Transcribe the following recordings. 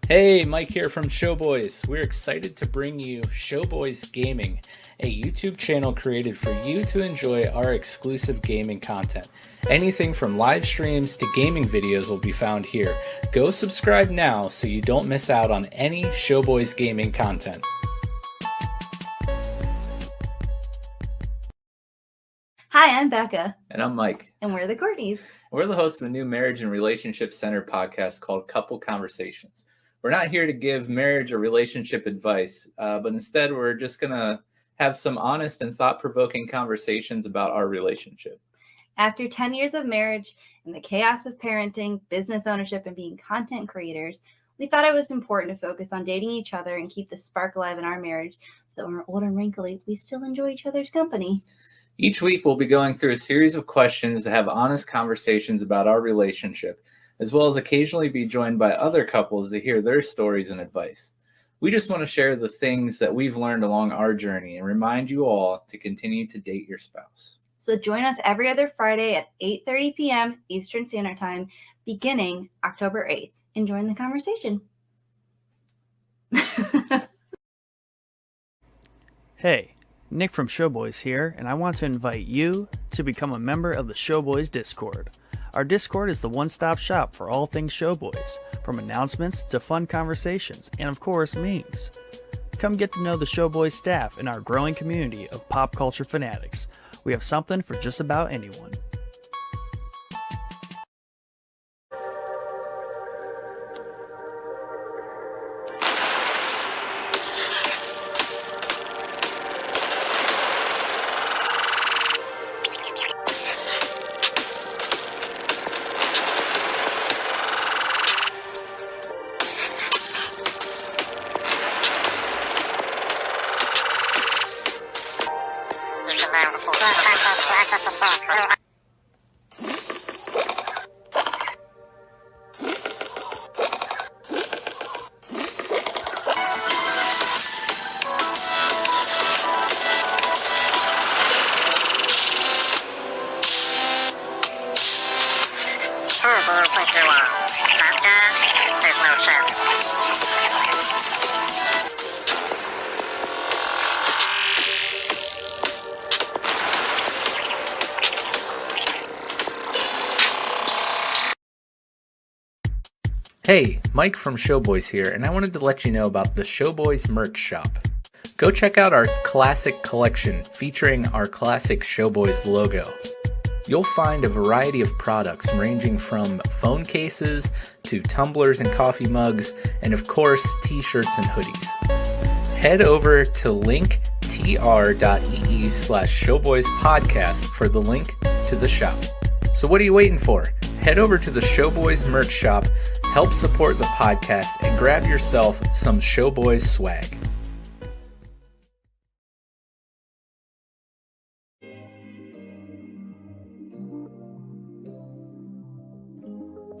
Hey, Mike here from Showboys. We're excited to bring you Showboys Gaming, a YouTube channel created for you to enjoy our exclusive gaming content. Anything from live streams to gaming videos will be found here. Go subscribe now so you don't miss out on any Showboys gaming content. Hi, I'm Becca. And I'm Mike. And we're the Courtneys. We're the hosts of a new marriage and relationship centered podcast called Couple Conversations. We're not here to give marriage or relationship advice, but instead we're just going to have some honest and thought-provoking conversations about our relationship. After 10 years of marriage and the chaos of parenting, business ownership, and being content creators, we thought it was important to focus on dating each other and keep the spark alive in our marriage. So when we're old and wrinkly, we still enjoy each other's company. Each week we'll be going through a series of questions to have honest conversations about our relationship, as well as occasionally be joined by other couples to hear their stories and advice. We just want to share the things that we've learned along our journey and remind you all to continue to date your spouse. So join us every other Friday at 8:30 p.m. Eastern Standard Time, beginning October 8th, and join the conversation. Hey, Nick from Showboys here, and I want to invite you to become a member of the Showboys Discord. Our Discord is the one-stop shop for all things Showboys, from announcements to fun conversations, and of course, memes. Come get to know the Showboys staff and our growing community of pop culture fanatics. We have something for just about anyone. Hey, Mike from Showboys here, and I wanted to let you know about the Showboys merch shop. Go check out our classic collection featuring our classic Showboys logo. You'll find a variety of products ranging from phone cases to tumblers and coffee mugs, and of course, t-shirts and hoodies. Head over to linktr.ee/showboyspodcast for the link to the shop. So what are you waiting for? Head over to the Showboys merch shop, help support the podcast, and grab yourself some Showboys swag.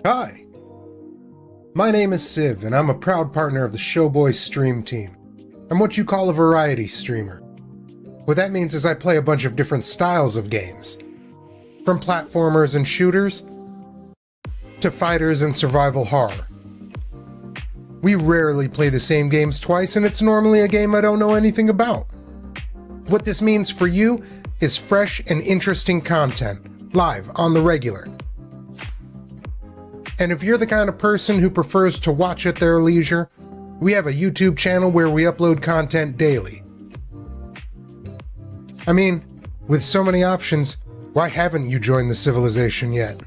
Hi, my name is Siv, and I'm a proud partner of the Showboys stream team. I'm what you call a variety streamer. What that means is I play a bunch of different styles of games, from platformers and shooters to fighters and survival horror. We rarely play the same games twice, and it's normally a game I don't know anything about. What this means for you is fresh and interesting content, live on the regular. And if you're the kind of person who prefers to watch at their leisure, we have a YouTube channel where we upload content daily. I mean, with so many options, why haven't you joined the civilization yet?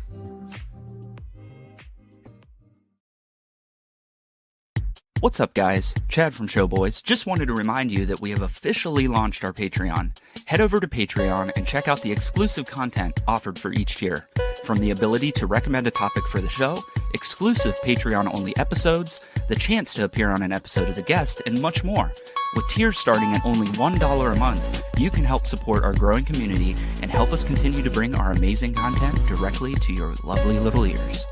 What's up, guys? Chad from Showboys. Just wanted to remind you that we have officially launched our Patreon. Head over to Patreon and check out the exclusive content offered for each tier. From the ability to recommend a topic for the show, exclusive Patreon-only episodes, the chance to appear on an episode as a guest, and much more. With tiers starting at only $1 a month, you can help support our growing community and help us continue to bring our amazing content directly to your lovely little ears.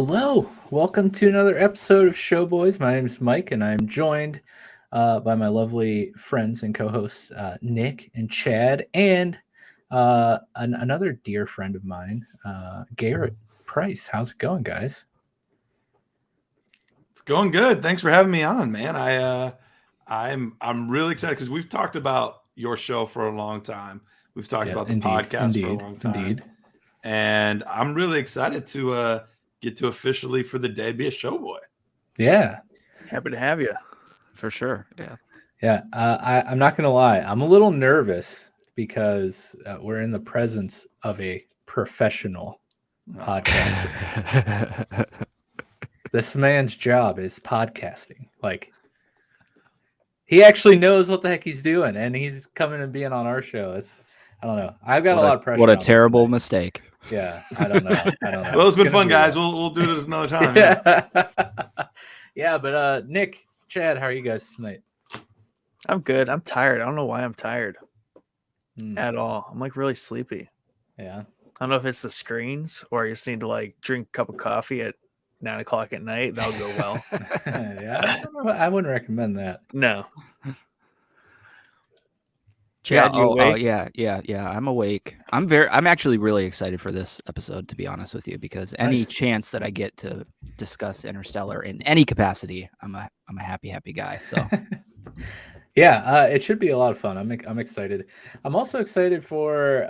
Hello, welcome to another episode of Showboys. My name is Mike, and I'm joined by my lovely friends and co-hosts Nick and Chad, and another dear friend of mine, Garret Price. How's it going, guys? It's going good. Thanks for having me on, man. I'm really excited because we've talked about your show for a long time. We've talked about the podcast for a long time. Indeed. And I'm really excited to get to officially for the day be a showboy. Yeah. Happy to have you. For sure. Yeah. Yeah. I'm not going to lie. I'm a little nervous because we're in the presence of a professional podcaster. This man's job is podcasting. Like, he actually knows what the heck he's doing, and he's coming and being on our show. I don't know. I've got a lot of pressure. What a terrible mistake. Yeah, I don't know. Well, it's been fun, guys. We'll do this another time. Yeah, but Nick, Chad, how are you guys tonight? I'm good. I'm tired. I don't know why I'm tired at all. I'm like really sleepy. Yeah. I don't know if it's the screens or I just need to like drink a cup of coffee at 9 o'clock at night. That'll go well. Yeah, I wouldn't recommend that. No. Chad, yeah. I'm awake. I'm actually really excited for this episode, to be honest with you, because any chance that I get to discuss Interstellar in any capacity, I'm a happy guy. So yeah, it should be a lot of fun. I'm excited. I'm also excited for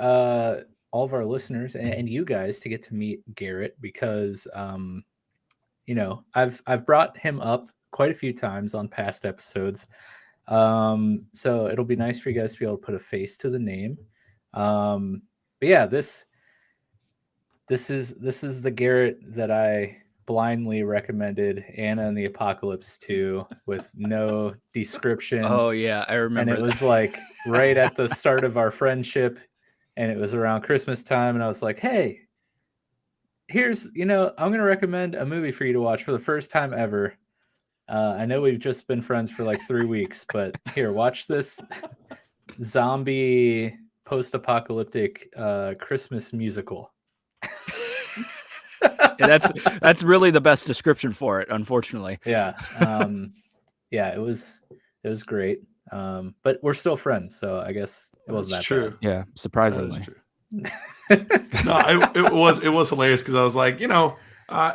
all of our listeners and you guys to get to meet Garret because I've brought him up quite a few times on past episodes. So it'll be nice for you guys to be able to put a face to the name. But yeah, this is the Garret that I blindly recommended Anna and the Apocalypse to with no description. Oh yeah, I remember. And it was like right at the start of our friendship, and it was around Christmas time, and I was like, hey, here's, I'm going to recommend a movie for you to watch for the first time ever. I know we've just been friends for like 3 weeks, but here, watch this zombie post-apocalyptic Christmas musical. Yeah, that's really the best description for it, unfortunately. Yeah. Yeah, it was great. But we're still friends, so I guess it wasn't that true. bad. Yeah, surprisingly. No, it was hilarious because I was like,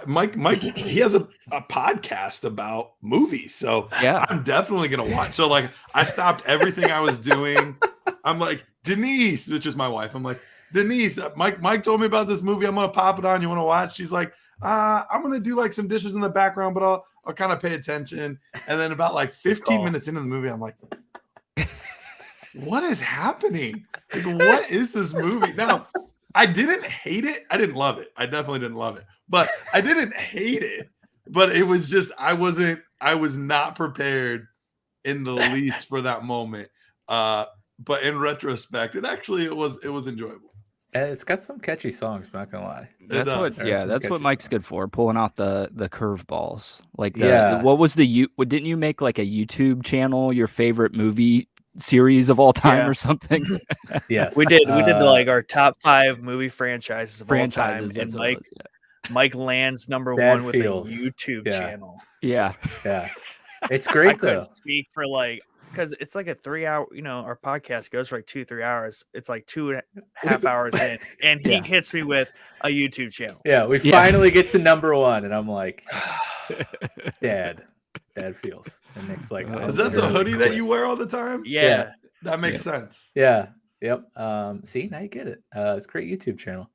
Mike, he has a podcast about movies, so yeah, I'm definitely gonna watch. So like, I stopped everything I was doing. I'm like, Denise, which is my wife. I'm like, Denise, Mike told me about this movie. I'm gonna pop it on. You want to watch? She's like, I'm gonna do like some dishes in the background, but I'll kind of pay attention. And then about like 15 minutes into the movie, I'm like, what is happening? Like, what is this movie? Now, I didn't hate it. I didn't love it. I definitely didn't love it. But I didn't hate it. But it was just I was not prepared in the least for that moment. But in retrospect, it was enjoyable. It's got some catchy songs, I'm not gonna lie. That's what Mike's good for, pulling out the curveballs. Like what was didn't you make like a YouTube channel, your favorite movie series of all time or something? Yes. We did like our top 5 movie franchises of all time. And Mike lands number one with a YouTube channel. Yeah. Yeah. It's great. I couldn't speak for like, because it's like a 3-hour, our podcast goes for like 2-3 hours. It's like 2.5 hours in, and he hits me with a YouTube channel. Yeah, we finally get to number 1, and I'm like, Dad feels. And Nick's like, is that the hoodie that you wear all the time? Yeah. That makes sense. Yeah. Yep. See, now you get it. It's a great YouTube channel.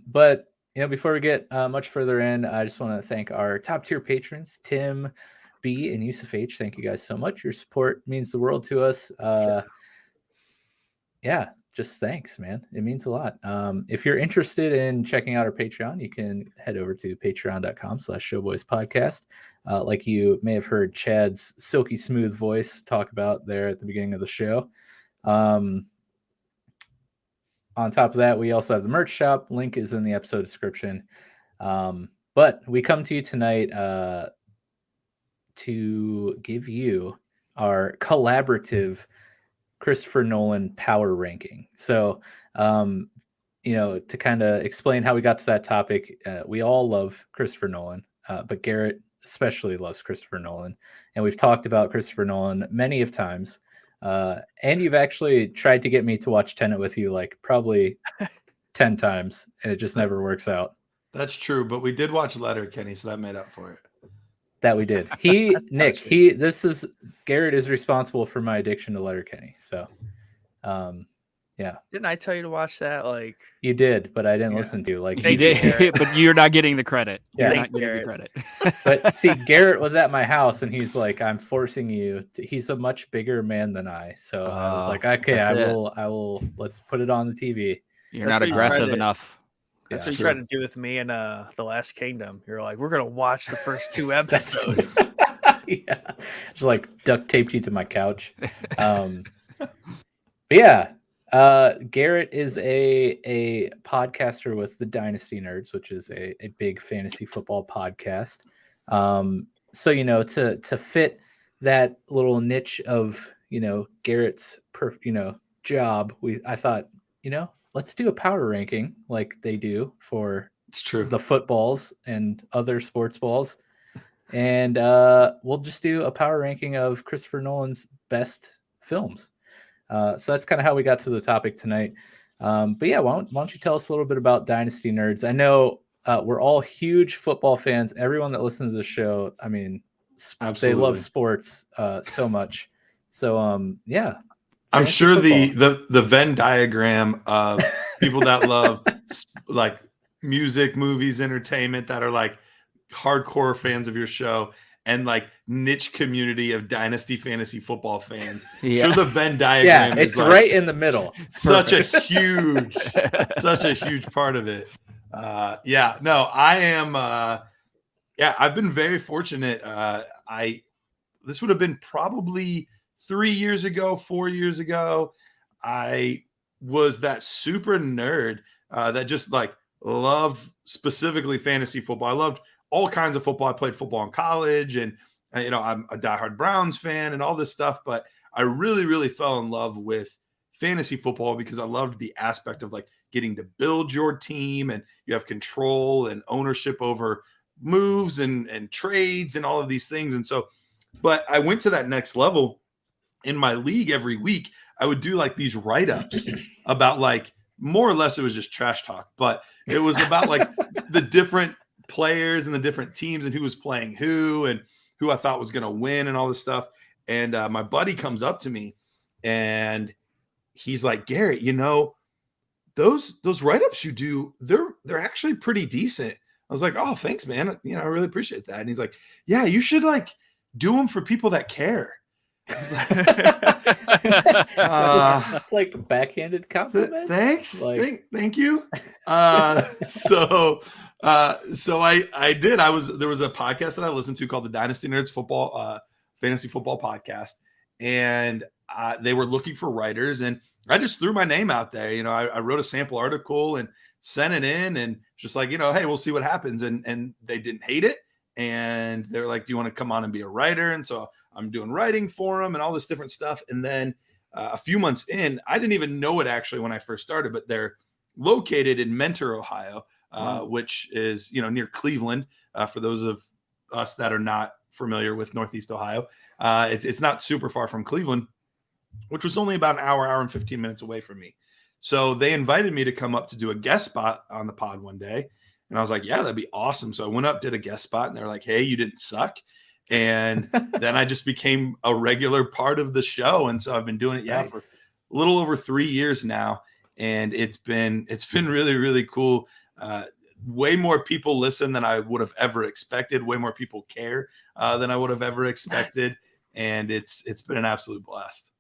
But before we get much further in, I just want to thank our top tier patrons, Tim B and Yusuf H. Thank you guys so much. Your support means the world to us. Yeah, just thanks, man. It means a lot. If you're interested in checking out our Patreon, you can head over to patreon.com/showboyspodcast. Like you may have heard Chad's silky smooth voice talk about there at the beginning of the show. On top of that, we also have the merch shop. Link is in the episode description. But we come to you tonight to give you our collaborative Christopher Nolan power ranking. So, to kind of explain how we got to that topic, we all love Christopher Nolan, but Garrett especially loves Christopher Nolan. And we've talked about Christopher Nolan many of times. And you've actually tried to get me to watch Tenet with you like probably 10 times, and it just never works out. That's true, but we did watch Letterkenny, so that made up for it. That we did. Garrett is responsible for my addiction to Letterkenny. So, yeah. Didn't I tell you to watch that? Like you did, but I didn't listen to you. Like you did, but you're not getting the credit. Yeah, you're not getting the credit. But see, Garrett was at my house, and he's like, "I'm forcing you." He's a much bigger man than I, so I was like, "Okay, I will. Let's put it on the TV." You're not aggressive enough. That's what you tried to do with me in The Last Kingdom. You're like, we're gonna watch the first 2 episodes. Yeah, just like duct taped you to my couch. But yeah, Garrett is a podcaster with the Dynasty Nerds, which is a big fantasy football podcast. So to fit that little niche of Garrett's job, I thought let's do a power ranking like they do for the footballs and other sports balls. And we'll just do a power ranking of Christopher Nolan's best films. So that's kind of how we got to the topic tonight. But yeah, why don't you tell us a little bit about Dynasty Nerds? I know we're all huge football fans. Everyone that listens to the show, I mean, they love sports so much. So yeah. I'm sure the Venn diagram of people that love like music, movies, entertainment, that are like hardcore fans of your show, and like niche community of Dynasty fantasy football fans. Yeah. Sure, the Venn diagram it's is like right in the middle. such a huge part of it. I am. I've been very fortunate. This would have been probably 4 years ago. I was that super nerd that just like loved specifically fantasy football. I loved all kinds of football. I played football in college, and I'm a diehard Browns fan and all this stuff. But I really, really fell in love with fantasy football because I loved the aspect of like getting to build your team, and you have control and ownership over moves and trades and all of these things. And so, but I went to that next level. In my league every week, I would do like these write-ups about like, more or less it was just trash talk, but it was about like the different players and the different teams and who was playing who and who I thought was going to win and all this stuff. And my buddy comes up to me and he's like, Garrett, those write-ups you do, they're actually pretty decent. I was like, oh, thanks, man. I really appreciate that. And he's like, yeah, you should like do them for people that care. It's like a backhanded compliment. Thanks. Like... Thank you. So I did. There was a podcast that I listened to called the Dynasty Nerds Fantasy Football Podcast, and they were looking for writers, and I just threw my name out there. I wrote a sample article and sent it in, and just like, hey, we'll see what happens. And they didn't hate it, and they were like, do you want to come on and be a writer? And so I'm doing writing for them and all this different stuff. And then a few months in, I didn't even know it actually when I first started, but they're located in Mentor, Ohio, which is, near Cleveland. For those of us that are not familiar with Northeast Ohio, it's not super far from Cleveland, which was only about an hour and 15 minutes away from me. So they invited me to come up to do a guest spot on the pod one day. And I was like, yeah, that'd be awesome. So I went up, did a guest spot, and they're like, hey, you didn't suck. And then I just became a regular part of the show. And so I've been doing it, for a little over 3 years now. And it's been really, really cool. Way more people listen than I would have ever expected. Way more people care than I would have ever expected. And it's been an absolute blast.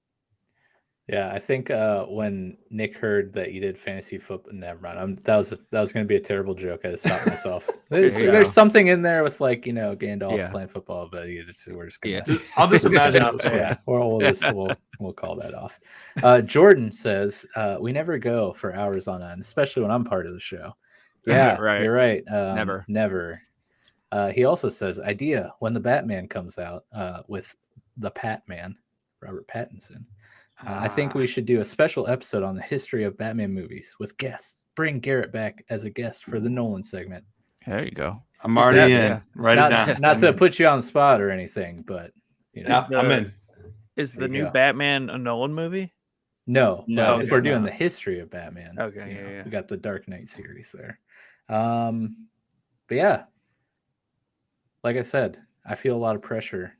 Yeah, I think when Nick heard that you did fantasy football, never mind. That was going to be a terrible joke. I just stopped myself. There's something in there with like Gandalf playing football, but we're just gonna. I'll just imagine. We'll call that off. Jordan says we never go for hours on end, especially when I'm part of the show. Yeah, right. You're right. Never. He also says idea when the Batman comes out with the Pat Man. Robert Pattinson. I think we should do a special episode on the history of Batman movies with guests. Bring Garrett back as a guest for the Nolan segment. There you go. I'm already in. Yeah. Write it down. Not to put you on the spot or anything, but I'm in. Is the There you new go. Batman a Nolan movie? No, No, but if it's we're doing not. the history of Batman, Okay, you know, yeah. we got the Dark Knight series there. But yeah, like I said, I feel a lot of pressure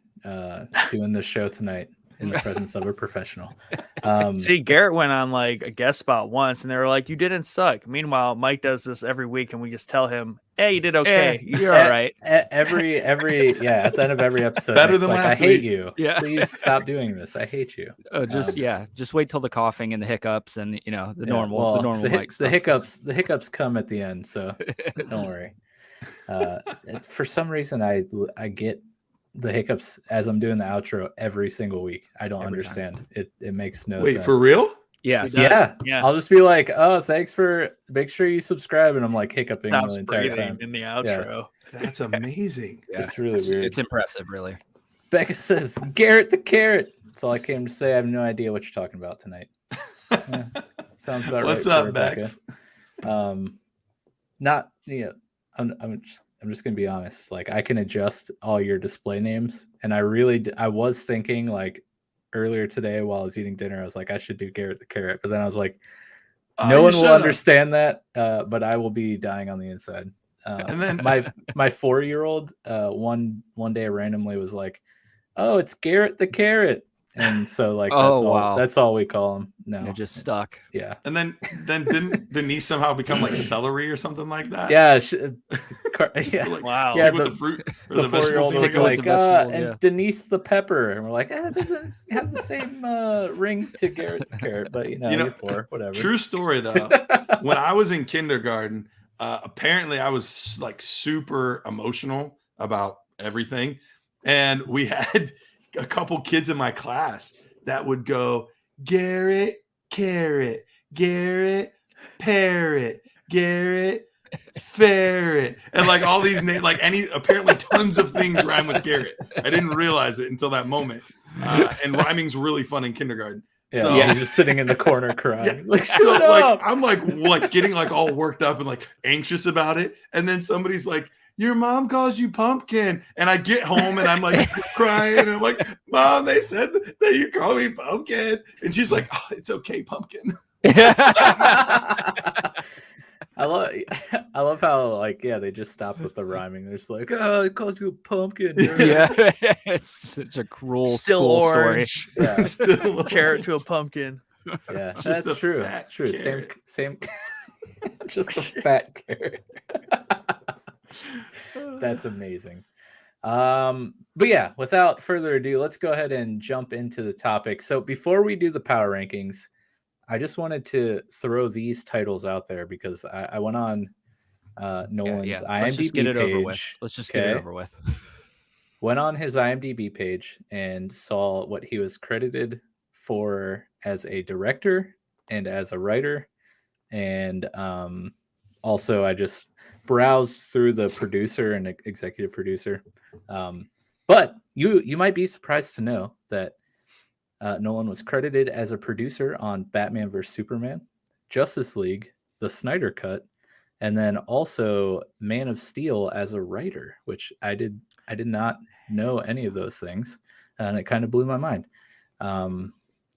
doing this show tonight in the presence of a professional. See, Garrett went on like a guest spot once, and they were like, "You didn't suck." Meanwhile, Mike does this every week, and we just tell him, "Hey, you did okay. You're all right." Every at the end of every episode, Better it's than like, last I hate week. you. Yeah. Please stop doing this. I hate you. Just wait till the coughing and the hiccups and the Yeah, normal well, the normal the mic stuff. hiccups come at the end, so don't worry. For some reason, I get the hiccups as I'm doing the outro every single week. I don't Every time. understand it. It makes no Wait, sense. for real? Yes. Yeah. I'll just be like, oh, thanks for make sure you subscribe, and I'm like hiccuping Stops the entire breathing time. in the outro." That's amazing. Yeah. It's really weird. It's impressive, really. Becca says, Garrett the Carrot. That's all I came to say. I have no idea what you're talking about tonight. Yeah, sounds about What's right. up, for Rebecca. Bex? Not I'm just gonna be honest. Like I can adjust all your display names, and I was thinking like earlier today while I was eating dinner, I was like I should do Garrett the Carrot, but then I was like, no You one will should've. understand that, but I will be dying on the inside. And then my 4-year-old one day randomly was like, "Oh, it's Garrett the Carrot," and so like that's all we call him now. They're just stuck. Yeah, and then didn't Denise somehow become like celery or something like that? yeah, Just yeah. to, like, Wow. stick Yeah, with the- the fruit or The the 4-year-old vegetables. was Sticking with like, the vegetables, and yeah. Denise the Pepper, and we're like, it doesn't have the same ring to Garrett the Carrot, but you're 4, whatever. True story though. When I was in kindergarten, apparently I was like super emotional about everything, and we had a couple kids in my class that would go Garrett Carrot, Garrett Parrot, Garrett Ferret, and like all these names, like apparently tons of things rhyme with Garrett. I didn't realize it until that moment, and rhyming's really fun in kindergarten. Yeah, So- you're just sitting in the corner crying. Yeah. Like, So, shut up. I'm like getting like all worked up and like anxious about it, and then somebody's like, "Your mom calls you Pumpkin," and I get home and I'm like crying, and I'm like, "Mom, they said that you call me Pumpkin," and she's like, "Oh, it's okay, Pumpkin." I love how like they just stopped with the rhyming. They're just like, oh, it calls you a pumpkin. Yeah, it's such a cruel Still school orange. Yeah, Still, Carrot to a pumpkin. yeah, Just that's a true. fat That's true. carrot. Same. Just a fat carrot. That's amazing. But yeah, without further ado, let's go ahead and jump into the topic. So before we do the power rankings, I just wanted to throw these titles out there because I went on Nolan's Let's IMDb just get it page. over with. Let's just get it okay? over with. Went on his IMDb page and saw what he was credited for as a director and as a writer. And also, I just browsed through the producer and executive producer. But you might be surprised to know that Nolan was credited as a producer on Batman vs. Superman, Justice League, The Snyder Cut, and then also Man of Steel as a writer, which I did not know any of those things, and it kind of blew my mind.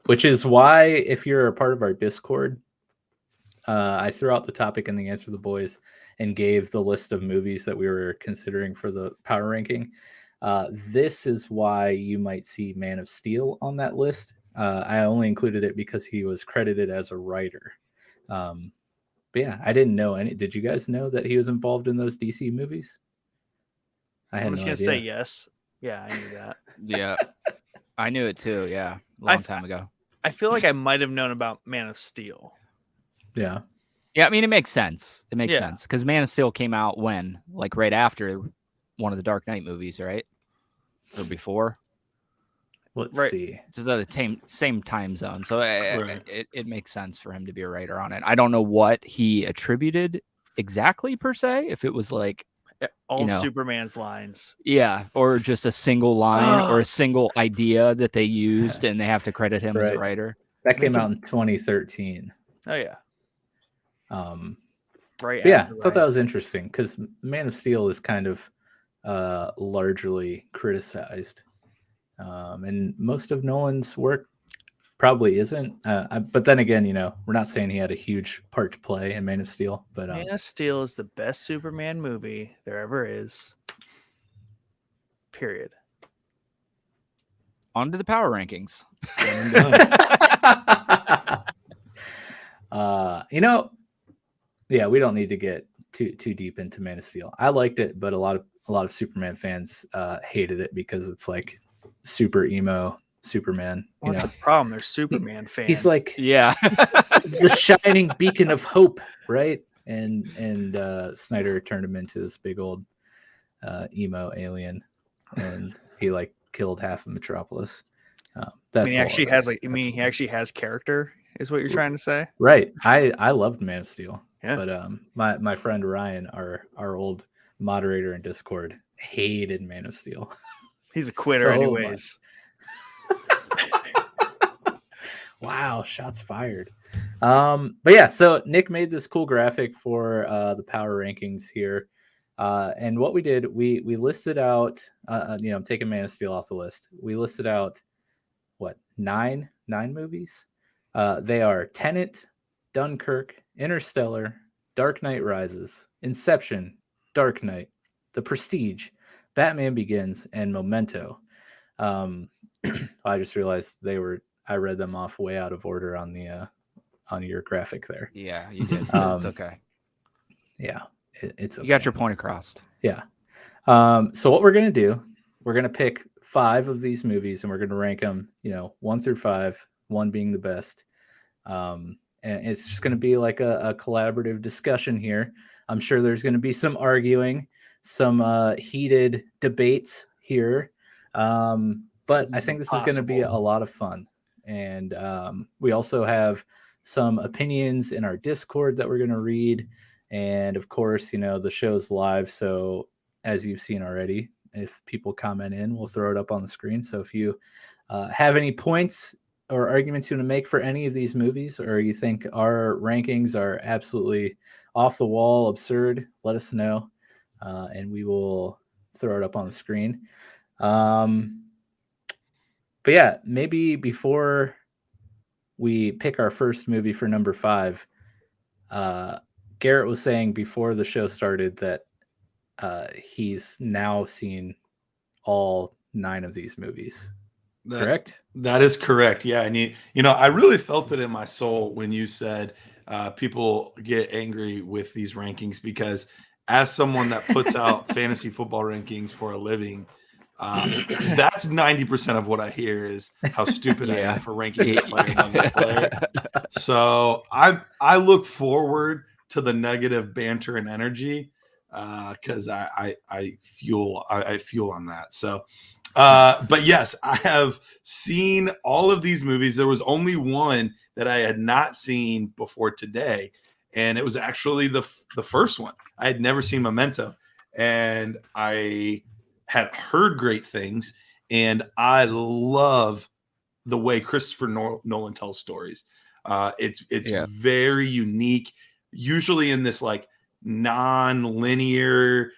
Which is why, if you're a part of our Discord, I threw out the topic in the Answer the Boys and gave the list of movies that we were considering for the power ranking. This is why you might see Man of Steel on that list. I only included it because he was credited as a writer. But yeah, I didn't know any. Did you guys know that he was involved in those DC movies? I'm just gonna say yes. Yeah, I knew that. Yeah, I knew it too. Yeah, a long time ago. I feel like I might have known about Man of Steel. Yeah. Yeah, I mean, it makes sense. It makes Yeah. sense because Man of Steel came out when, like, right after one of the Dark Knight movies, right? Or before. Let's Right. see. It's the same time zone, so Right. it makes sense for him to be a writer on it. I don't know what he attributed exactly per se. If it was like All know. Superman's lines. Yeah, or just a single line or a single idea that they used, and they have to credit him as a writer. That came out in 2013. Oh yeah. Right. Yeah, I thought that was interesting because Man of Steel is kind of largely criticized, and most of Nolan's work probably isn't. But then again, we're not saying he had a huge part to play in Man of Steel. But Man of Steel is the best Superman movie there ever is. Period. On to the power rankings. Yeah, we don't need to get too deep into Man of Steel. I liked it, but a lot of Superman fans hated it because it's like super emo Superman. What's the problem? They're Superman fans. He's like, yeah, the shining beacon of hope, right? And Snyder turned him into this big old emo alien, and he like killed half of Metropolis. He actually has character, is what you're trying to say, right? I loved Man of Steel. Yeah. But my friend Ryan, our old moderator in Discord, hated Man of Steel. He's a quitter anyways. Wow, shots fired. But yeah, so Nick made this cool graphic for the power rankings here. And what we did, we listed out, I'm taking Man of Steel off the list. We listed out, nine movies? They are Tenet, Dunkirk, Interstellar, Dark Knight Rises, Inception, Dark Knight, The Prestige, Batman Begins, and Memento. I just realized I read them off way out of order on the on your graphic there. Yeah, you did. It's okay. Yeah, it's okay. You got your point across. Yeah. So what we're gonna do, we're gonna pick 5 of these movies, and we're gonna rank them, 1 through 5, 1 being the best. And it's just going to be like a collaborative discussion here. I'm sure there's going to be some arguing, some heated debates here. But I think this is going to be a lot of fun. And we also have some opinions in our Discord that we're going to read. And of course, the show's live. So as you've seen already, if people comment in, we'll throw it up on the screen. So if you have any points or arguments you want to make for any of these movies, or you think our rankings are absolutely off the wall, absurd, let us know, and we will throw it up on the screen. But yeah, maybe before we pick our first movie for number 5, Garrett was saying before the show started that he's now seen all 9 of these movies. Correct? That is correct. Yeah. And I really felt it in my soul when you said people get angry with these rankings, because as someone that puts out fantasy football rankings for a living, that's 90% of what I hear is how stupid I am for ranking this player among this player. So I look forward to the negative banter and energy because I fuel on that. So but yes, I have seen all of these movies. There was only one that I had not seen before today, and it was actually the first one. I had never seen Memento, and I had heard great things, and I love the way Christopher Nolan tells stories. It's very unique, usually in this like non-linear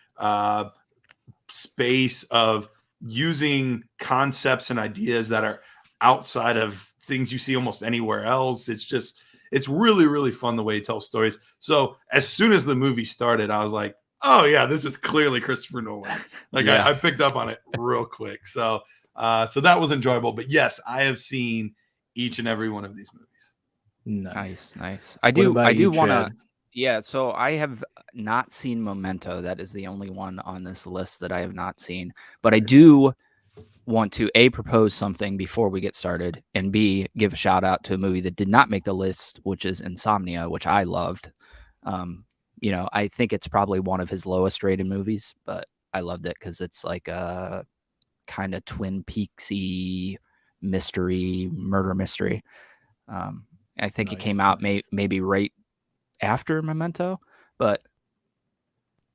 space of using concepts and ideas that are outside of things you see almost anywhere else. It's really, really fun the way he tells stories. So as soon as the movie started, I was like, oh yeah, this is clearly Christopher Nolan. I picked up on it real quick. So that was enjoyable. But yes, I have seen each and every one of these movies. Nice. I do want to. Yeah, so I have not seen Memento. That is the only one on this list that I have not seen. But I do want to A, propose something before we get started, and B, give a shout out to a movie that did not make the list, which is Insomnia, which I loved. I think it's probably one of his lowest rated movies, but I loved it because it's like a kind of Twin Peaksy murder mystery. I think it came out maybe right after Memento, but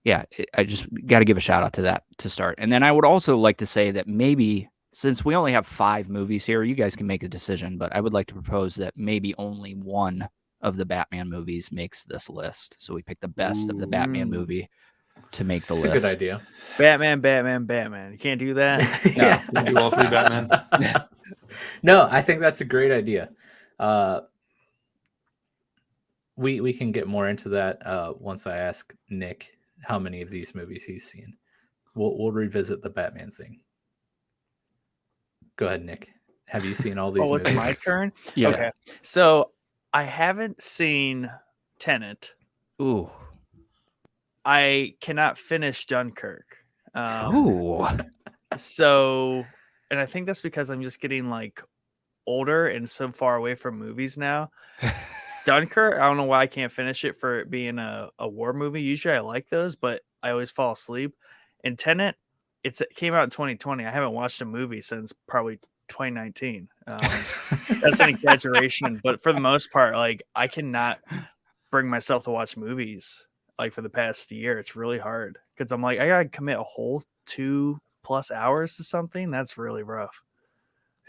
yeah, I just got to give a shout out to that to start. And then I would also like to say that maybe since we only have 5 movies here, you guys can make a decision, but I would like to propose that maybe only one of the Batman movies makes this list. So we pick the best of the Batman movie to make the It's list. a good idea. Batman. You can't do that. Yeah. We do all 3 Batman. No, I think that's a great idea. We can get more into that once I ask Nick how many of these movies he's seen. We'll revisit the Batman thing. Go ahead, Nick. Have you seen all these Oh, movies? it's my turn? Yeah. Okay. So I haven't seen Tenet. Ooh. I cannot finish Dunkirk. Ooh. So, and I think that's because I'm just getting like older and so far away from movies now. Dunkirk, I don't know why I can't finish it for it being a war movie. Usually I like those, but I always fall asleep. And Tenet, it came out in 2020. I haven't watched a movie since probably 2019. That's an exaggeration, but for the most part, like I cannot bring myself to watch movies like for the past year. It's really hard because I'm like, I gotta commit a whole 2+ hours to something. That's really rough.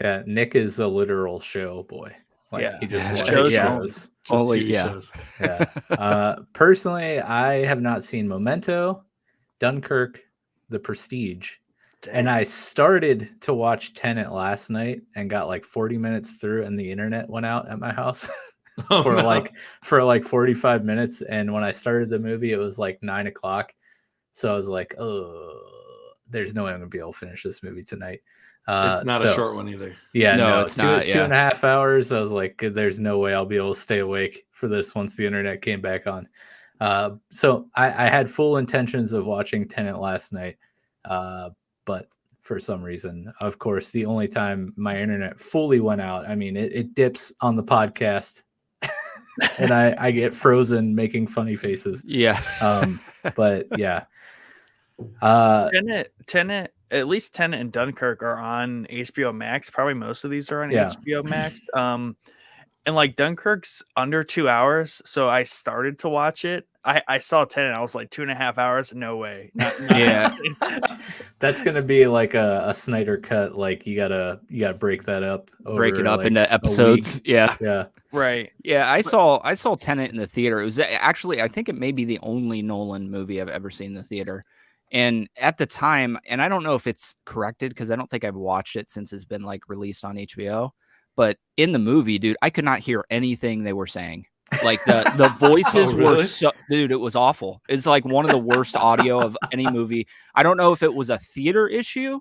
Yeah, Nick is a literal show boy. Like Yeah. he just Yeah. watches Yeah. shows. Just Only- TV yeah. shows. Yeah. Personally, I have not seen Memento, Dunkirk, The Prestige, and I started to watch Tenet last night and got like 40 minutes through, and the internet went out at my house Oh, for no. like 45 minutes. And when I started the movie, it was like 9 o'clock. So I was like, oh, there's no way I'm gonna be able to finish this movie tonight. It's not a short one either. Yeah, No, no, it's two, not, 2.5 hours. I was like, there's no way I'll be able to stay awake for this once the internet came back on. So I had full intentions of watching Tenet last night. But for some reason, of course, the only time my internet fully went out, I mean, it dips on the podcast and I get frozen making funny faces. Yeah. But yeah. Tenet, at least Tenet and Dunkirk are on HBO Max. Probably most of these are on Yeah. HBO Max. And like Dunkirk's under 2 hours, so I started to watch it. I saw Tenet, I was like 2.5 hours. No way. Not Yeah. That's gonna be like a Snyder cut. Like you gotta break that up. Break it over, up like, into a episodes. week. Yeah. Yeah. Right. Yeah, I saw Tenet in the theater. It was actually, I think it may be the only Nolan movie I've ever seen in the theater. And at the time, and I don't know if it's corrected because I don't think I've watched it since it's been like released on HBO. But in the movie, dude, I could not hear anything they were saying. Like the voices Oh, really? were so, dude, it was awful. It's like one of the worst audio of any movie. I don't know if it was a theater issue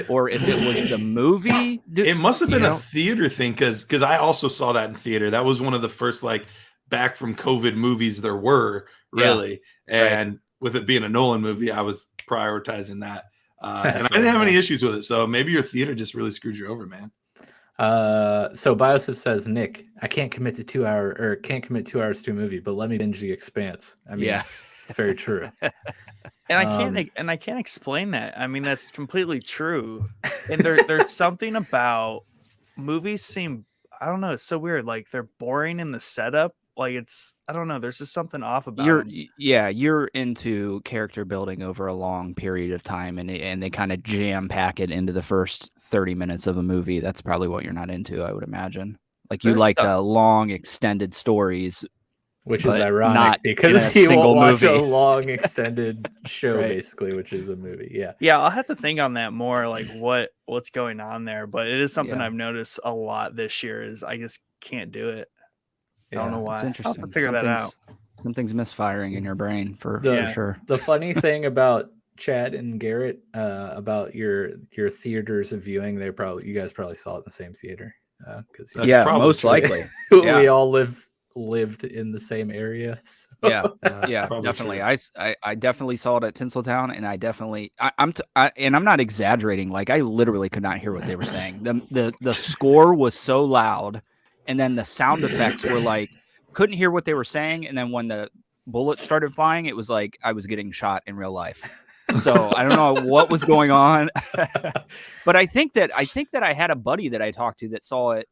or if it was the movie. Dude, It must have been you a know? theater thing because I also saw that in theater. That was one of the first like back from COVID movies there were really. And with it being a Nolan movie, I was prioritizing that. And I didn't have any issues with it. So maybe your theater just really screwed you over, man. So Biosif says, Nick, I can't commit 2 hours to a movie, but let me binge The Expanse. I mean, Yeah. very true. And I can't explain that. I mean, that's completely true. And there's something about movies seem, I don't know, it's so weird. Like they're boring in the setup. Like it's, I don't know, there's just something off about them. You're into character building over a long period of time, and they kind of jam pack it into the first 30 minutes of a movie. That's probably what you're not into, I would imagine. Like you There's like stuff- long extended stories, Which is but ironic not because in a he single won't watch a movie. long extended show, Right. basically, which is a movie. Yeah. Yeah, I'll have to think on that more, like what's going on there. But it is something Yeah. I've noticed a lot this year is I just can't do it. I don't know why. It's I'll interesting. have to figure that out. Something's misfiring in your brain for The- sure. The funny thing about Chad and Garrett, about your theaters of viewing, you guys probably saw it in the same theater. Because That's Yeah, probably most true. likely. we Yeah. all lived in the same area. So. Yeah. That's Yeah, probably definitely. true. I definitely saw it at Tinseltown, and I'm not exaggerating. Like I literally could not hear what they were saying. The score was so loud, and then the sound effects were like couldn't hear what they were saying, and then when the bullets started flying, it was like I was getting shot in real life. So I don't know what was going on, but I think that I had a buddy that I talked to that saw it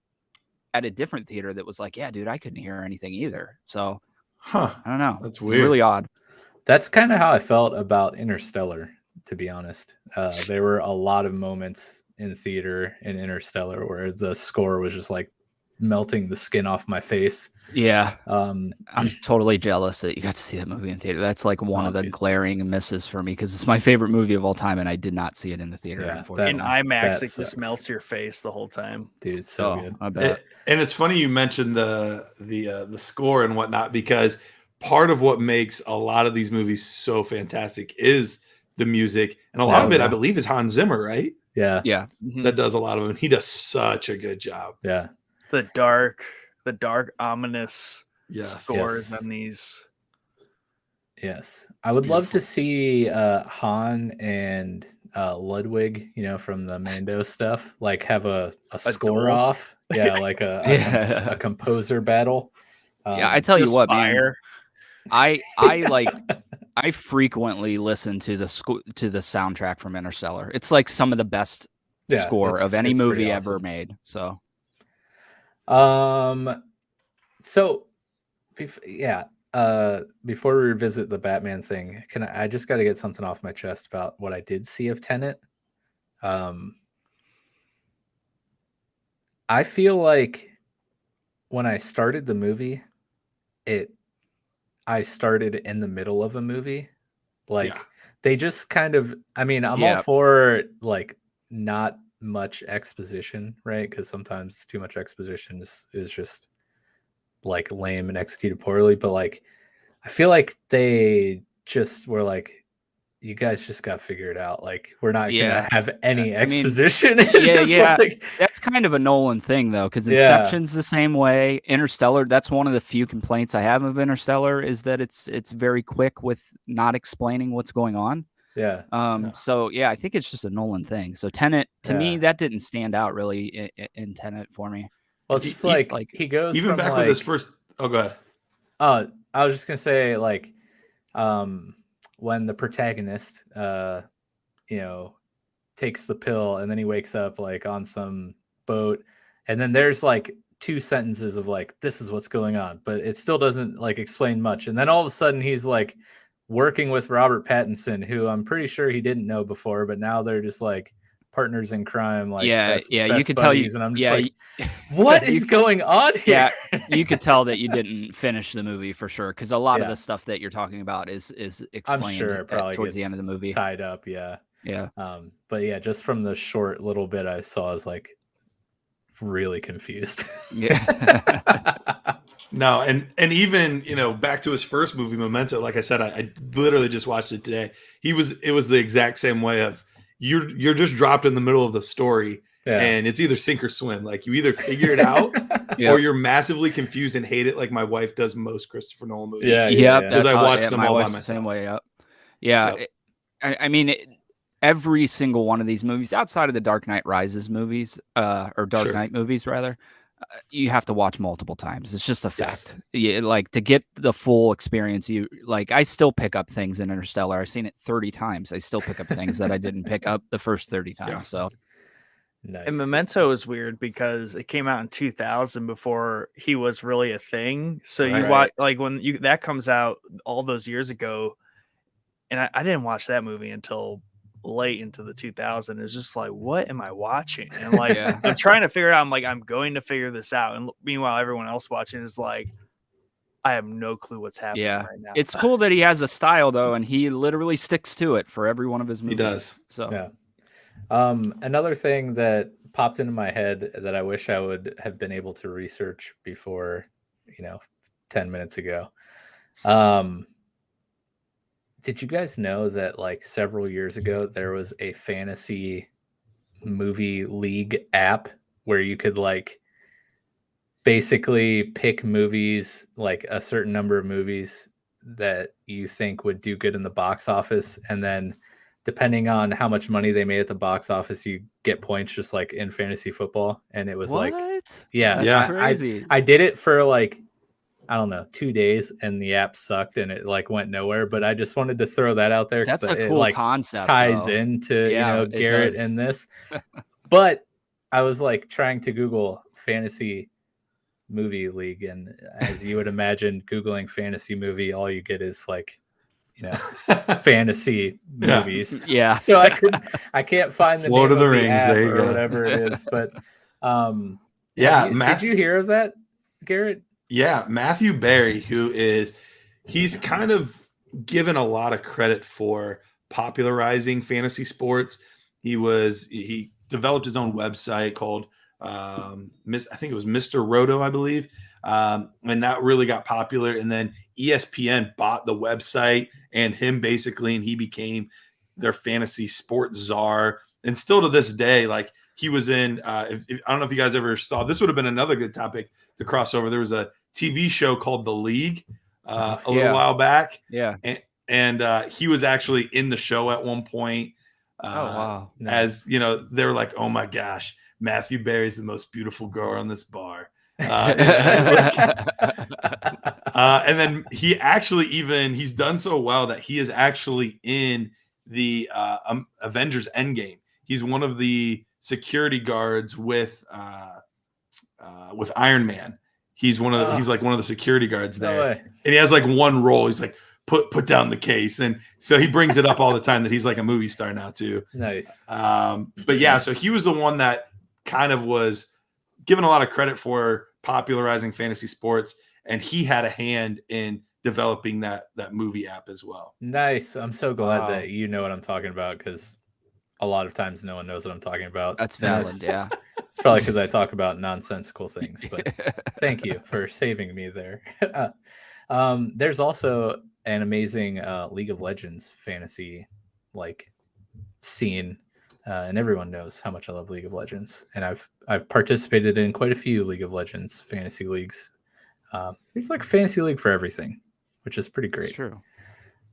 at a different theater that was like, yeah, dude, I couldn't hear anything either. So Huh. I don't know. That's It was weird. really odd. That's kind of how I felt about Interstellar, to be honest. There were a lot of moments in theater in Interstellar where the score was just like melting the skin off my face. Yeah. I'm totally jealous that you got to see that movie in theater. That's like one of the glaring misses for me because it's my favorite movie of all time, and I did not see it in the theater. Yeah, Unfortunately, In IMAX, it sucks. just melts your face the whole time. Dude, it's so good. I bet. And it's funny you mentioned the score and whatnot, because part of what makes a lot of these movies so fantastic is the music, and a lot of it, I believe, is Hans Zimmer, right? Yeah. Yeah. That does a lot of them. He does such a good job. Yeah. The dark, ominous Yes. scores on these. Yes. I would love to see Han and Ludwig, from the Mando stuff, like have a score duel? off. Yeah, like a composer battle. Yeah, I tell you what, man. Aspire. I frequently listen to the soundtrack from Interstellar. It's like some of the best score of any movie ever made. So, before we revisit the Batman thing, I just got to get something off my chest about what I did see of Tenet. I feel like when I started the movie, I started in the middle of a movie. They just kind of, I'm all for like not much exposition, right? Because sometimes too much exposition is just like lame and executed poorly. But like, I feel like they just were like, you guys just got to figure it out. Like, we're not gonna have any exposition. That's kind of a Nolan thing, though, because Inception's the same way. Interstellar, that's one of the few complaints I have of Interstellar, is that it's very quick with not explaining what's going on. Yeah. So I think it's just a Nolan thing. So Tenet, to me, that didn't stand out really in Tenet for me. Well, it's just like he goes even from back with his first. Oh, go ahead. I was just gonna say, like, when the protagonist, takes the pill and then he wakes up like on some boat, and then there's like 2 sentences of like, this is what's going on, but it still doesn't like explain much. And then all of a sudden he's like working with Robert Pattinson, who I'm pretty sure he didn't know before, but now they're just like partners in crime. Like, best you could buddies, tell. And I'm just like, what is going on here? Yeah, you could tell that you didn't finish the movie for sure, because a lot of the stuff that you're talking about is explained. I'm sure it probably towards the end of the movie, tied up. Yeah. But yeah, just from the short little bit I saw, I was like really confused. No, and even back to his first movie, Memento. Like I said, I literally just watched it today. It was the exact same way of you're just dropped in the middle of the story, and it's either sink or swim. Like, you either figure it out or you're massively confused and hate it, like my wife does most Christopher Nolan movies. Because I watch them all by myself. The same way. Every single one of these movies, outside of the Dark Knight Rises movies, or Dark Knight movies rather, you have to watch multiple times. It's just a fact. Like, to get the full experience, I still pick up things in Interstellar. I've seen it 30 times. I still pick up things that I didn't pick up the first 30 times. So, nice. And Memento is weird because it came out in 2000 before he was really a thing. So you watch, like, when that comes out all those years ago, and I didn't watch that movie until late into the 2000s. It's just like, what am I watching? And like, I'm trying to figure it out. I'm like, I'm going to figure this out. And meanwhile, everyone else watching is like, I have no clue what's happening right now. It's cool that he has a style, though, and he literally sticks to it for every one of his movies. He does. So another thing that popped into my head that I wish I would have been able to research before 10 minutes ago. Did you guys know that like several years ago there was a fantasy movie league app where you could like basically pick movies, like a certain number of movies that you think would do good in the box office, and then depending on how much money they made at the box office, you get points, just like in fantasy football. And it was That's crazy. I did it for like, I don't know, 2 days, and the app sucked and it like went nowhere. But I just wanted to throw that out there. That's a cool like concept. Ties into Garrett and this. But I was like trying to Google fantasy movie league, and as you would imagine, Googling fantasy movie, all you get is like fantasy movies. Yeah. So I can't find the Lord name of the of Rings, app there you or go. whatever it is. But Yeah, did you hear of that, Garrett? Yeah, Matthew Barry, he's kind of given a lot of credit for popularizing fantasy sports. He developed his own website called I think it was Mr. Roto, I believe. And that really got popular. And then ESPN bought the website and him basically, and he became their fantasy sports czar. And still to this day, like he was in, I don't know if you guys ever saw, this would have been another good topic to cross over. There was a TV show called The League a little while back. Yeah. And he was actually in the show at one point. Oh, wow. As you know, they were like, oh my gosh, Matthew Barry's the most beautiful girl in this bar. And then he's done so well that he is actually in the Avengers Endgame. He's one of the security guards with Iron Man. He's like one of the security guards there, and he has like one role. He's like, put down the case, and so he brings it up all the time that he's like a movie star now too. Nice. But yeah, so he was the one that kind of was given a lot of credit for popularizing fantasy sports, and he had a hand in developing that movie app as well. Nice. I'm so glad that you know what I'm talking about, because a lot of times no one knows what I'm talking about. That's valid. Yeah. It's probably because I talk about nonsensical things, but thank you for saving me there. There's also an amazing League of Legends fantasy scene, and everyone knows how much I love League of Legends, and I've participated in quite a few League of Legends fantasy leagues. There's like a fantasy league for everything, which is pretty great. It's true.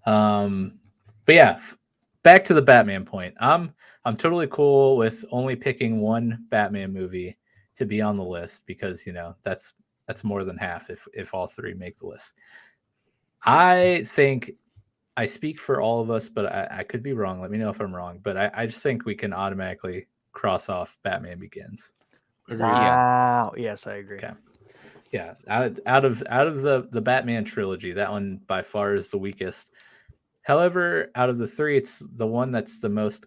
But yeah, back to the Batman point. I'm totally cool with only picking one Batman movie to be on the list, because that's more than half if all three make the list. I think I speak for all of us, but I could be wrong. Let me know if I'm wrong. But I just think we can automatically cross off Batman Begins. Agreed. Wow. Yes, I agree. Okay. Yeah, out of the Batman trilogy, that one by far is the weakest. However, out of the three, it's the one that's the most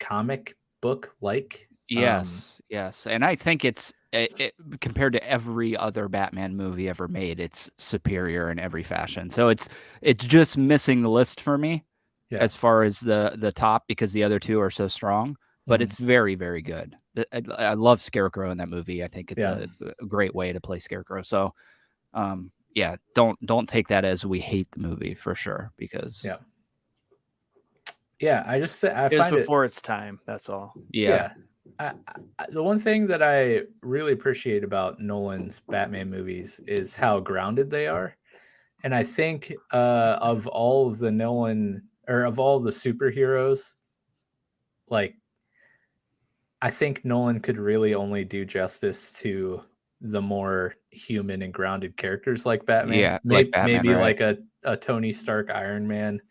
comic book like. Yes, and I think it compared to every other Batman movie ever made, it's superior in every fashion. So it's just missing the list for me as far as the top, because the other two are so strong. But it's very, very good. I love Scarecrow in that movie. I think it's a great way to play Scarecrow. So, don't take that as we hate the movie for sure, because I just say I it was find before its time. That's all. Yeah. The one thing that I really appreciate about Nolan's Batman movies is how grounded they are, and I think of all of the Nolan, or of all the superheroes, like, I think Nolan could really only do justice to the more human and grounded characters like Batman. Yeah, maybe right? like a Tony Stark Iron Man.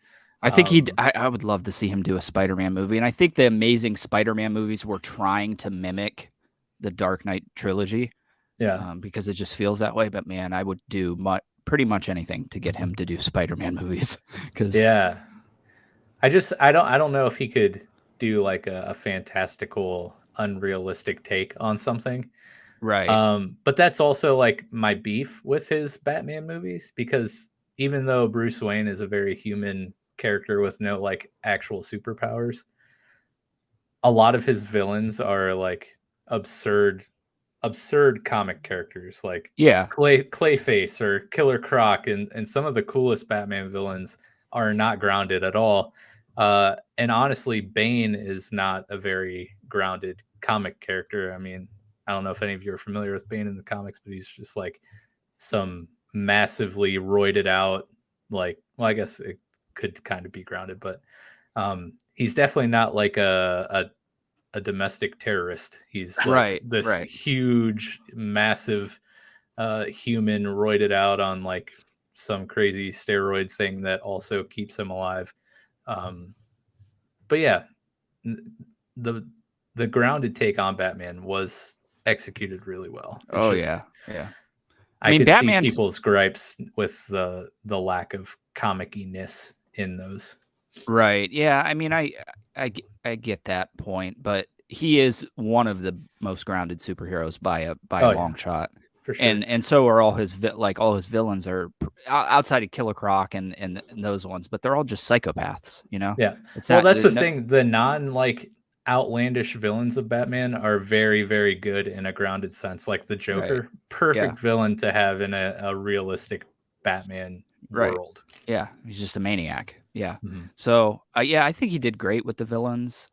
I think I would love to see him do a Spider-Man movie. And I think the Amazing Spider-Man movies were trying to mimic the Dark Knight trilogy. Yeah. Because it just feels that way. But man, I would do pretty much anything to get him to do Spider-Man movies. I don't know if he could do like a fantastical, unrealistic take on something. Right. But that's also like my beef with his Batman movies, because even though Bruce Wayne is a very human character with no like actual superpowers, a lot of his villains are like absurd comic characters, like Clayface or Killer Croc, and some of the coolest Batman villains are not grounded at all. And honestly, Bane is not a very grounded comic character. I mean, I don't know if any of you are familiar with Bane in the comics, but he's just like some massively roided out, like, well, I guess it could kind of be grounded, but he's definitely not like a domestic terrorist. He's like this huge, massive human roided out on like some crazy steroid thing that also keeps him alive. But yeah, the grounded take on Batman was executed really well. I could see people's gripes with the lack of comic-iness in those. Right. Yeah. I mean, I get that point, but he is one of the most grounded superheroes by a long shot. For sure. And so are all his all his villains are outside of Killer Croc and those ones, but they're all just psychopaths, you know? Yeah. It's Well, not, that's the thing. The non outlandish villains of Batman are very, very good in a grounded sense. Like the Joker, perfect villain to have in a realistic Batman world. Yeah, he's just a maniac. Yeah. Mm-hmm. So I think he did great with the villains.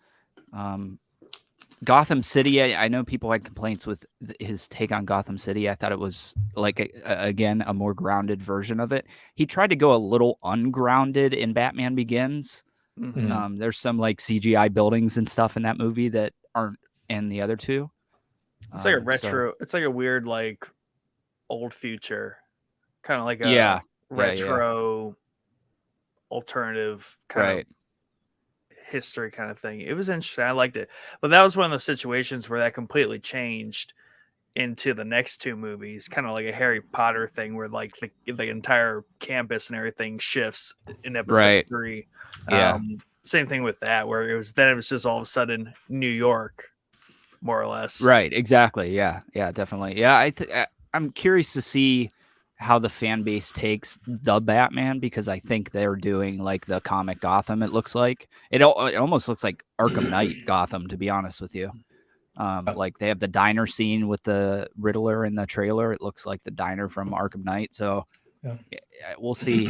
Gotham City, I know people had complaints with his take on Gotham City. I thought it was like again a more grounded version of it. He tried to go a little ungrounded in Batman Begins. Mm-hmm. There's some like CGI buildings and stuff in that movie that aren't in the other two. It's like a retro. It's like a weird like old future, kind of like a retro alternative kind of history kind of thing. It was interesting. I liked it, but that was one of those situations where that completely changed into the next two movies, kind of like a Harry Potter thing, where like the entire campus and everything shifts in episode 3. Yeah. Same thing with that, where it was just all of a sudden New York, more or less. Right. Exactly. Yeah. Yeah. Definitely. Yeah. I'm curious to see how the fan base takes the Batman, because I think they're doing like the comic Gotham. It looks like it almost looks like Arkham Knight Gotham, to be honest with you. Like they have the diner scene with the Riddler in the trailer. It looks like the diner from Arkham Knight. So we'll see.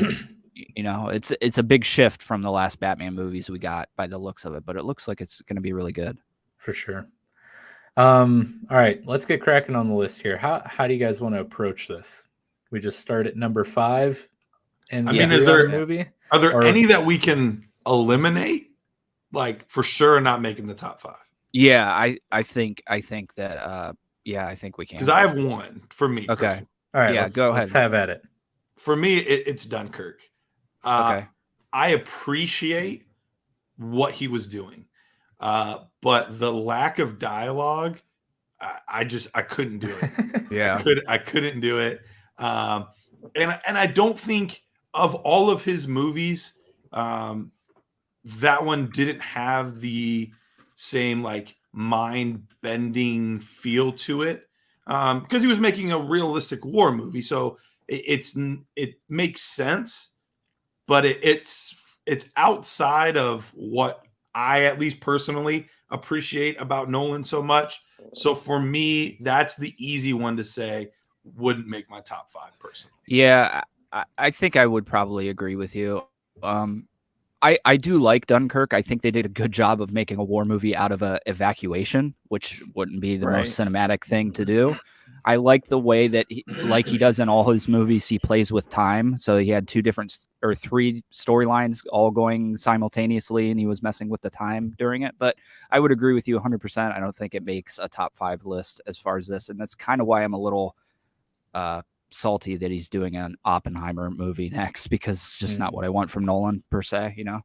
You know, it's a big shift from the last Batman movies we got by the looks of it, but it looks like it's going to be really good for sure. All right, let's get cracking on the list here. How do you guys want to approach this? We just start at number 5, and I mean, are there any that we can eliminate, like for sure not making the top 5? Yeah, I think that I think we can, because I have one for me. Okay, personally. All right, yeah, go ahead. Let's have at it. For me, it's Dunkirk. Okay, I appreciate what he was doing, but the lack of dialogue, I couldn't do it. Yeah, I couldn't do it. And I don't think of all of his movies, that one didn't have the same like mind-bending feel to it, because he was making a realistic war movie, so it makes sense, but it's outside of what I at least personally appreciate about Nolan so much. So for me, that's the easy one to say wouldn't make my top 5 personally. Yeah, I think I would probably agree with you. I do like Dunkirk. I think they did a good job of making a war movie out of a evacuation, which wouldn't be the most cinematic thing to do. I like the way that he does in all his movies, he plays with time. So he had 3 storylines all going simultaneously, and he was messing with the time during it. But I would agree with you 100%. I don't think it makes a top 5 list as far as this. And that's kind of why I'm a little salty that he's doing an Oppenheimer movie next, because it's just not what I want from Nolan per se, you know?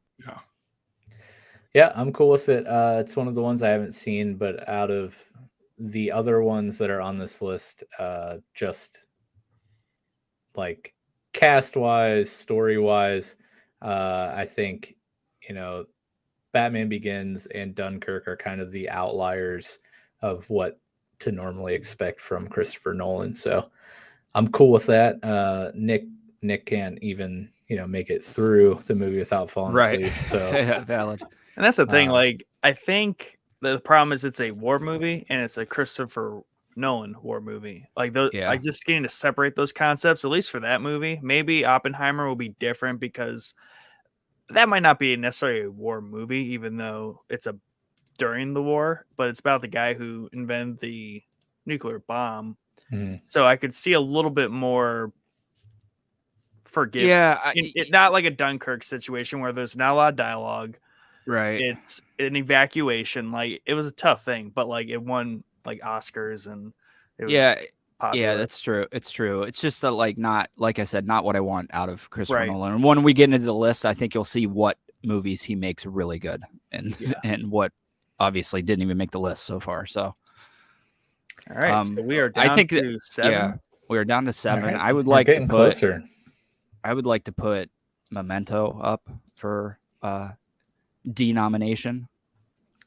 Yeah, I'm cool with it. It's one of the ones I haven't seen, but out of the other ones that are on this list, just like cast wise, story wise, I think, Batman Begins and Dunkirk are kind of the outliers of what to normally expect from Christopher Nolan. So I'm cool with that. Nick can't even, make it through the movie without falling asleep. So valid. And that's the thing. Like, I think the problem is it's a war movie and it's a Christopher Nolan war movie. Like, like just getting to separate those concepts, at least for that movie. Maybe Oppenheimer will be different because that might not be necessarily a war movie, even though it's during the war, but it's about the guy who invented the nuclear bomb. So I could see a little bit more forgiveness. Yeah, not like a Dunkirk situation where there's not a lot of dialogue. Right. It's an evacuation. Like, it was a tough thing, but like it won like Oscars and it was popular. Yeah, that's true. It's true. It's just that, not like I said, not what I want out of Christopher Nolan. And when we get into the list, I think you'll see what movies he makes really good and and what obviously didn't even make the list so far. So all right, so we are down to 7. Yeah, we are down to 7. Right. I would like to put closer. I would like to put Memento up for denomination.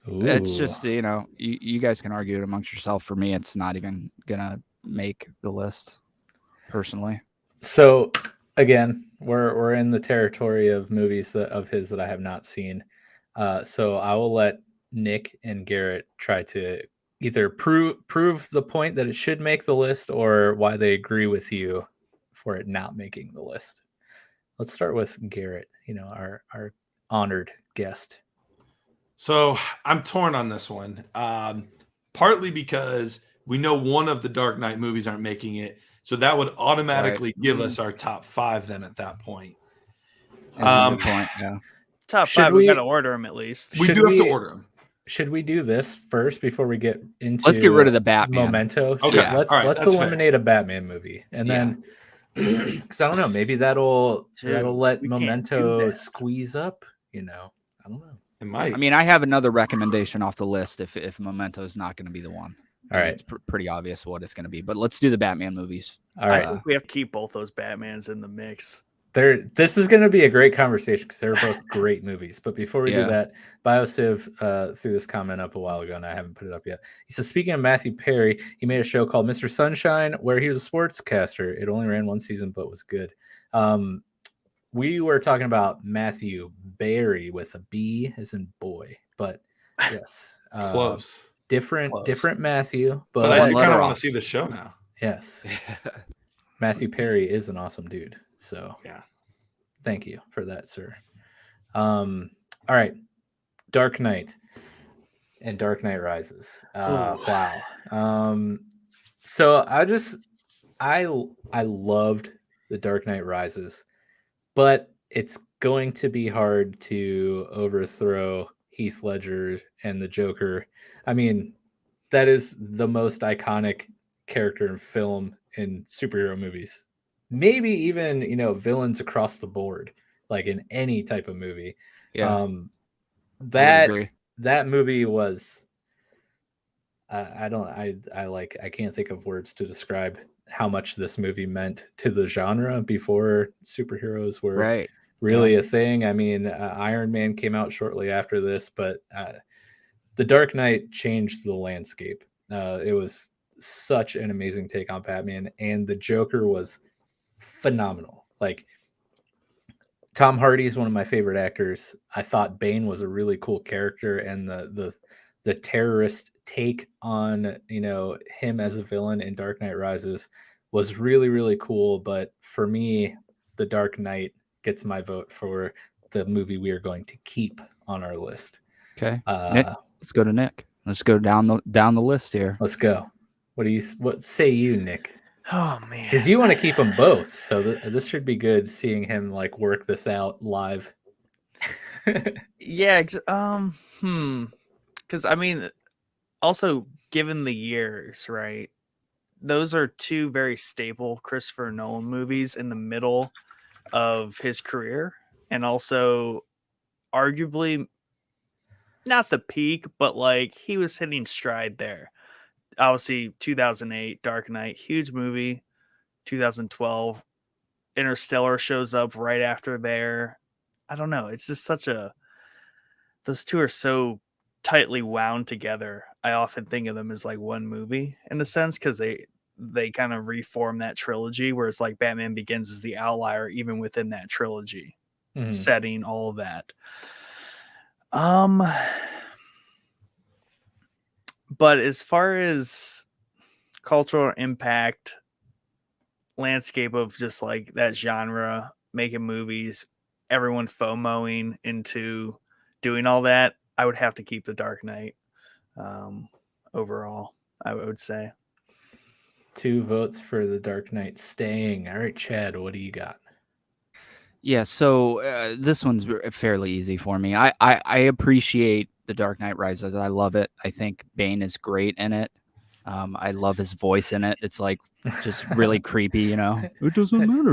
Ooh. It's just, you guys can argue it amongst yourself. For me, it's not even gonna make the list personally. So again, we're in the territory of movies of his that I have not seen. So I will let Nick and Garrett try to either prove the point that it should make the list or why they agree with you for it not making the list. Let's start with Garrett, our honored guest. So I'm torn on this one, partly because we know one of the Dark Knight movies aren't making it. So that would automatically give us our top 5 then at that point. That's a good point, yeah. Top 5, we got to order them at least. We do have to order them. Should we do this first before we get into? Let's get rid of the Batman. Memento. Okay, yeah. Let's eliminate fair. A Batman movie, and then because I don't know, maybe that'll let Memento squeeze up. I don't know. It might. I mean, I have another recommendation off the list if Memento is not going to be the one. All right, it's pretty obvious what it's going to be, but let's do the Batman movies. All right, I think we have to keep both those Batmans in the mix. This is going to be a great conversation because they're both great movies. But before we do that, BioCiv threw this comment up a while ago, and I haven't put it up yet. He says, speaking of Matthew Perry, he made a show called Mr. Sunshine where he was a sportscaster. It only ran 1 season, but was good. We were talking about Matthew Berry with a B as in boy, but yes, close. Different Matthew. But I kind of want to see the show now. Yes. Matthew Perry is an awesome dude. So yeah, thank you for that, sir. All right, Dark Knight and Dark Knight Rises. Wow. So I loved the Dark Knight Rises, but it's going to be hard to overthrow Heath Ledger and the Joker. I mean, that is the most iconic character in film in superhero movies. Maybe even, villains across the board, like in any type of movie. Yeah. That movie was, I can't think of words to describe how much this movie meant to the genre before superheroes were really a thing. I mean, Iron Man came out shortly after this, but The Dark Knight changed the landscape. It was such an amazing take on Batman, and the Joker was phenomenal. Like, Tom Hardy is one of my favorite actors. I thought Bane was a really cool character, and the terrorist take on him as a villain in Dark Knight Rises was really, really cool. But for me, The Dark Knight gets my vote for the movie we are going to keep on our list. Okay, Nick, let's go to Nick. Let's go down the list here. Let's go. What say you, Nick? Oh man, because you want to keep them both, so this should be good. Seeing him work this out live. Yeah. Because I mean, also given the years, right? Those are 2 very staple Christopher Nolan movies in the middle of his career, and also arguably not the peak, but he was hitting stride there. Obviously, 2008, Dark Knight, huge movie. 2012, Interstellar shows up right after there. I don't know. It's just those 2 are so tightly wound together. I often think of them as one movie in a sense, because they kind of reform that trilogy, whereas Batman Begins is the outlier even within that trilogy, setting all of that. But as far as cultural impact, landscape of just that genre, making movies, everyone FOMOing into doing all that, I would have to keep The Dark Knight overall, I would say. 2 votes for The Dark Knight staying. All right, Chad, what do you got? Yeah, so this one's fairly easy for me. I appreciate The Dark Knight Rises. I love it. I think Bane is great in it. I love his voice in it. It's just really creepy, It doesn't matter.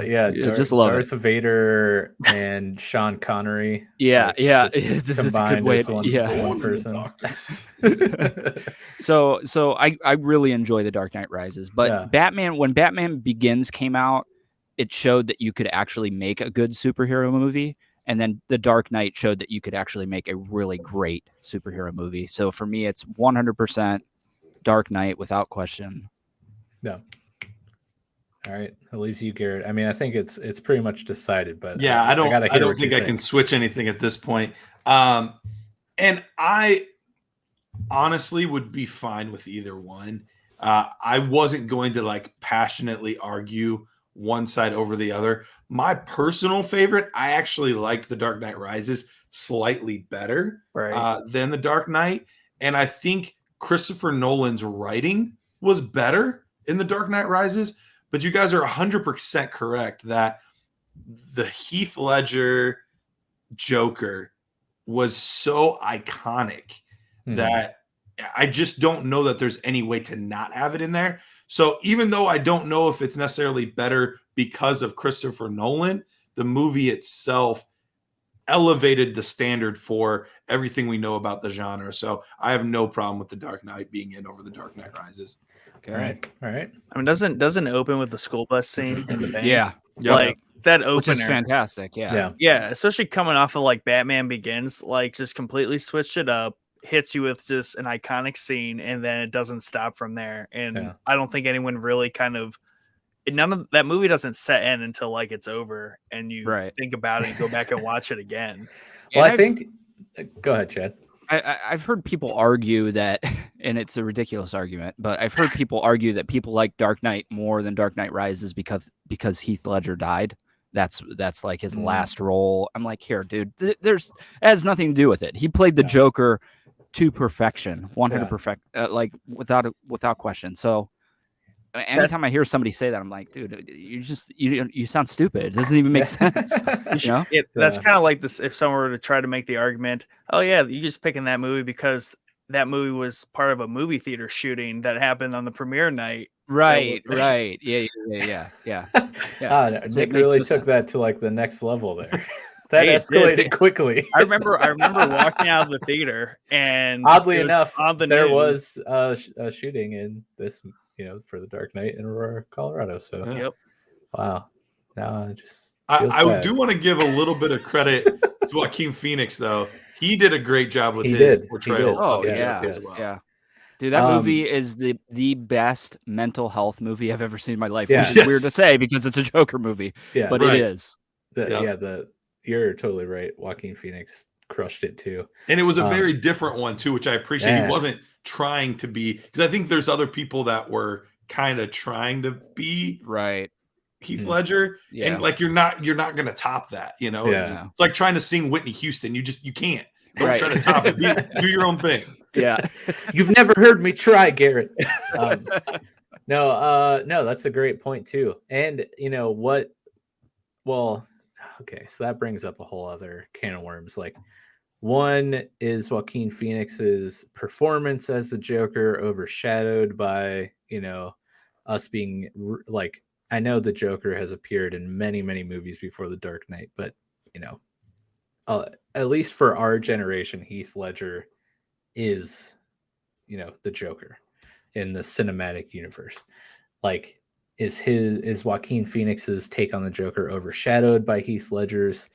It's just love Darth Vader and Sean Connery. Yeah. It's a good way. One person. So I really enjoy The Dark Knight Rises, but Batman, when Batman Begins came out, it showed that you could actually make a good superhero movie. And then The Dark Knight showed that you could actually make a really great superhero movie. So for me, it's 100% Dark Knight without question. No. All right, that leaves you, Garrett. I mean, I think it's pretty much decided, but yeah, I don't think I think. can switch anything at this point. And I honestly would be fine with either one. I wasn't going to like passionately argue one side over the other. My personal favorite, I actually liked The Dark Knight Rises slightly better than The Dark Knight. And I think Christopher Nolan's writing was better in The Dark Knight Rises. But you guys are 100% correct that the Heath Ledger Joker was so iconic that I just don't know that there's any way to not have it in there. So even though I don't know if it's necessarily better because of Christopher Nolan, the movie itself elevated the standard for everything we know about the genre. So I have no problem with The Dark Knight being in over The Dark Knight Rises. Okay. All right. I mean, doesn't it open with the school bus scene in the bank? Yeah. Like that opener, which is fantastic. Yeah, especially coming off of like Batman Begins, like just completely switched it up, hits you with just an iconic scene, and then it doesn't stop from there. And I don't think anyone really none of that movie doesn't set in until like it's over and you think about it and go back and watch it again. Well, I think go ahead, Chad. I've heard people argue that, and it's a ridiculous argument, but I've heard people argue that people like Dark Knight more than Dark Knight Rises because Heath Ledger died. That's like his last role. I'm like, here, dude, it has nothing to do with it. He played the Joker to perfection, 100%, like without question. So anytime I hear somebody say that, I'm like, dude, you sound stupid. It doesn't even make sense. That's kind of like this. If someone were to try to make the argument, oh yeah, you just picking that movie because that movie was part of a movie theater shooting that happened on the premiere night. Right. Yeah. Nick really took that to like the next level there. That escalated quickly. I remember walking out of the theater, and oddly enough, there news. was a shooting in this, for The Dark Knight in Aurora, Colorado. So, wow. Now I do want to give a little bit of credit to Joaquin Phoenix, though. He did a great job with his portrayal. Oh, yeah. Dude, that movie is the best mental health movie I've ever seen in my life. Which is weird to say because it's a Joker movie. Yeah, but it is. You're totally right. Joaquin Phoenix crushed it too. And it was a very different one too, which I appreciate. Yeah. He wasn't trying to be, because I think there's other people that were kind of trying to be Heath Ledger. Yeah. And like you're not gonna top that, It's like trying to sing Whitney Houston. You can't. Don't try to top it. Do your own thing. Yeah. You've never heard me try, Garrett. No, that's a great point too. And okay, so that brings up a whole other can of worms. Like, one is Joaquin Phoenix's performance as the Joker overshadowed by, us being like, I know the Joker has appeared in many, many movies before The Dark Knight, but, at least for our generation, Heath Ledger is, the Joker in the cinematic universe. Like, is Joaquin Phoenix's take on the Joker overshadowed by Heath Ledger's?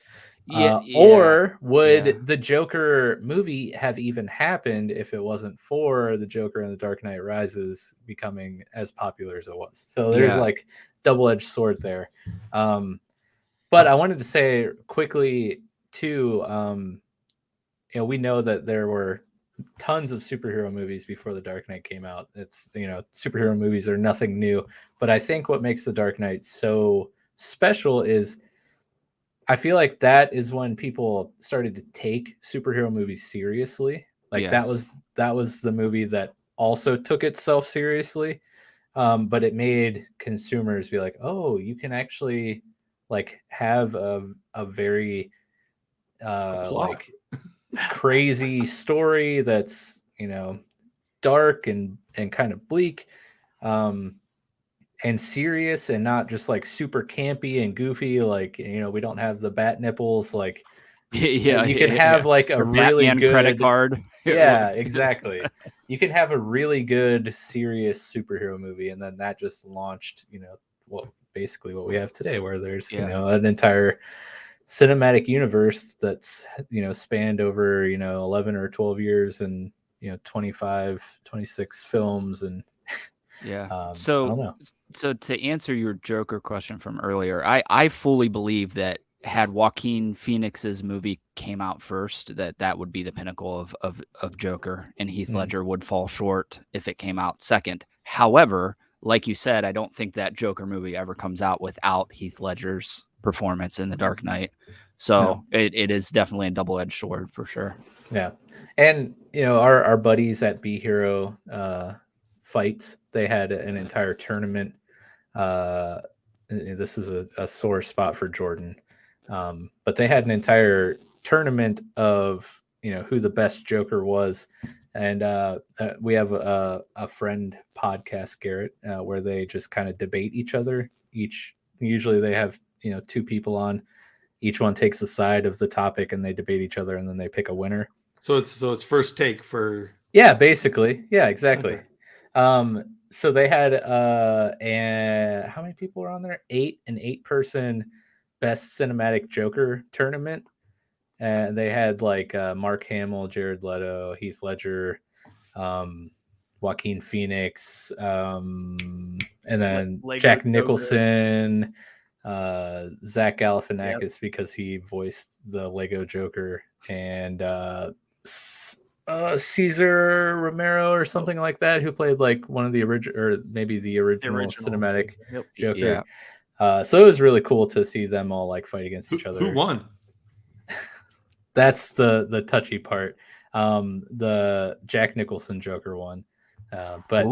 Or would the Joker movie have even happened if it wasn't for the Joker and The Dark Knight Rises becoming as popular as it was? So there's like double-edged sword there. But I wanted to say quickly too, we know that there were tons of superhero movies before The Dark Knight came out. It's, superhero movies are nothing new, but I think what makes The Dark Knight so special is I feel like that is when people started to take superhero movies seriously. Like that was the movie that also took itself seriously. But it made consumers be like, oh, you can actually like have a very like crazy story that's dark and kind of bleak and serious and not just like super campy and goofy, like we don't have the bat nipples, like you can have like a really Batman good credit card. Exactly. You can have a really good serious superhero movie, and then that just launched basically what we have today, where there's Yeah. an entire cinematic universe that's spanned over 11 or 12 years and 25, 26 films and Yeah. I don't So know. so to answer your Joker question from earlier, I fully believe that had Joaquin Phoenix's movie came out first, that would be the pinnacle of Joker, and Heath Ledger would fall short if it came out second. However, like you said, I don't think that Joker movie ever comes out without Heath Ledger's performance in The Dark Knight. So it is definitely a double-edged sword for sure. Yeah. And our buddies at Be Hero Fights, they had an entire tournament. This is a sore spot for Jordan. But they had an entire tournament of who the best Joker was, and we have a friend podcast, Garret, where they just kind of debate each other. Usually they have two people on, each one takes a side of the topic and they debate each other, and then they pick a winner. So it's first take for basically, exactly. Okay. So they had and how many people were on there? An 8-person best cinematic Joker tournament, and they had like Mark Hamill, Jared Leto, Heath Ledger, Joaquin Phoenix, and then Lego Jack Joker. Nicholson, Zach Galifianakis because he voiced the Lego Joker, and Cesar Romero or something like that, who played like one of the original, or maybe the original cinematic Joker. Yeah. So it was really cool to see them all like fight against each other. Who won? That's the touchy part. The Jack Nicholson Joker won, but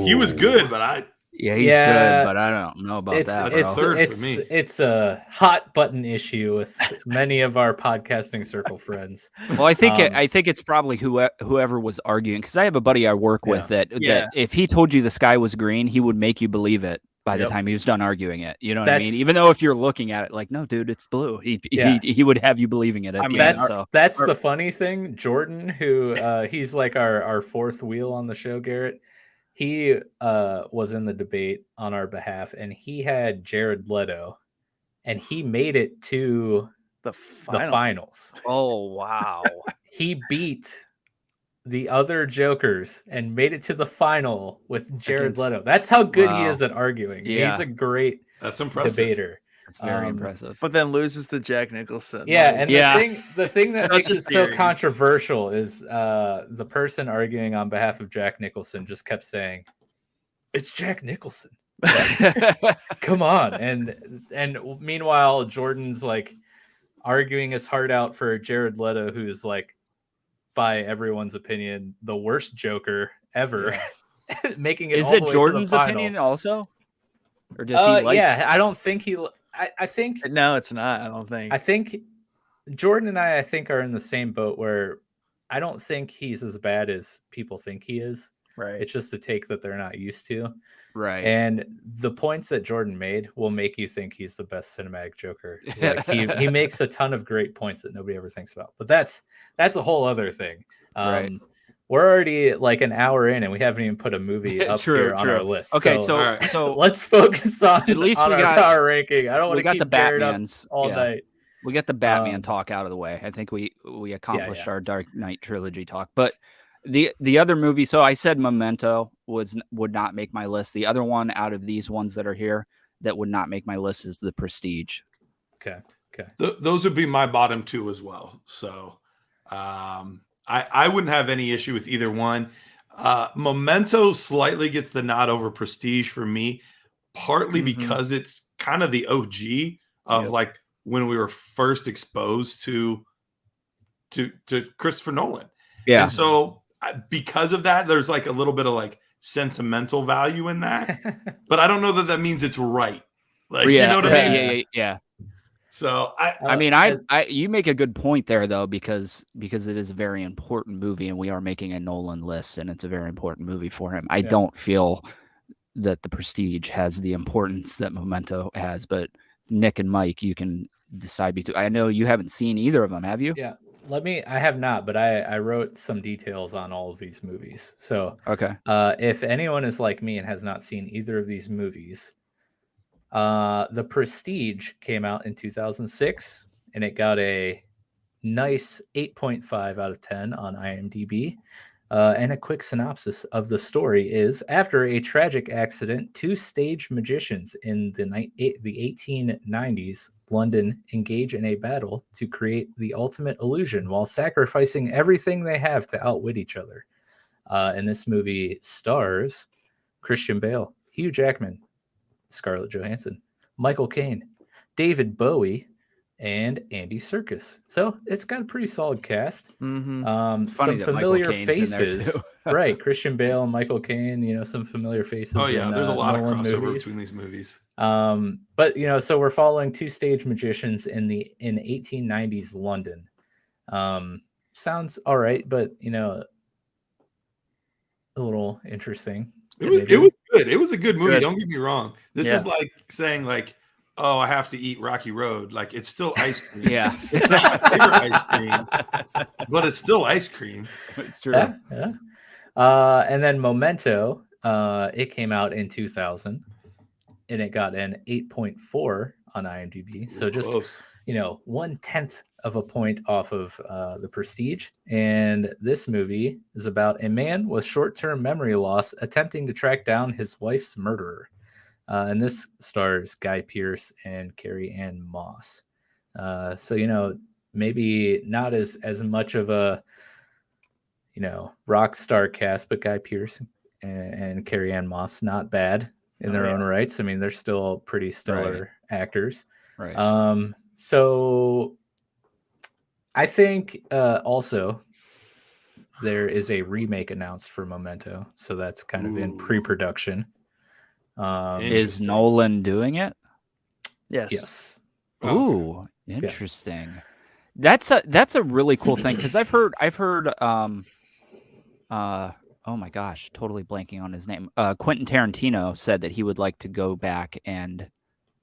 He was good, but he's good, but I don't know about that. It's a hot button issue with many of our podcasting circle friends. Well, I think it's probably whoever was arguing, because I have a buddy I work with that if he told you the sky was green, he would make you believe it by the time he was done arguing it. You know what I mean? Even though if you're looking at it like, no, dude, it's blue. He would have you believing it. That's the funny thing. Jordan, who he's like our fourth wheel on the show, Garret. He was in the debate on our behalf, and he had Jared Leto, and he made it to the finals. Oh, wow. He beat the other Jokers and made it to the final with Jared Leto. That's how good he is at arguing. Yeah. He's a great debater. That's very impressive. But then loses to Jack Nicholson. The thing that makes it so series. controversial is the person arguing on behalf of Jack Nicholson just kept saying, "It's Jack Nicholson. Come on." And meanwhile, Jordan's like arguing his heart out for Jared Leto, who's like, by everyone's opinion, the worst Joker ever. Making it. Is it Jordan's opinion also? Or does he like? Yeah, I don't think he. I think no, it's not. I don't think. I think Jordan and I think are in the same boat where I don't think he's as bad as people think he is. Right. It's just a take that they're not used to. Right. And the points that Jordan made will make you think he's the best cinematic Joker. Like he makes a ton of great points that nobody ever thinks about. But that's a whole other thing. Right. We're already like an hour in, and we haven't even put a movie up here on our list. Okay, so let's focus on at least on we our got power ranking. I don't want to keep the Batman's all night. We got the Batman talk out of the way. I think we accomplished our Dark Knight trilogy talk. But the other movie, so I said Memento would not make my list. The other one out of these ones that are here that would not make my list is The Prestige. Okay. Those would be my bottom two as well. So I wouldn't have any issue with either one. Memento slightly gets the nod over Prestige for me, partly because it's kind of the OG of like when we were first exposed to Christopher Nolan. Yeah. And so because of that, there's like a little bit of like sentimental value in that, but I don't know that means it's right. Like, you know what I mean? Yeah. So I mean, you make a good point there though, because it is a very important movie, and we are making a Nolan list, and it's a very important movie for him. I don't feel that The Prestige has the importance that Memento has, but Nick and Mike, you can decide between. I know you haven't seen either of them, have you? Yeah. I have not, but I wrote some details on all of these movies. So okay. If anyone is like me and has not seen either of these movies, The Prestige came out in 2006, and it got a nice 8.5 out of 10 on IMDb. And a quick synopsis of the story is: after a tragic accident, two stage magicians in the 1890s London engage in a battle to create the ultimate illusion while sacrificing everything they have to outwit each other. And this movie stars Christian Bale, Hugh Jackman, Scarlett Johansson, Michael Caine, David Bowie, and Andy Serkis. So it's got a pretty solid cast. It's funny Some that familiar Michael Caine's in there, faces, too. right? Christian Bale and Michael Caine. Some familiar faces. Oh yeah, in, there's a lot Nolan of crossover movies. between these movies. But so we're following two stage magicians in 1890s London. Sounds all right, but a little interesting. It was good. It was a good movie. Good. Don't get me wrong. This is like saying oh, I have to eat Rocky Road. Like, it's still ice cream. Yeah. It's not my favorite ice cream, but it's still ice cream. It's true. Yeah. And then Memento, it came out in 2000, and it got an 8.4 on IMDb. So just Close. 1/10 of a point off of The Prestige. And this movie is about a man with short-term memory loss attempting to track down his wife's murderer. And this stars Guy Pearce and Carrie Ann Moss. So maybe not as much of a rock star cast, but Guy Pearce and Carrie Ann Moss, not bad in their own rights. I mean, they're still pretty stellar actors. Right. So I think also there is a remake announced for Memento, so that's kind of in pre-production. Is Nolan doing it? Yes. Ooh, interesting. That's a really cool thing, because I've heard oh my gosh, totally blanking on his name. Quentin Tarantino said that he would like to go back and,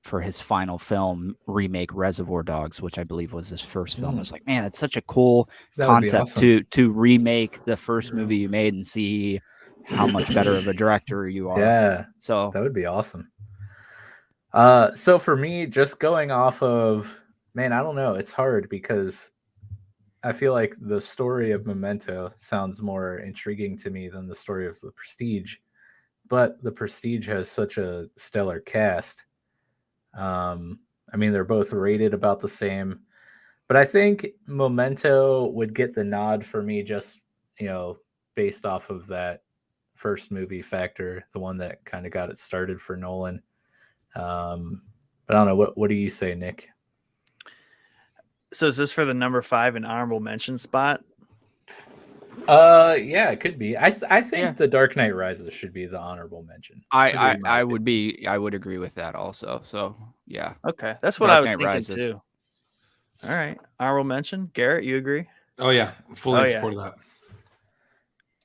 for his final film, remake Reservoir Dogs, which I believe was his first film. I was like, man, it's such a cool concept to remake the first movie you made and see how much better of a director you are. Yeah. So that would be awesome. So for me, just going off of, I don't know. It's hard because I feel like the story of Memento sounds more intriguing to me than the story of The Prestige. But The Prestige has such a stellar cast. They're both rated about the same. But I think Memento would get the nod for me just, based off of that first movie factor, the one that kind of got it started for Nolan. But I don't know. What do you say, Nick? So is this for the number 5 and honorable mention spot? Yeah, it could be. I think The Dark Knight Rises should be the honorable mention. I would agree with that also. So yeah. Okay, that's what Dark I was Knight thinking Rises. too. All right, honorable mention. Garrett, you agree? Oh yeah, fully in support of that.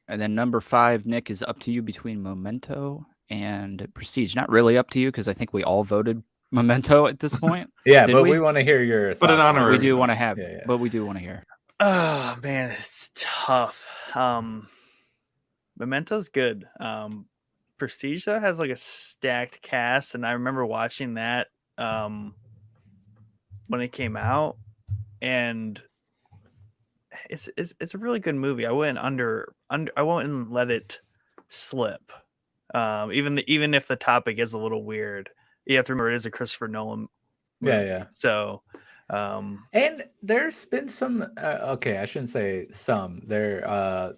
And then number 5, Nick, is up to you between Memento and Prestige. Not really up to you, because I think we all voted Memento at this point. Yeah, but we want to hear your thoughts. But an honor. We do want to have, but we do want to hear. Oh man, it's tough. Memento's good. Prestige though has like a stacked cast, and I remember watching that when it came out, and it's a really good movie. I wouldn't I wouldn't let it slip. Even if the topic is a little weird, you have to remember it is a Christopher Nolan movie. Yeah. So and there's been some I shouldn't say some. There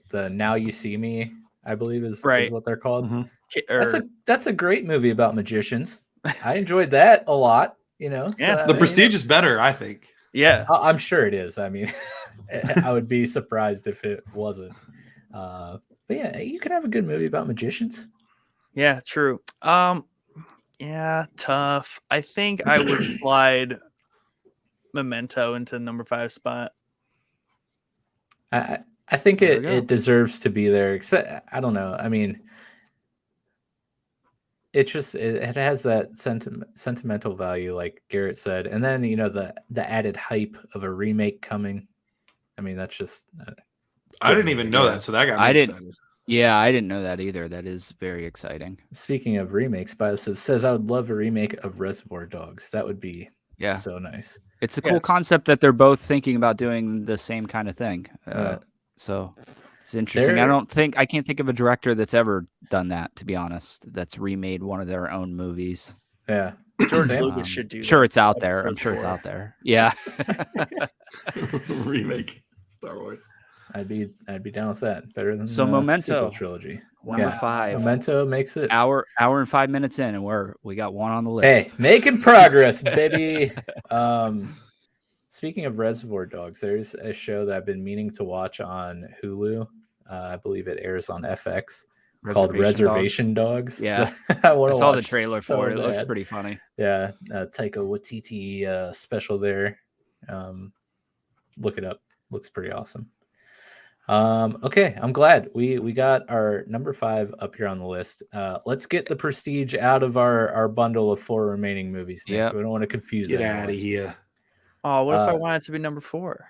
the Now You See Me, I believe is what they're called. Mm-hmm. That's a great movie about magicians. I enjoyed that a lot, Yeah, so, The Prestige is better, I think. Yeah, I'm sure it is. I mean, I would be surprised if it wasn't. But yeah, you could have a good movie about magicians. Yeah, true. Yeah, tough. I think I would slide Memento into number 5 spot. I think it deserves to be there. I don't know. I mean, it has that sentimental value, like Garrett said, and then the added hype of a remake coming. I mean, that's just. I didn't even know that, so that got me excited. Yeah, I didn't know that either. That is very exciting. Speaking of remakes, Biosub says I would love a remake of Reservoir Dogs. That would be so nice. It's a cool concept that they're both thinking about doing the same kind of thing. So it's interesting. I can't think of a director that's ever done that, to be honest, that's remade one of their own movies. Yeah. George Lucas should do sure that. It's out there. I'm sure it's out there. Yeah. Remake Star Wars. I'd be down with that. Better than Memento sequel trilogy. Number 5. Memento makes it hour and 5 minutes in, and we got one on the list. Hey, making progress, baby. Speaking of Reservoir Dogs, there's a show that I've been meaning to watch on Hulu. I believe it airs on FX. Called Reservation Dogs. Yeah, I saw the trailer for it. It looks pretty funny. Yeah, Taika Waititi special there. Look it up. Looks pretty awesome. Okay, I'm glad we got our number 5 up here on the list. Let's get the Prestige out of our bundle of 4 remaining movies. Yeah, we don't want to confuse it. Get out of here. Oh, what if I want it to be number 4?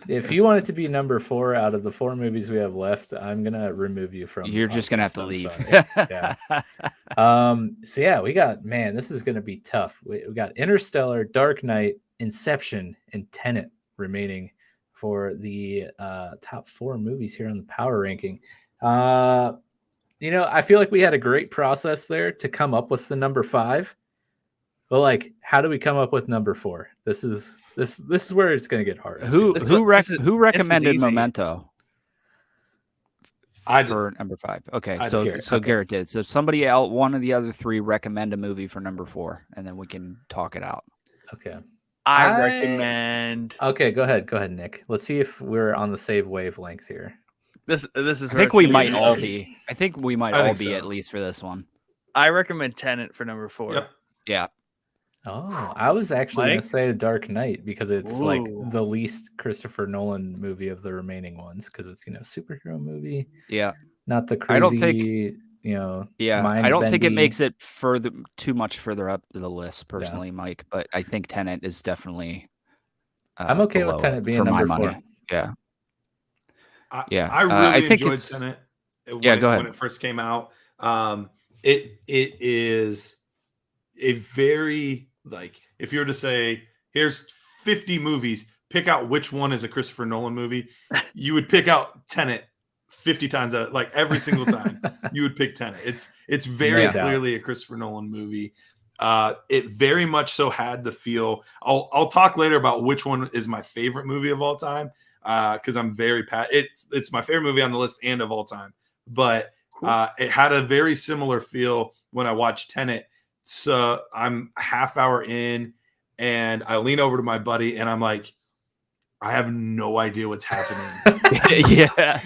If you want it to be number 4 out of the 4 movies we have left, I'm gonna remove you from. You're just gonna have to leave. Yeah. So yeah, we got this is gonna be tough. We got Interstellar, Dark Knight, Inception, and Tenet remaining for the top 4 movies here on the power ranking. I feel like we had a great process there to come up with the number 5. But like, how do we come up with number 4? This is where it's going to get hard. Who recommended Memento? I for number 5. Okay, so Garrett did. So somebody else, one of the other 3, recommend a movie for number 4, and then we can talk it out. Okay. I recommend. Okay, go ahead, Nick. Let's see if we're on the same wavelength here. This is. I think we might all be. I think we might all be so. At least for this one. I recommend Tenet for number 4. Yep. Yeah. Oh, I was actually going to say The Dark Knight because it's like the least Christopher Nolan movie of the remaining ones because it's superhero movie. Yeah. Not the crazy. I don't think. I don't think it makes it too much further up the list personally, Mike. But I think Tenet is definitely. I'm okay with Tenet being number 4. Yeah. I really enjoyed Tenet. Go ahead. When it first came out. It is a very if you were to say here's 50 movies, pick out which one is a Christopher Nolan movie, you would pick out Tenet 50 times out, every single time you would pick Tenet. It's very clearly a Christopher Nolan movie. It very much so had the feel. I'll talk later about which one is my favorite movie of all time because I'm very it's my favorite movie on the list and of all time. But it had a very similar feel when I watched Tenet. So I'm a half hour in and I lean over to my buddy and I'm like, I have no idea what's happening. I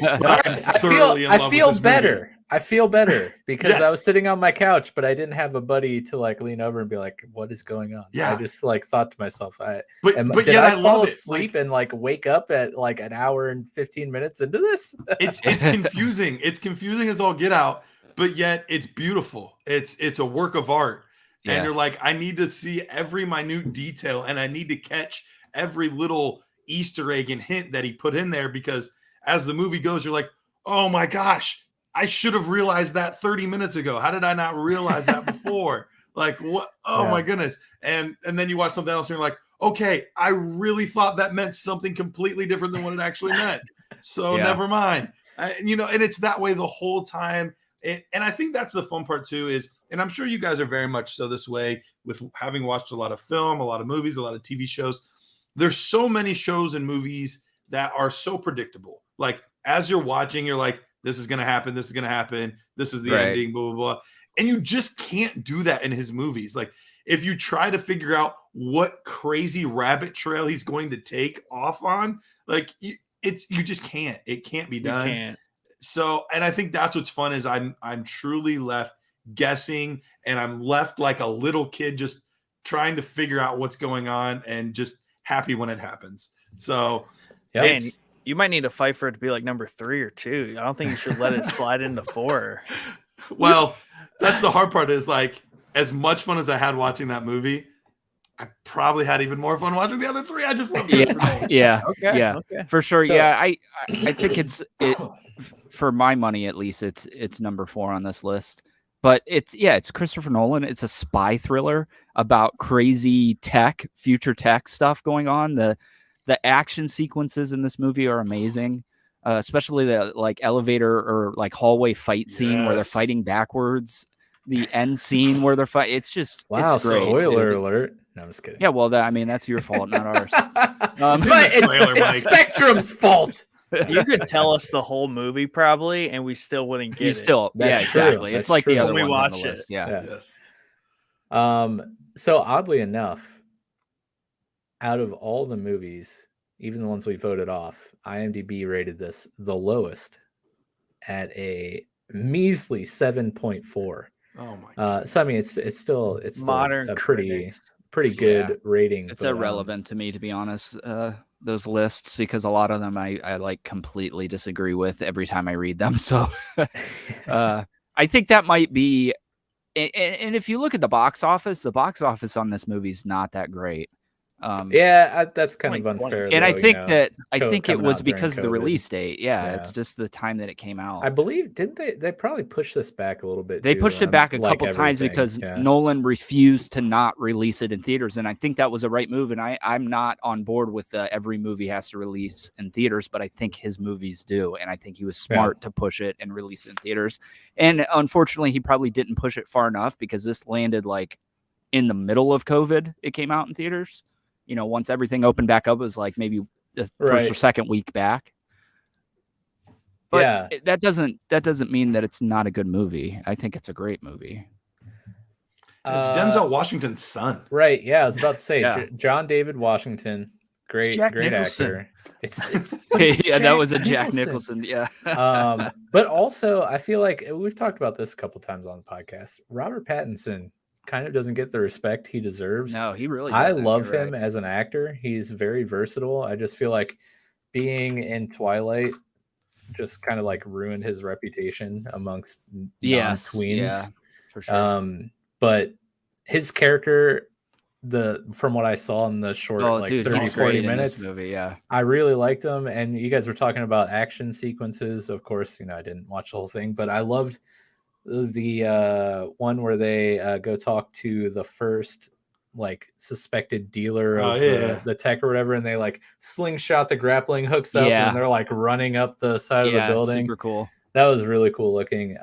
feel better. I feel better because I was sitting on my couch, but I didn't have a buddy to lean over and be like, what is going on? Yeah. I just thought to myself, did I fall asleep and wake up at an hour and 15 minutes into this? It's confusing. It's confusing as all get out, but yet it's beautiful. It's a work of art. Yes. And you're like, I need to see every minute detail and I need to catch every little Easter egg and hint that he put in there because as the movie goes, you're like, oh my gosh, I should have realized that 30 minutes ago. How did I not realize that before? What? Oh my goodness. And then you watch something else and you're like, okay, I really thought that meant something completely different than what it actually meant. So never mind. And it's that way the whole time. And I think that's the fun part too is, and I'm sure you guys are very much so this way with having watched a lot of film, a lot of movies, a lot of TV shows. There's so many shows and movies that are so predictable. As you're watching, you're like, this is going to happen. This is going to happen. This is the ending, blah, blah, blah. And you just can't do that in his movies. If you try to figure out what crazy rabbit trail he's going to take off on, you just can't. It can't be done. You can't. So, and I think that's what's fun is I'm truly left guessing and I'm left like a little kid just trying to figure out what's going on and just happy when it happens. So, man, you might need to fight for it to be number 3 or 2. I don't think you should let it slide into 4. Well, that's the hard part is as much fun as I had watching that movie, I probably had even more fun watching the other 3. I just love this. Okay. For sure. So, I think it's for my money at least, it's number 4 on this list. But it's Christopher Nolan. It's a spy thriller about crazy future tech stuff going on. The action sequences in this movie are amazing, especially the like elevator or like hallway fight scene where they're fighting backwards. The end scene where they're fighting. It's just wow. It's great, Spoiler dude. alert. No, I'm just kidding. Yeah, well, that's your fault, not ours. It's Spectrum's fault. You could tell us the whole movie probably, and we still wouldn't get it. That's true. Exactly. That's it's like true. the other When we ones on watch the it. list. Yeah. Yes. So oddly enough, out of all the movies, even the ones we voted off, IMDb rated this the lowest at a measly 7.4. Oh my god. So I mean, it's still Modern a pretty critics. good rating. It's but, irrelevant to me, to be honest. Those lists, because a lot of them I like completely disagree with every time I read them. So I think that might be. And if you look at the box office on this movie is not that great. That's kind of unfair. And I think I think it coming was out during because of the COVID. release date. Yeah, Yeah. it's just the time that it came out. I believe didn't they probably pushed this back a little bit. They too, pushed it back a like couple times everything. because Yeah. Nolan refused to not release it in theaters, and I think that was a right move. And I'm not on board with every movie has to release in theaters, but I think his movies do, and I think he was smart to push it and release it in theaters. And unfortunately, he probably didn't push it far enough because this landed like in the middle of COVID. It came out in theaters. You know, once everything opened back up, it was like maybe the first or second week back. But that doesn't mean that it's not a good movie. I think it's a great movie. It's Denzel Washington's son. Right. Yeah, I was about to say John David Washington. Great Nicholson. actor. It's that was a Jack Nicholson. Yeah. But also I feel like we've talked about this a couple times on the podcast. Robert Pattinson kind of doesn't get the respect he deserves. No, he really I doesn't. love him as an actor. He's very versatile. I just feel like being in Twilight just kind of like ruined his reputation amongst non-tweens. Yeah, for sure. But his character, from what I saw in the short 30-40 minutes movie, yeah, I really liked him. And you guys were talking about action sequences. Of course, I didn't watch the whole thing, but I loved the one where they go talk to the first like suspected dealer of the tech or whatever, and they like slingshot the grappling hooks up and they're like running up the side of the building. Super cool. That was really cool looking.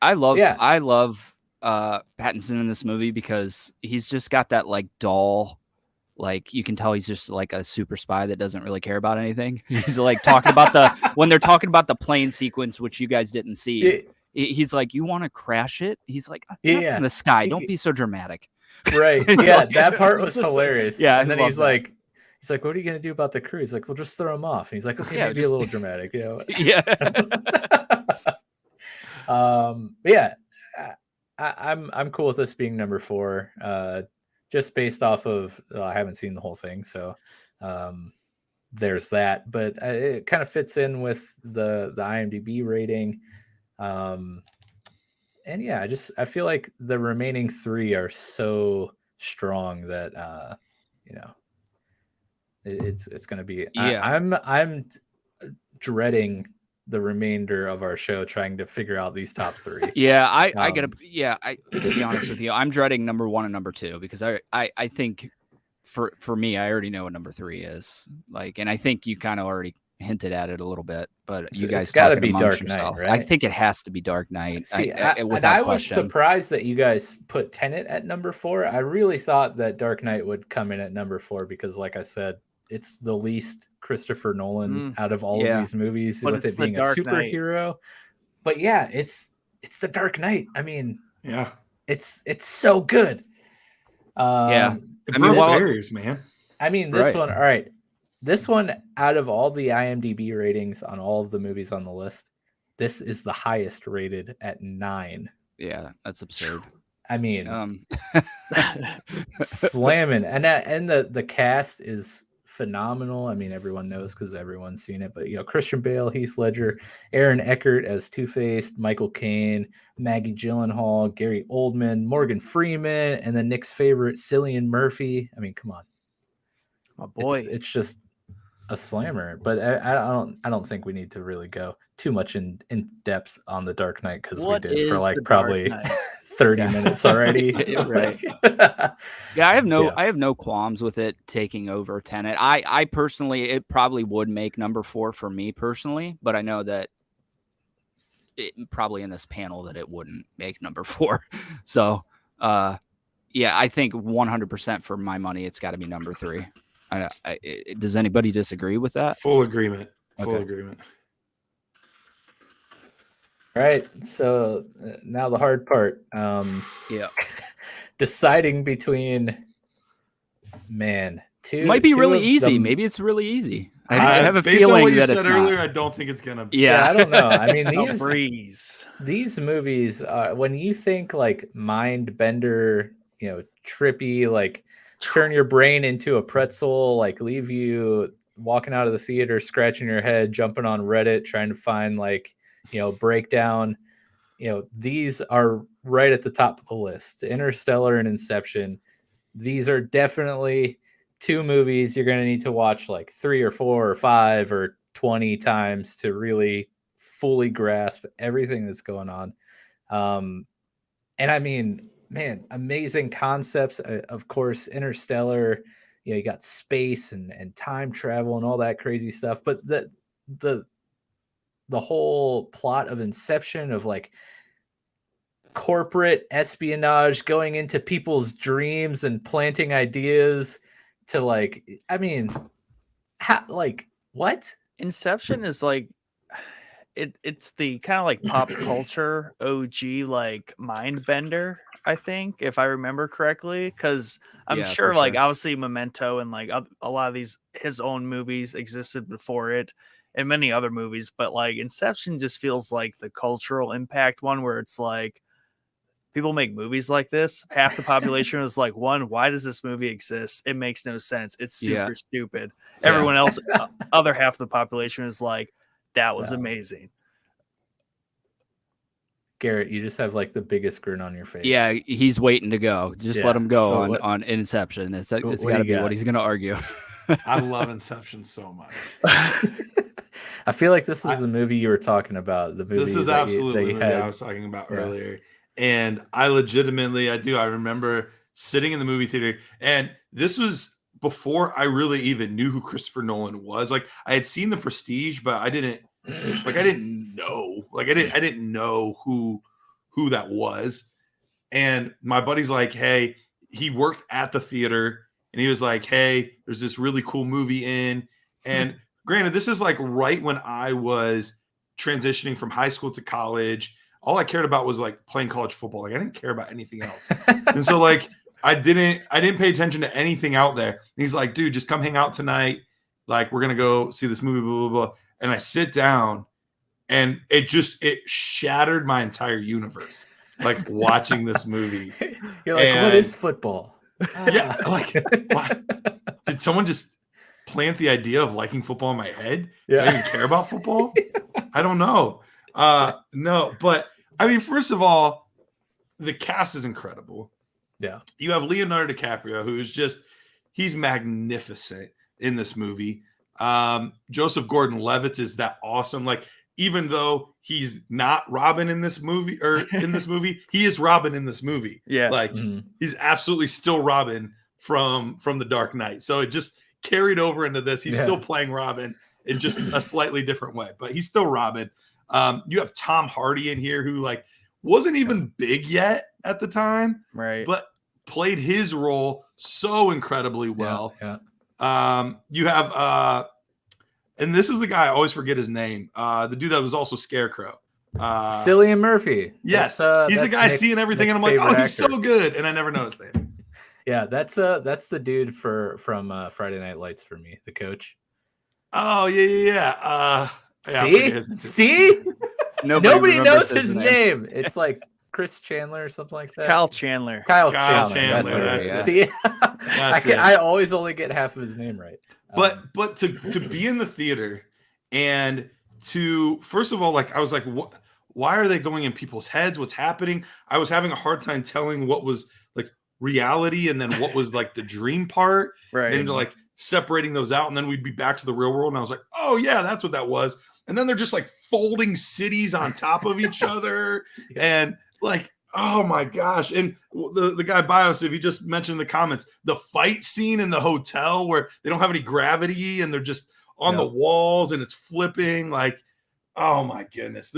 I love Pattinson in this movie because he's just got that like dull, like you can tell he's just like a super spy that doesn't really care about anything. He's like talking about when they're talking about the plane sequence, which you guys didn't see. He's like, "You want to crash it?" He's like, "In the sky. Don't be so dramatic." Right. Yeah, that part was hilarious. Yeah, and then he's like, "What are you gonna do about the crew?" He's like, "Well, just throw them off." And he's like, "Okay, maybe a little dramatic, Yeah. Yeah, I'm cool with this being number 4. Just based off of I haven't seen the whole thing, so there's that. But it kind of fits in with the IMDb rating. And yeah, I feel like the remaining 3 are so strong that it's going to be. Yeah. I'm dreading the remainder of our show trying to figure out these top 3. Yeah, I to be honest with you, I'm dreading number 1 and number 2 because I think for me, I already know what number 3 is. Like, and I think you kind of already hinted at it a little bit, but you guys got to be Dark Knight, right? I think it has to be Dark Knight. See, I was surprised that you guys put Tenet at number 4. I really thought that Dark Knight would come in at number 4 because, like I said, it's the least Christopher Nolan out of all of these movies, with it being a superhero. But yeah, it's the Dark Knight. I mean, yeah, it's so good. It broke man. I mean, this one, all right. This one, out of all the IMDb ratings on all of the movies on the list, this is the highest rated at 9. Yeah, that's absurd. I mean, slamming, and the cast is phenomenal. I mean, everyone knows because everyone's seen it. But Christian Bale, Heath Ledger, Aaron Eckhart as Two-Face, Michael Caine, Maggie Gyllenhaal, Gary Oldman, Morgan Freeman, and then Nick's favorite, Cillian Murphy. I mean, come on, my boy. It's just a slammer, but I don't think we need to really go too much in depth on The Dark Knight, because we What did for is like The Dark probably Knight? 30 minutes already. Right. Yeah, I have Yeah. I have no qualms with it taking over Tenet. I personally, it probably would make number 4 for me personally, but I know that it probably in this panel that it wouldn't make number 4. So, yeah, I think 100% for my money, it's got to be number 3. Does anybody disagree with that? Full agreement. Full Okay. agreement. All right, so now the hard part. Yeah, Deciding between, two. it might be two really of easy. the- Maybe it's really easy. I I have a based on feeling what you that said it's earlier, not. I don't think it's gonna. Yeah, Yeah, I don't know. I mean, A breeze. these movies, when you think like mind bender, trippy, like turn your brain into a pretzel, like leave you walking out of the theater, scratching your head, jumping on Reddit, trying to find like, breakdown. These are right at the top of the list. Interstellar and Inception. These are definitely 2 movies you're going to need to watch like 3 or 4 or 5 or 20 times to really fully grasp everything that's going on. And I mean, man, amazing concepts. Of course, Interstellar, you got space and time travel and all that crazy stuff. But the whole plot of Inception, of like corporate espionage going into people's dreams and planting ideas to like, I mean, what? Inception is like it's the kind of like pop culture OG like mind bender, I think, if I remember correctly, because I'm Yeah, sure for like sure. obviously Memento and like a lot of these his own movies existed before it and many other movies, but like Inception just feels like the cultural impact one, where it's like people make movies like this. Half the population was like, one, why does this movie exist? It makes no sense. It's super stupid. Yeah. Everyone else, other half of the population is like, that was Yeah. amazing. Garrett, you just have like the biggest grin on your face. Yeah, he's waiting to go. Just let Yeah. him go Oh, on, what- on Inception. It's what got do to you be got? what he's going to argue. I love Inception so much. I feel like this is the movie you were talking about. The movie This is that absolutely the you movie had. I was talking about Yeah. earlier. And I remember sitting in the movie theater, and this was before I really even knew who Christopher Nolan was. Like, I had seen The Prestige, but I didn't know. Like, I didn't know who that was. And my buddy's like, hey, he worked at the theater, and he was like, hey, there's this really cool movie in. And granted, this is like right when I was transitioning from high school to college. All I cared about was like playing college football. Like, I didn't care about anything else. And so like I didn't pay attention to anything out there. And he's like, dude, just come hang out tonight. Like, we're gonna go see this movie, blah, blah, blah. And I sit down, and it shattered my entire universe. Like, watching this movie. You're like, what And- is football? Yeah, like, what? Did someone just plant the idea of liking football in my head? Do I even care about football? I don't know. No, but I mean, first of all, the cast is incredible. Yeah. You have Leonardo DiCaprio, he's magnificent in this movie. Joseph Gordon-Levitt is that awesome. Like, even though he's not Robin in this movie, he is Robin in this movie. Yeah. Like, he's absolutely still Robin from The Dark Knight. So it just carried over into this. He's still playing Robin in just a slightly different way, but he's still Robin. You have Tom Hardy in here, who like wasn't even big yet at the time, Right. but played his role so incredibly well. Yeah. You have and this is the guy, I always forget his name. The dude that was also Scarecrow. Cillian Murphy. Yes, That's, he's the that's guy Nick's- seeing everything, Nick's and I'm like, oh, favorite he's actor. so good, and I never noticed that. Yeah, that's the dude from Friday Night Lights for me, the coach. Oh yeah. I forget his name too. See? Nobody remembers knows his name. It's like Chris Chandler or something like that. Kyle Chandler. Kyle Kyle Chandler. Chandler, That's that's right. it. See, it. I always only get half of his name right. But to be in the theater and to, first of all, like, I was like, what? Why are they going in people's heads? What's happening? I was having a hard time telling what was like reality and then what was like the dream part. Right. And like separating those out, and then we'd be back to the real world. And I was like, oh yeah, that's what that was. And then they're just like folding cities on top of each other, and like, oh my gosh. And the guy Bios, if he just mentioned in the comments, the fight scene in the hotel where they don't have any gravity and they're just on the walls and it's flipping, like, oh my goodness.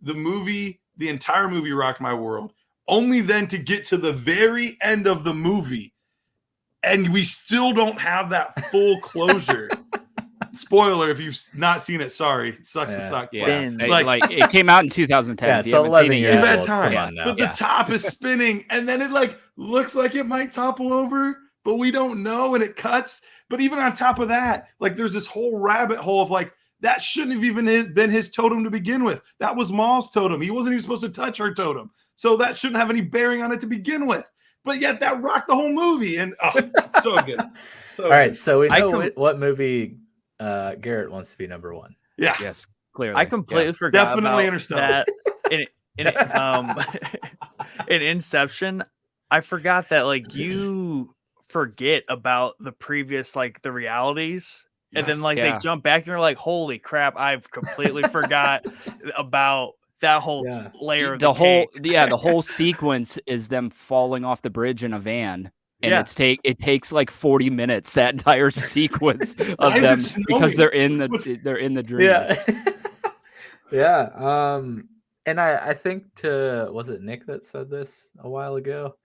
The entire movie rocked my world. Only then to get to the very end of the movie, and we still don't have that full closure. Spoiler, if you've not seen it, sorry. Sucks to suck. Yeah. Like it came out in 2010. Yeah, it's 11 years You've had old. time. But the top is spinning, and then it like looks like it might topple over, but we don't know, and it cuts. But even on top of that, like there's this whole rabbit hole of like, that shouldn't have even been his totem to begin with. That was Maul's totem. He wasn't even supposed to touch her totem. So that shouldn't have any bearing on it to begin with. But yet that rocked the whole movie. And so good. All right. So we know what movie Garrett wants to be number one. Yeah. Yes, clearly. I completely forgot Definitely about Interstellar. that in Inception. I forgot that like you forget about the previous, like the realities. And then like they jump back and you're like, holy crap, I've completely forgot about that whole layer of the whole sequence is them falling off the bridge in a van. And it takes like 40 minutes, that entire sequence of them, because they're in the dream. Yeah. And I think was it Nick that said this a while ago?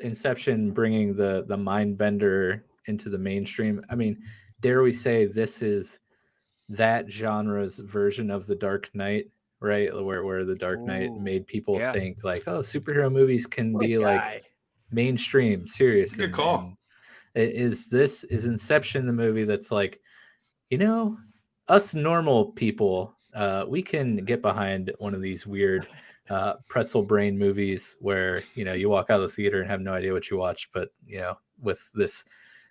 Inception bringing the mind bender into the mainstream. I mean, dare we say this is that genre's version of the Dark Knight, right? Where the Dark Knight made people think like, oh, superhero movies can be like mainstream, serious. Good call. Is Inception the movie that's like, us normal people, we can get behind one of these weird pretzel brain movies where, you walk out of the theater and have no idea what you watched, but, with this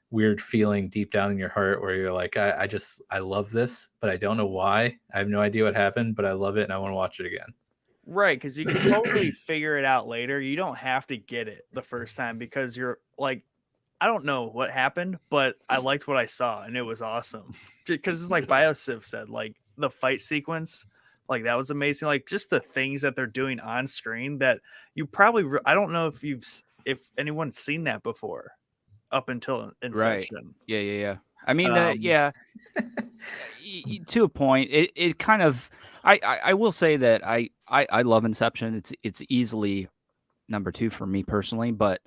weird feeling deep down in your heart where you're like, I love this, but I don't know why. I have no idea what happened, but I love it and I want to watch it again. Right, because you can totally figure it out later. You don't have to get it the first time because you're like, I don't know what happened, but I liked what I saw and it was awesome. Because it's like Biosiv said, like the fight sequence, like that was amazing. Like just the things that they're doing on screen that you probably, I don't know if anyone's seen that before. Up until Inception. Right. Yeah. I mean, to a point, it kind of, I will say that I love Inception. It's easily number 2 for me personally, but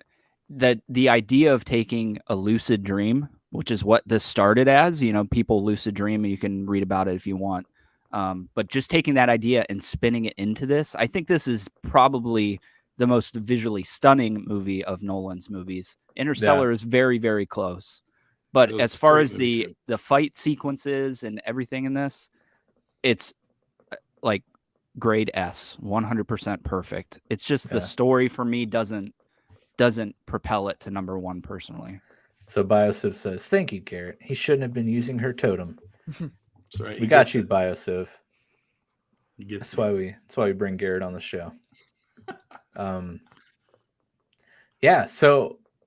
the idea of taking a lucid dream, which is what this started as, people lucid dream, and you can read about it if you want. But just taking that idea and spinning it into this, I think this is probably the most visually stunning movie of Nolan's movies. Interstellar is very, very close. But as far as the fight sequences and everything in this, it's like grade S, 100% perfect. It's just the story for me doesn't propel it to number 1 personally. So Biosiv says, thank you, Garrett. He shouldn't have been using her totem. That's right. We got you, Biosiv. That's why we bring Garrett on the show.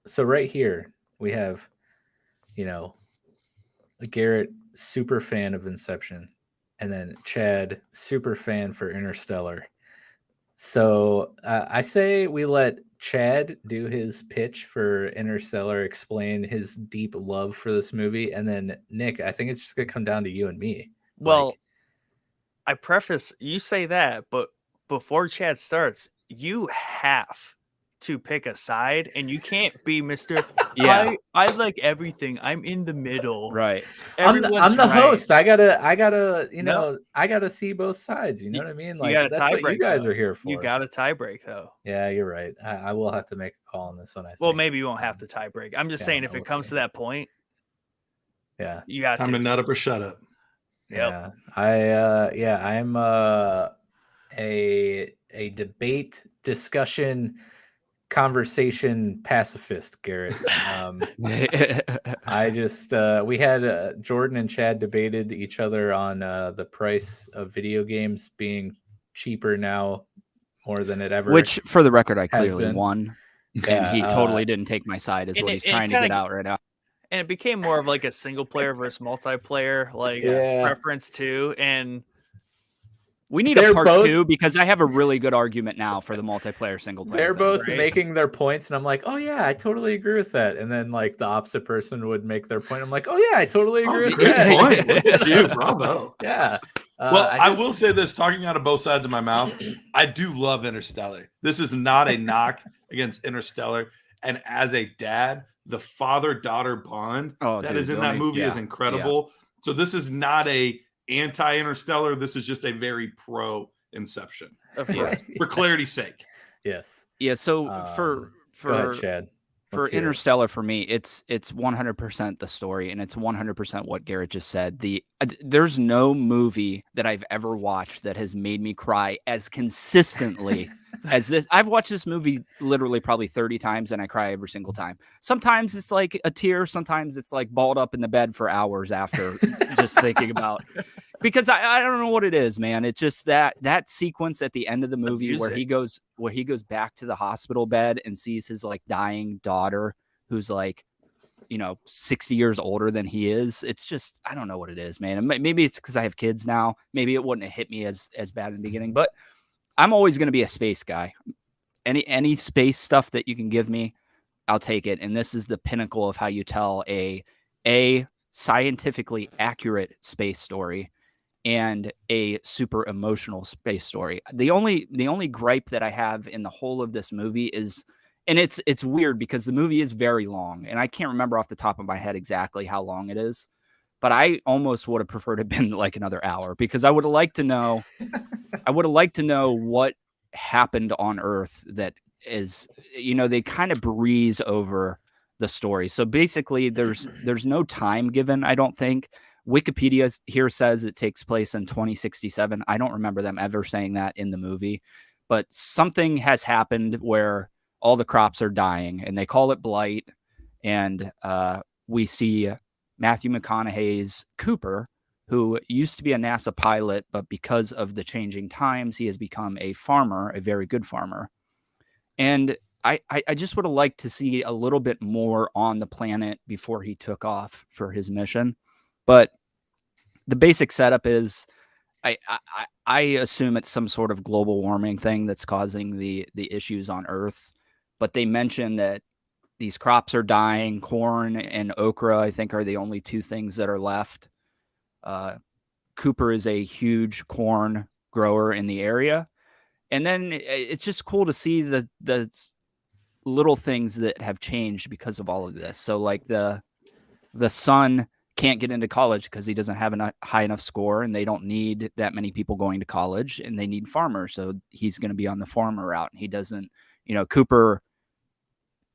So right here we have, Garrett, super fan of Inception, and then Chad, super fan for Interstellar. So I say we let Chad do his pitch for Interstellar, explain his deep love for this movie, and then Nick, I think it's just gonna come down to you and me. Well, I preface, you say that, but before Chad starts, you have to pick a side, and you can't be Mr. I like everything. I'm in the middle. Right. I'm the host. I gotta, I gotta see both sides. You know what I mean? Like that's what you guys are here for. You got a tie break though. Yeah, you're right. I will have to make a call on this one. I think. Well, maybe you won't have to tie break. I'm just saying if it comes to that point, you got time to nut up or shut up. Yep. Yeah. I'm a debate, discussion, conversation pacifist, Garrett. I just we had Jordan and Chad debated each other on the price of video games being cheaper now more than it ever, which for the record I clearly won. And he totally didn't take my side, is and what it- he's and it trying to kinda get out right now. And it became more of like a single player versus multiplayer Yeah. preference too. And We need They're a part both- 2 because I have a really good argument now for the multiplayer single player. They're thing, both right? making their points, and I'm like, oh yeah, I totally agree with that. And then like the opposite person would make their point. I'm like, oh yeah, I totally agree with Great that. point. Look at you. Bravo. Yeah. Well, I will say this, talking out of both sides of my mouth, I do love Interstellar. This is not a knock against Interstellar. And as a dad, the father-daughter bond that is in that movie is incredible. So this is not a anti-Interstellar. This is just a very pro-Inception. For clarity's sake. Yes. Yeah, so Go ahead, Chad. For Interstellar, for me, it's 100% the story, and it's 100% what Garrett just said. There's no movie that I've ever watched that has made me cry as consistently as this. I've watched this movie literally probably 30 times, and I cry every single time. Sometimes it's like a tear. Sometimes it's like balled up in the bed for hours after just thinking about. Because I don't know what it is, man. It's just that sequence at the end of the movie where he goes back to the hospital bed and sees his like dying daughter, who's like, 60 years older than he is. It's just, I don't know what it is, man. Maybe it's because I have kids now. Maybe it wouldn't have hit me as bad in the beginning, but I'm always going to be a space guy. Any space stuff that you can give me, I'll take it. And this is the pinnacle of how you tell a scientifically accurate space story and a super emotional space story. The only gripe that I have in the whole of this movie is, and it's weird because the movie is very long, and I can't remember off the top of my head exactly how long it is, but I almost would have preferred it been like another hour, because I would have liked to know what happened on Earth that is, they kind of breeze over the story. So basically there's no time given, I don't think. Wikipedia here says it takes place in 2067. I don't remember them ever saying that in the movie, but something has happened where all the crops are dying, and they call it blight. And we see Matthew McConaughey's Cooper, who used to be a NASA pilot, but because of the changing times, he has become a farmer, a very good farmer. And I just would have liked to see a little bit more on the planet before he took off for his mission. But the basic setup is, I assume it's some sort of global warming thing that's causing the issues on Earth. But they mention that these crops are dying. Corn and okra, I think, are the only two things that are left. Cooper is a huge corn grower in the area. And then it's just cool to see the little things that have changed because of all of this. So like the son can't get into college because he doesn't have a high enough score, and they don't need that many people going to college, and they need farmers. So he's going to be on the farmer route. And he doesn't, Cooper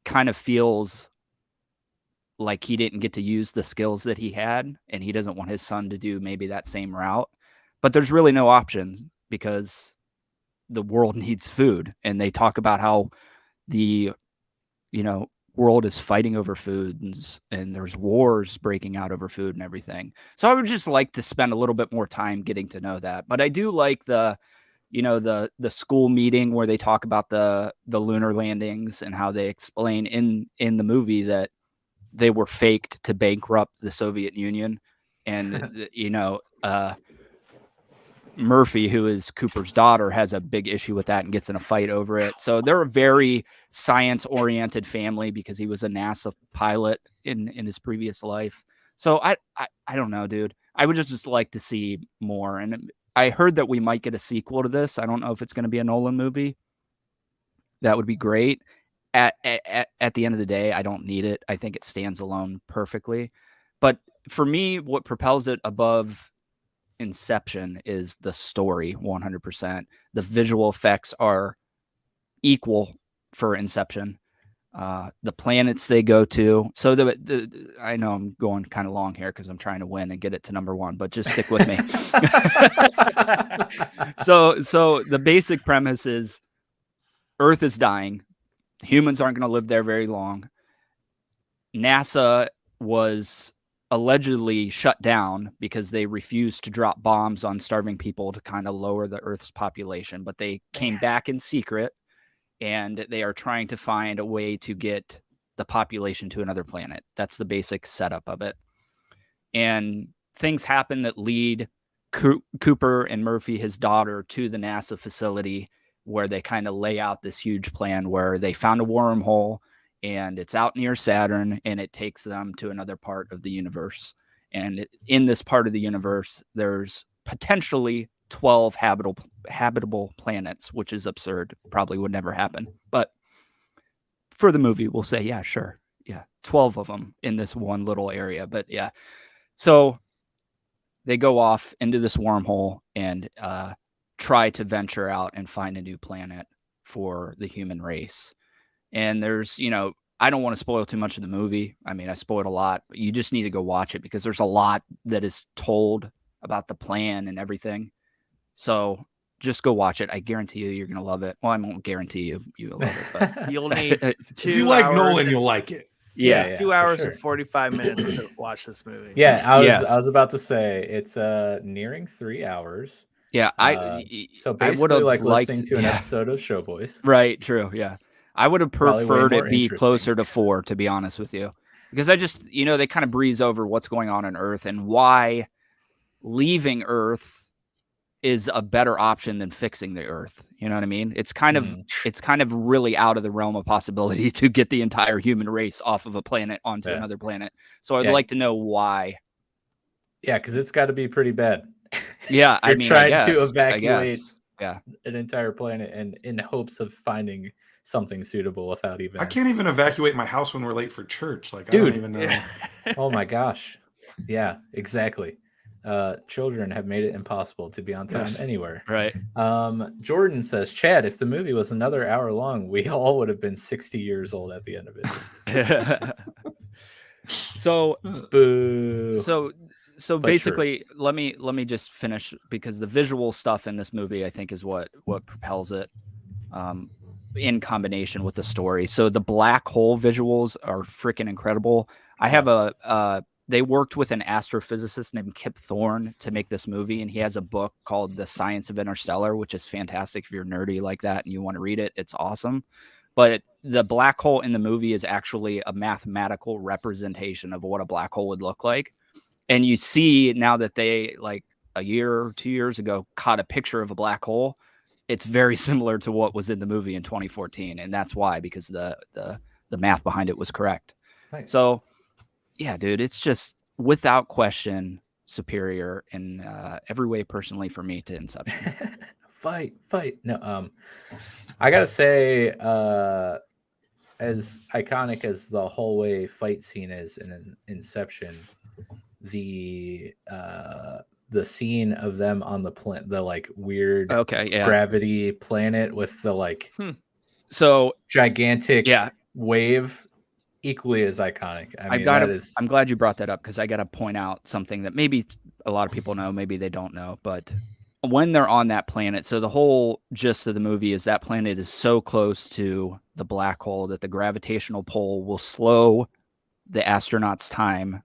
kind of feels like he didn't get to use the skills that he had, and he doesn't want his son to do maybe that same route. But there's really no options because the world needs food. And they talk about how the, world is fighting over food, and there's wars breaking out over food and everything. So I would just like to spend a little bit more time getting to know that. But I do like the school meeting where they talk about the lunar landings and how they explain in the movie that they were faked to bankrupt the Soviet Union. And, Murphy, who is Cooper's daughter, has a big issue with that and gets in a fight over it. So they're a very science-oriented family because he was a NASA pilot in his previous life. So I don't know, dude. I would just like to see more. And I heard that we might get a sequel to this. I don't know if it's going to be a Nolan movie. That would be great. At the end of the day, I don't need it. I think it stands alone perfectly. But for me, what propels it above Inception is the story. 100%. The visual effects are equal for Inception. The planets they go to. So I know I'm going kind of long here because I'm trying to win and get it to number one, but just stick with me. So the basic premise is Earth is dying. Humans aren't going to live there very long. NASA was allegedly shut down because they refused to drop bombs on starving people to kind of lower the Earth's population, but they came back in secret and they are trying to find a way to get the population to another planet. That's the basic setup of it. And things happen that lead Cooper and Murphy, his daughter, to the NASA facility, where they kind of lay out this huge plan where they found a wormhole and it's out near Saturn, and it takes them to another part of the universe. And in this part of the universe, there's potentially 12 habitable planets, which is absurd. Probably would never happen. But for the movie, we'll say, yeah, sure. Yeah, 12 of them in this one little area. But yeah, so they go off into this wormhole and try to venture out and find a new planet for the human race. And there's, I don't want to spoil too much of the movie. I mean, I spoiled a lot, but you just need to go watch it because there's a lot that is told about the plan and everything. So just go watch it. I guarantee you're going to love it. Well, I won't guarantee you'll love it, but you'll need 2 if you like Nolan, you'll like it. Yeah, 2 hours and 45 minutes to watch this movie. Yeah, I was about to say it's nearing 3 hours. Yeah, so basically like listening to an episode of Showboys. Right, true, yeah. I would have preferred it be closer to 4, to be honest with you. Because I just, they kind of breeze over what's going on Earth and why leaving Earth is a better option than fixing the Earth. You know what I mean? It's kind of really out of the realm of possibility to get the entire human race off of a planet onto another planet. So I'd like to know why. Yeah, because it's got to be pretty bad. Yeah, You're trying to evacuate an entire planet and in hopes of finding something suitable without even. I can't even evacuate my house when we're late for church. Like, dude, I don't even know. Oh my gosh. Yeah, exactly. Children have made it impossible to be on time anywhere. Right. Jordan says, Chad, if the movie was another hour long, we all would have been 60 years old at the end of it. So, boo. So basically, let me just finish, because the visual stuff in this movie, I think, is what propels it, in combination with the story. So the black hole visuals are freaking incredible. I have they worked with an astrophysicist named Kip Thorne to make this movie, and he has a book called The Science of Interstellar, which is fantastic if you're nerdy like that and you want to read it. It's awesome. But the black hole in the movie is actually a mathematical representation of what a black hole would look like. And you see now that they, like a year or 2 years ago, caught a picture of a black hole. It's very similar to what was in the movie in 2014. And that's why, because the math behind it was correct. Nice. So, yeah, dude, it's just without question superior in every way, personally, for me, to Inception. Fight. No, I got to say, as iconic as the hallway fight scene is in Inception, the scene of them on the like weird gravity planet with the like so gigantic wave, equally as iconic. I'm glad you brought that up, because I got to point out something that maybe a lot of people know, maybe they don't know, but when they're on that planet, so the whole gist of the movie is that planet is so close to the black hole that the gravitational pull will slow the astronauts' time.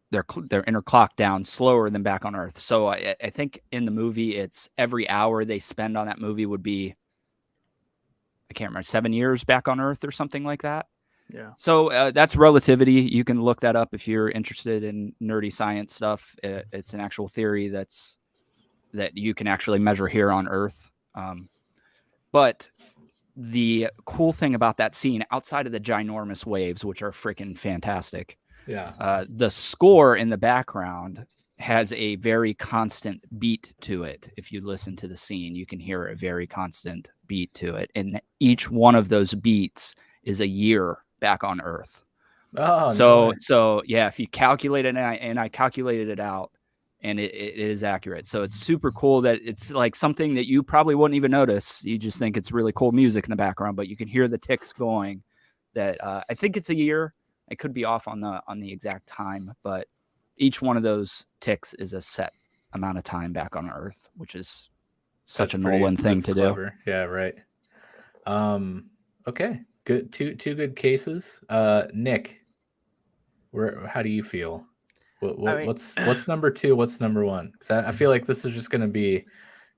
Their inner clock down slower than back on Earth. So I think in the movie, it's every hour they spend on that movie would be, I can't remember, 7 years back on Earth or something like that. Yeah. So that's relativity. You can look that up if you're interested in nerdy science stuff. It's an actual theory that you can actually measure here on Earth. But the cool thing about that scene, outside of the ginormous waves, which are freaking fantastic, the score in the background has a very constant beat to it. If you listen to the scene, you can hear a very constant beat to it. And each one of those beats is a year back on Earth. Oh, so yeah, if you calculate it, and I calculated it out, and it is accurate. So it's super cool that it's like something that you probably wouldn't even notice. You just think it's really cool music in the background, but you can hear the ticks going. That I think it's a year. I could be off on the exact time, but each one of those ticks is a set amount of time back on Earth, which is such a Nolan thing to do. Yeah, right. Okay, good. Two good cases. Nick, how do you feel? What's number two? What's number one? Because I feel like this is just going to be,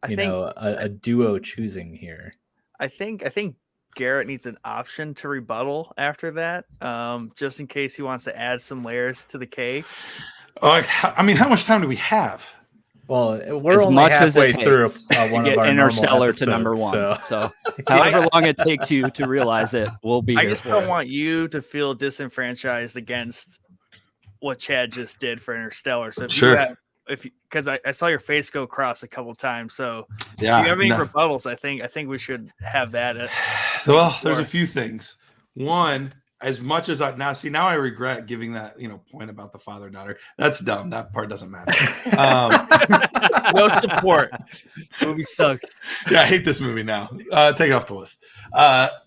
a duo choosing here. I think Garrett needs an option to rebuttal after that, just in case he wants to add some layers to the cake. I mean, how much time do we have? Well, we're As only much as halfway it through takes one to of get our Interstellar normal to number episodes, one. So however long it takes you to realize it, we'll be I here just for don't it. want you to feel disenfranchised against what Chad just did for Interstellar. So because I saw your face go across a couple times. So if you have any rebuttals, I think we should have that. Well, there's a few things. One, as much as now I regret giving that point about the father-daughter. That's dumb. That part doesn't matter. No support. The movie sucks. Yeah, I hate this movie now. Take it off the list.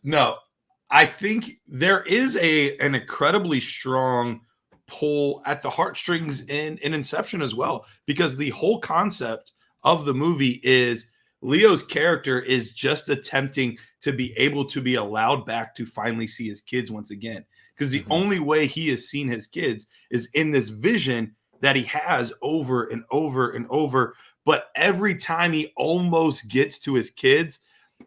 No, I think there is an incredibly strong pull at the heartstrings in Inception as well, because the whole concept of the movie is Leo's character is just attempting to be able to be allowed back to finally see his kids once again, because the only way he has seen his kids is in this vision that he has over and over and over. But every time he almost gets to his kids,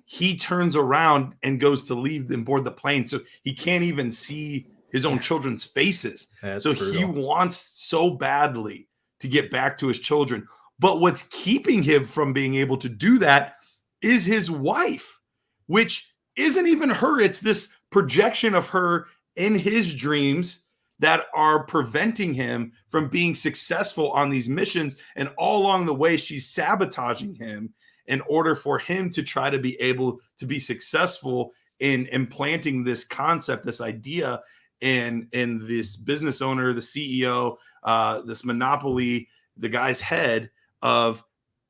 he turns around and goes to leave them board the plane, so he can't even see his own children's faces. So brutal. He wants so badly to get back to his children. But what's keeping him from being able to do that is his wife, which isn't even her. It's this projection of her in his dreams that are preventing him from being successful on these missions. And all along the way, she's sabotaging him in order for him to try to be able to be successful in implanting this concept, this idea in this business owner, the CEO, this monopoly, the guy's head of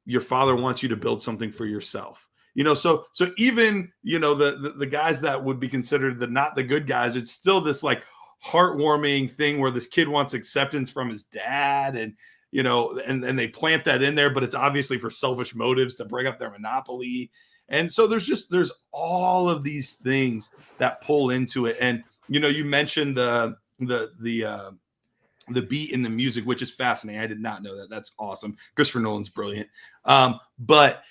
your father wants you to build something for yourself. So even, the guys that would be considered not the good guys, it's still this like heartwarming thing where this kid wants acceptance from his dad, and and they plant that in there, but it's obviously for selfish motives to break up their monopoly. And so there's all of these things that pull into it. And you mentioned the beat in the music, which is fascinating. I did not know that. That's awesome. Christopher Nolan's brilliant. But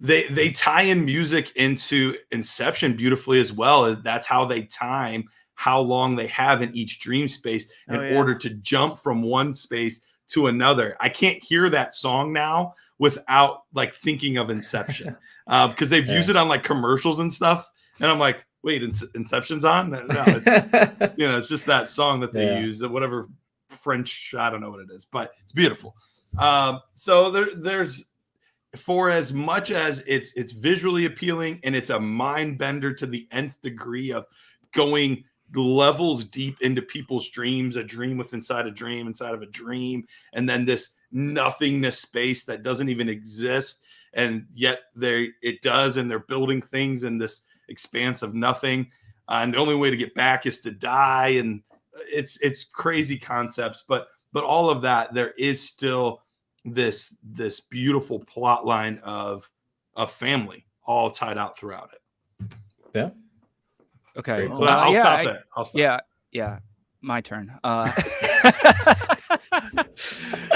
they tie in music into Inception beautifully as well. That's how they time how long they have in each dream space in order to jump from one space to another. I can't hear that song now without like thinking of Inception, because they've used it on like commercials and stuff. And I'm like, wait, Inception's on? No, it's, it's just that song that they use, whatever French, I don't know what it is, but it's beautiful. So there's, for as much as it's visually appealing and it's a mind bender to the nth degree of going levels deep into people's dreams, a dream inside of a dream, and then this nothingness space that doesn't even exist, and yet it does, and they're building things in this expanse of nothing, and the only way to get back is to die, and it's crazy concepts, but all of that, there is still this beautiful plot line of family all tied out throughout it. Yeah. Okay. So I'll stop there. I'll stop. Yeah. My turn.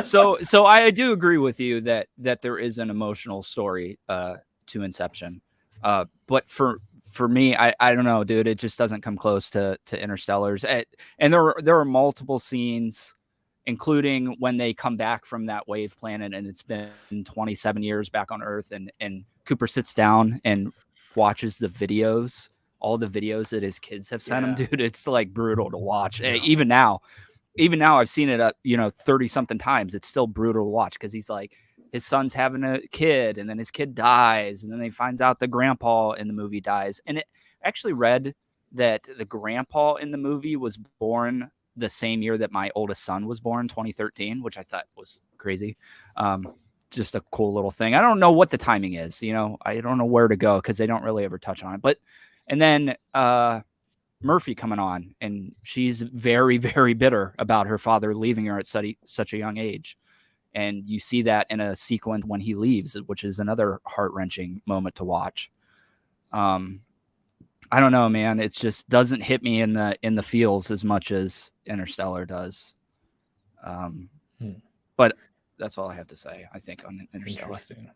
So I do agree with you that there is an emotional story to Inception. But for me, I don't know, dude, it just doesn't come close to Interstellar's. And there are multiple scenes, including when they come back from that wave planet and it's been 27 years back on Earth, and Cooper sits down and watches all the videos that his kids have sent him, dude. It's like brutal to watch. Yeah. Even now I've seen it 30 something times. It's still brutal to watch, because he's like, his son's having a kid, and then his kid dies, and then he finds out the grandpa in the movie dies. And it actually read that the grandpa in the movie was born the same year that my oldest son was born, 2013, which I thought was crazy. Just a cool little thing. I don't know what the timing is. I don't know where to go, because they don't really ever touch on it. But and then Murphy coming on, and she's very, very bitter about her father leaving her at such a young age. And you see that in a sequence when he leaves, which is another heart-wrenching moment to watch. I don't know, man. It just doesn't hit me in the feels as much as Interstellar does. But that's all I have to say, I think, on Interstellar. Interesting.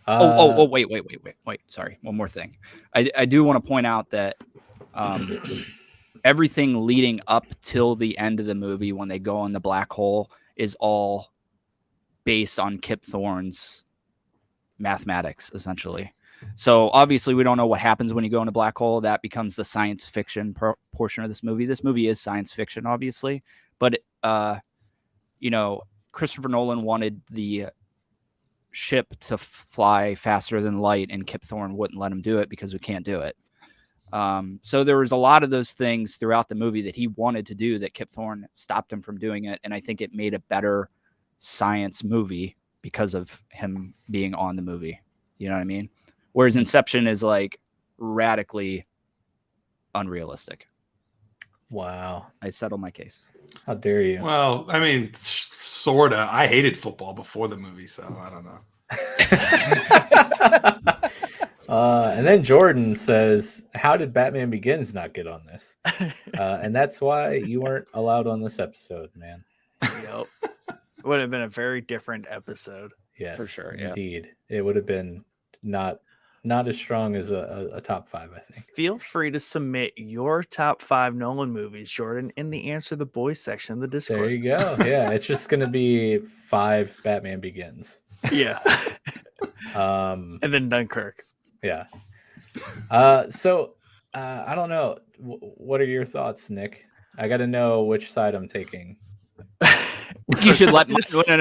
Wait. Sorry. One more thing. I do want to point out that everything leading up till the end of the movie when they go in the black hole is all based on Kip Thorne's mathematics, essentially. So obviously we don't know what happens when you go in a black hole. That becomes the science fiction portion of this movie. This movie is science fiction, obviously, but Christopher Nolan wanted the ship to fly faster than light, and Kip Thorne wouldn't let him do it because we can't do it. So there was a lot of those things throughout the movie that he wanted to do that Kip Thorne stopped him from doing it, and I think it made a better science movie because of him being on the movie. You know what I mean? Whereas Inception is like radically unrealistic. Wow. I settled my case. How dare you? Well, I mean, sorta. I hated football before the movie, so I don't know. And then Jordan says, how did Batman Begins not get on this? And that's why you weren't allowed on this episode, man. Yep. Would have been a very different episode. Yes, for sure. Yeah. Indeed. It would have been not as strong as a top 5, I think. Feel free to submit your top 5 Nolan movies, Jordan, in the Answer the Boys section of the Discord. There you go. Yeah, it's just going to be 5 Batman Begins. Yeah. And then Dunkirk. Yeah. So I don't know. What are your thoughts, Nick? I got to know which side I'm taking. You should let no.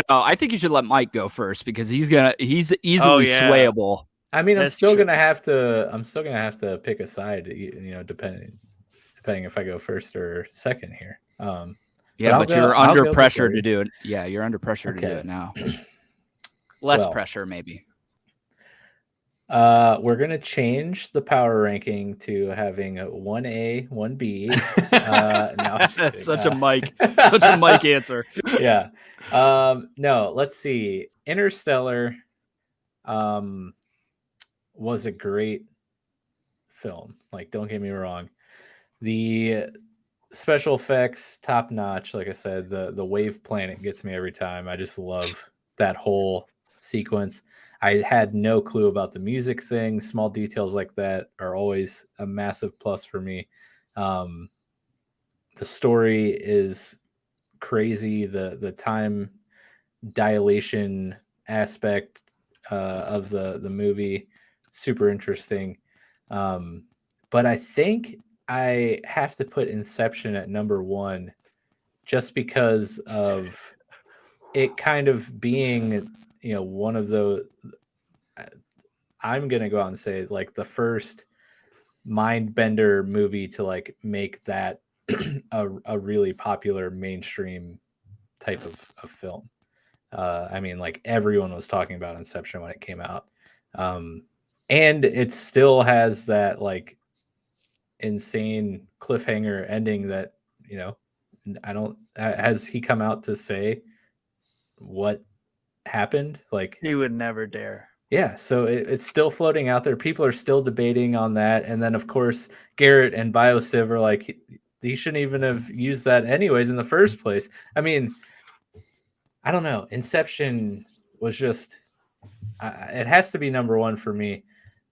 I think you should let Mike go first because he's easily swayable. I mean, I'm still gonna have to pick a side, depending if I go first or second here. But you're under pressure to do it. Yeah, you're under pressure to do it now. Less pressure, maybe. We're gonna change the power ranking to having a 1A, 1B. That's such a Mike answer. Yeah. No, let's see. Interstellar was a great film. Like, don't get me wrong. The special effects, top notch. Like I said, the wave planet gets me every time. I just love that whole sequence. I had no clue about the music thing. Small details like that are always a massive plus for me. The story is crazy. The time dilation aspect of the movie, super interesting. But I think I have to put Inception at number 1 just because of it kind of being, one of the, I'm going to go out and say like the first mind bender movie to like make that a really popular mainstream type of film. I mean, like everyone was talking about Inception when it came out. And it still has that like insane cliffhanger ending that, has he come out to say what happened? Like, he would never dare. Yeah, so it's still floating out there. People are still debating on that. And then, of course, Garret and BioCiv are like, he shouldn't even have used that anyways in the first place. I mean, I don't know. Inception was just, it has to be number 1 for me.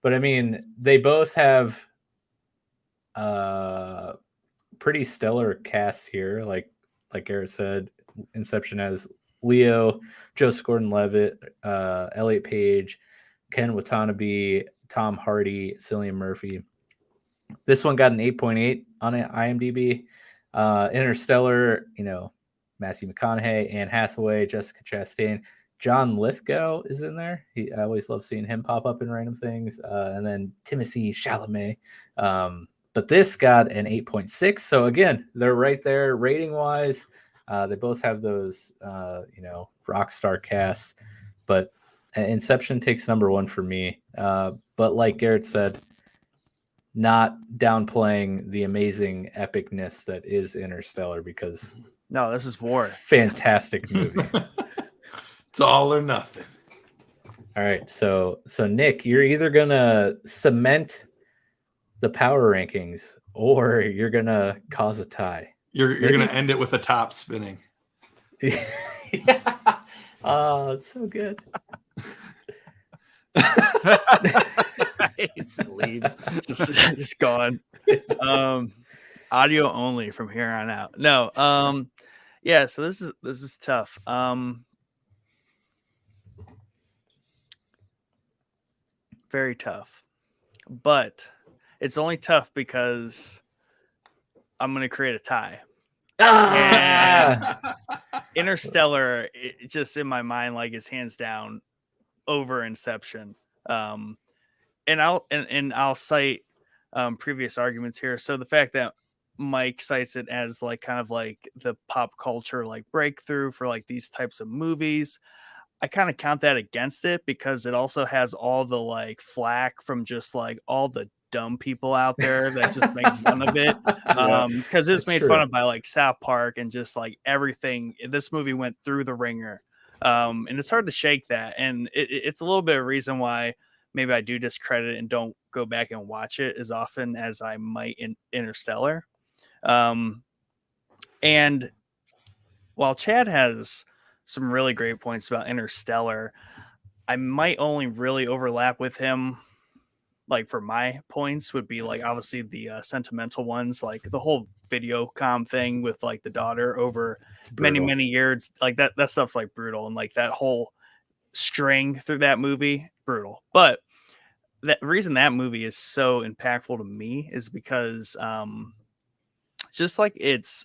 But I mean, they both have pretty stellar casts here. Like Garret said, Inception has Leo, Joseph Gordon-Levitt, Elliot Page, Ken Watanabe, Tom Hardy, Cillian Murphy. This one got an 8.8 on IMDb. Interstellar, Matthew McConaughey, Anne Hathaway, Jessica Chastain, John Lithgow is in there. I always love seeing him pop up in random things. And then Timothée Chalamet. But this got an 8.6. So again, they're right there rating wise. They both have those, rock star casts. But Inception takes number 1 for me. But like Garret said, not downplaying the amazing epicness that is Interstellar, because no, this is war. Fantastic movie. It's all or nothing. All right, so Nick, you're either gonna cement the power rankings or you're gonna cause a tie. You're gonna end it with a top spinning. Yeah. Oh, it's so good. He just leaves, just gone. Audio only from here on out. No, yeah. So this is tough. Very tough, but it's only tough because I'm gonna create a tie. And Interstellar, it just in my mind, like, is hands down over Inception. And I'll cite previous arguments here. So the fact that Mike cites it as like kind of like the pop culture like breakthrough for like these types of movies, I kind of count that against it because it also has all the like flack from just like all the dumb people out there that just make fun of it. Because it's made fun of by like South Park and just like everything. This movie went through the ringer. And it's hard to shake that. And it's a little bit of reason why maybe I do discredit it and don't go back and watch it as often as I might in Interstellar. And while Chad has some really great points about Interstellar, I might only really overlap with him. Like for my points would be like obviously the sentimental ones, like the whole video comm thing with like the daughter over many years, like that stuff's like brutal, and like that whole string through that movie, brutal. But the reason that movie is so impactful to me is because just like it's,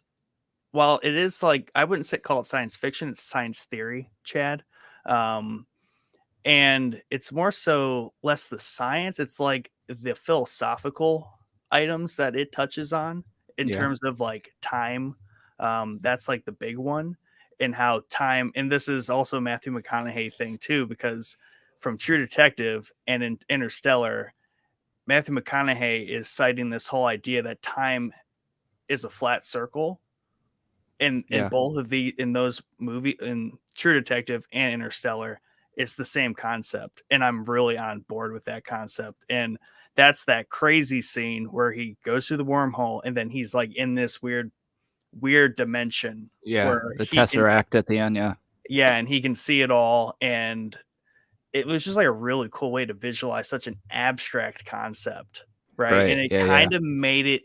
while it is like, I wouldn't call it science fiction, it's science theory, Chad. And it's more so less the science, it's like the philosophical items that it touches on in terms of like time. That's like the big one, and how time, and this is also Matthew McConaughey thing too, because from True Detective and in Interstellar, Matthew McConaughey is citing this whole idea that time is a flat circle. In both of in those movies, in True Detective and Interstellar, it's the same concept, and I'm really on board with that concept. And that's that crazy scene where he goes through the wormhole and then he's like in this weird dimension. Yeah, the Tesseract at the end. Yeah, and he can see it all, and it was just like a really cool way to visualize such an abstract concept, right? And it kind of made it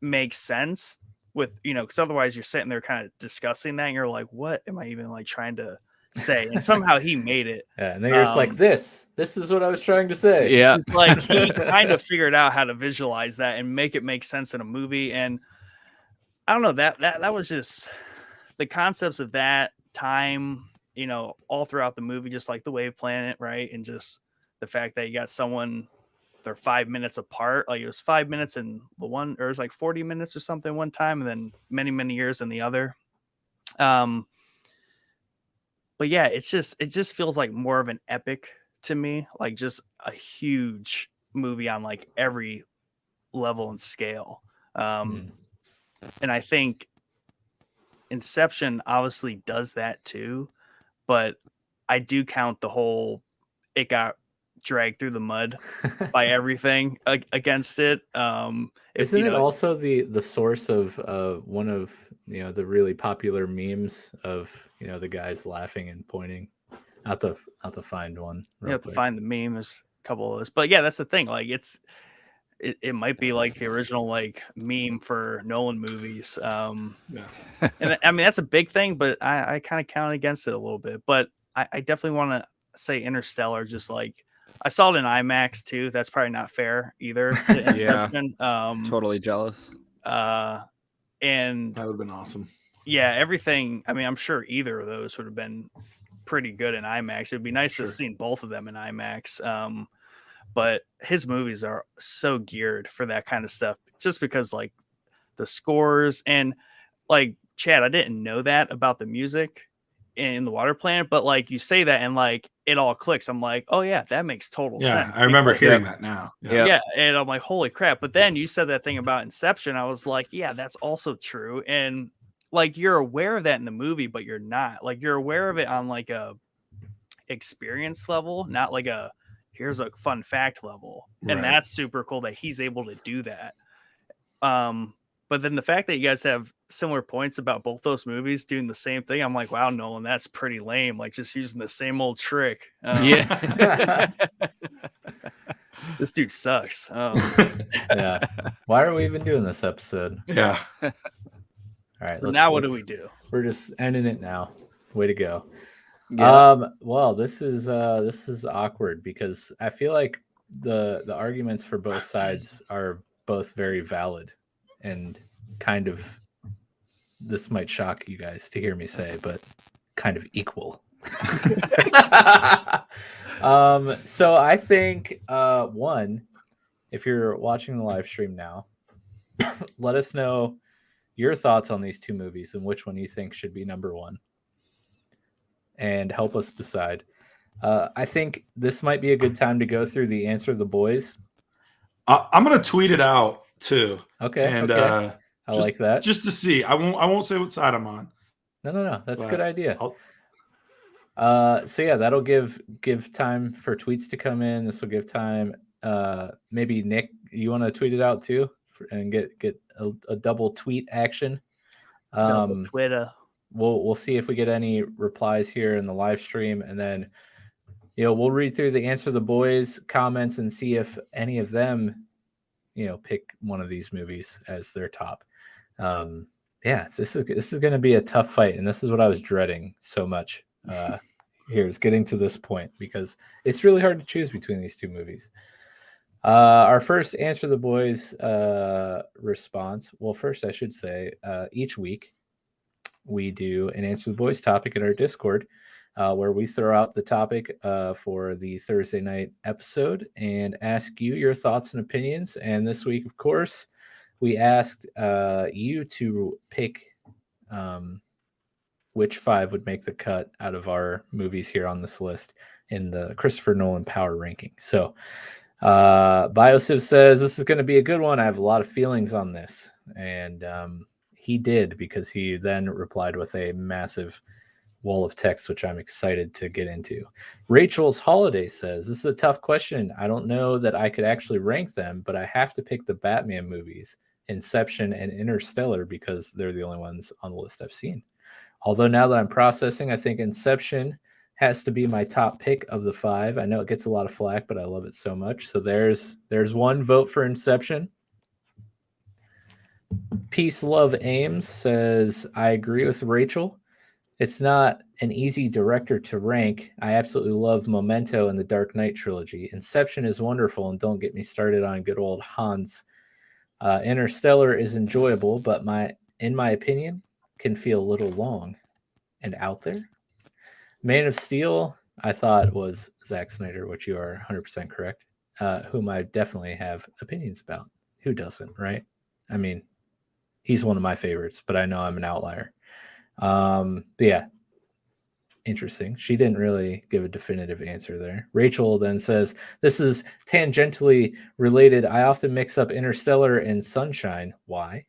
make sense with, because otherwise you're sitting there kind of discussing that and you're like, what am I even like trying to say? And somehow he made it. Yeah, and then you're just like, this is what I was trying to say. Yeah, just like he kind of figured out how to visualize that and make it make sense in a movie. And I don't know, that was just the concepts of that time, all throughout the movie, just like the wave planet, right? And just the fact that you got someone, they're 5 minutes apart, like it was 5 minutes in the one, or it was like 40 minutes or something one time, and then many years in the other. But yeah, it just feels like more of an epic to me, like just a huge movie on like every level and scale. And I think Inception obviously does that too, but I do count the whole, it got dragged through the mud by everything against it. Isn't it also the source of one of the really popular memes of the guys laughing and pointing? I'll have to find one. You have to find the meme. There's a couple of those, but yeah, that's the thing. Like it might be like the original like meme for Nolan movies. And I mean that's a big thing, but I kind of count against it a little bit. But I definitely want to say Interstellar, just like I saw it in IMAX too. That's probably not fair either. Totally jealous. And that would have been awesome. Yeah, everything. I mean, I'm sure either of those would have been pretty good in IMAX. It'd be nice to have seen both of them in IMAX. But his movies are so geared for that kind of stuff, just because like the scores and like Chad, I didn't know that about the music in the Water Planet, but like you say that and like it all clicks. I'm like, oh yeah, that makes total sense. I remember hearing that now. Yeah, and I'm like, holy crap. But then you said that thing about Inception. I was like, yeah, that's also true. And like you're aware of that in the movie, but you're not. Like you're aware of it on like a experience level, not like a here's a fun fact level. And that's super cool that he's able to do that. But But then the fact that you guys have similar points about both those movies doing the same thing, I'm like, wow, Nolan, that's pretty lame. Like just using the same old trick. Yeah. This dude sucks. Yeah. Why are we even doing this episode? Yeah. All right. Now what do we do? We're just ending it now. Way to go. Yeah. Well, this is awkward because I feel like the arguments for both sides are both very valid and kind of, this might shock you guys to hear me say, but kind of equal. So I think one, if you're watching the live stream now, let us know your thoughts on these two movies and which one you think should be number one, and help us decide. I think this might be a good time to go through the answer of the boys. I'm gonna tweet it out too. Okay. And I like that. Just to see. I won't say what side I'm on. No. That's a good idea. I'll- So yeah, that'll give time for tweets to come in. This will give time. Maybe Nick, you want to tweet it out too and get a double tweet action. Double Twitter. We'll see if we get any replies here in the live stream, and then we'll read through the answer the boys comments and see if any of them pick one of these movies as their top. This is going to be a tough fight, and this is what I was dreading so much. Here is getting to this point because it's really hard to choose between these two movies. Our first answer the boys response. Well, first I should say each week we do an answer the boys topic in our Discord, where we throw out the topic for the Thursday night episode and ask you your thoughts and opinions. And this week, of course, we asked you to pick which 5 would make the cut out of our movies here on this list in the Christopher Nolan Power Ranking. So Biosiv says, this is going to be a good one. I have a lot of feelings on this. And he did, because he then replied with a massive wall of text, which I'm excited to get into. Rachel's Holiday says, this is a tough question. I don't know that I could actually rank them, but I have to pick the Batman movies, Inception and Interstellar, because they're the only ones on the list I've seen. Although now that I'm processing, I think Inception has to be my top pick of the 5. I know it gets a lot of flack, but I love it so much. So there's one vote for Inception. Peace Love Ames says, I agree with Rachel. It's not an easy director to rank. I absolutely love Memento and the Dark Knight trilogy. Inception is wonderful, and don't get me started on good old Hans. Interstellar is enjoyable, but in my opinion, can feel a little long and out there. Man of Steel, I thought was Zack Snyder, which you are 100% correct, whom I definitely have opinions about. Who doesn't, right? I mean, he's one of my favorites, but I know I'm an outlier. But yeah, interesting. She didn't really give a definitive answer there. Rachel then says, this is tangentially related. I often mix up Interstellar and Sunshine. Why?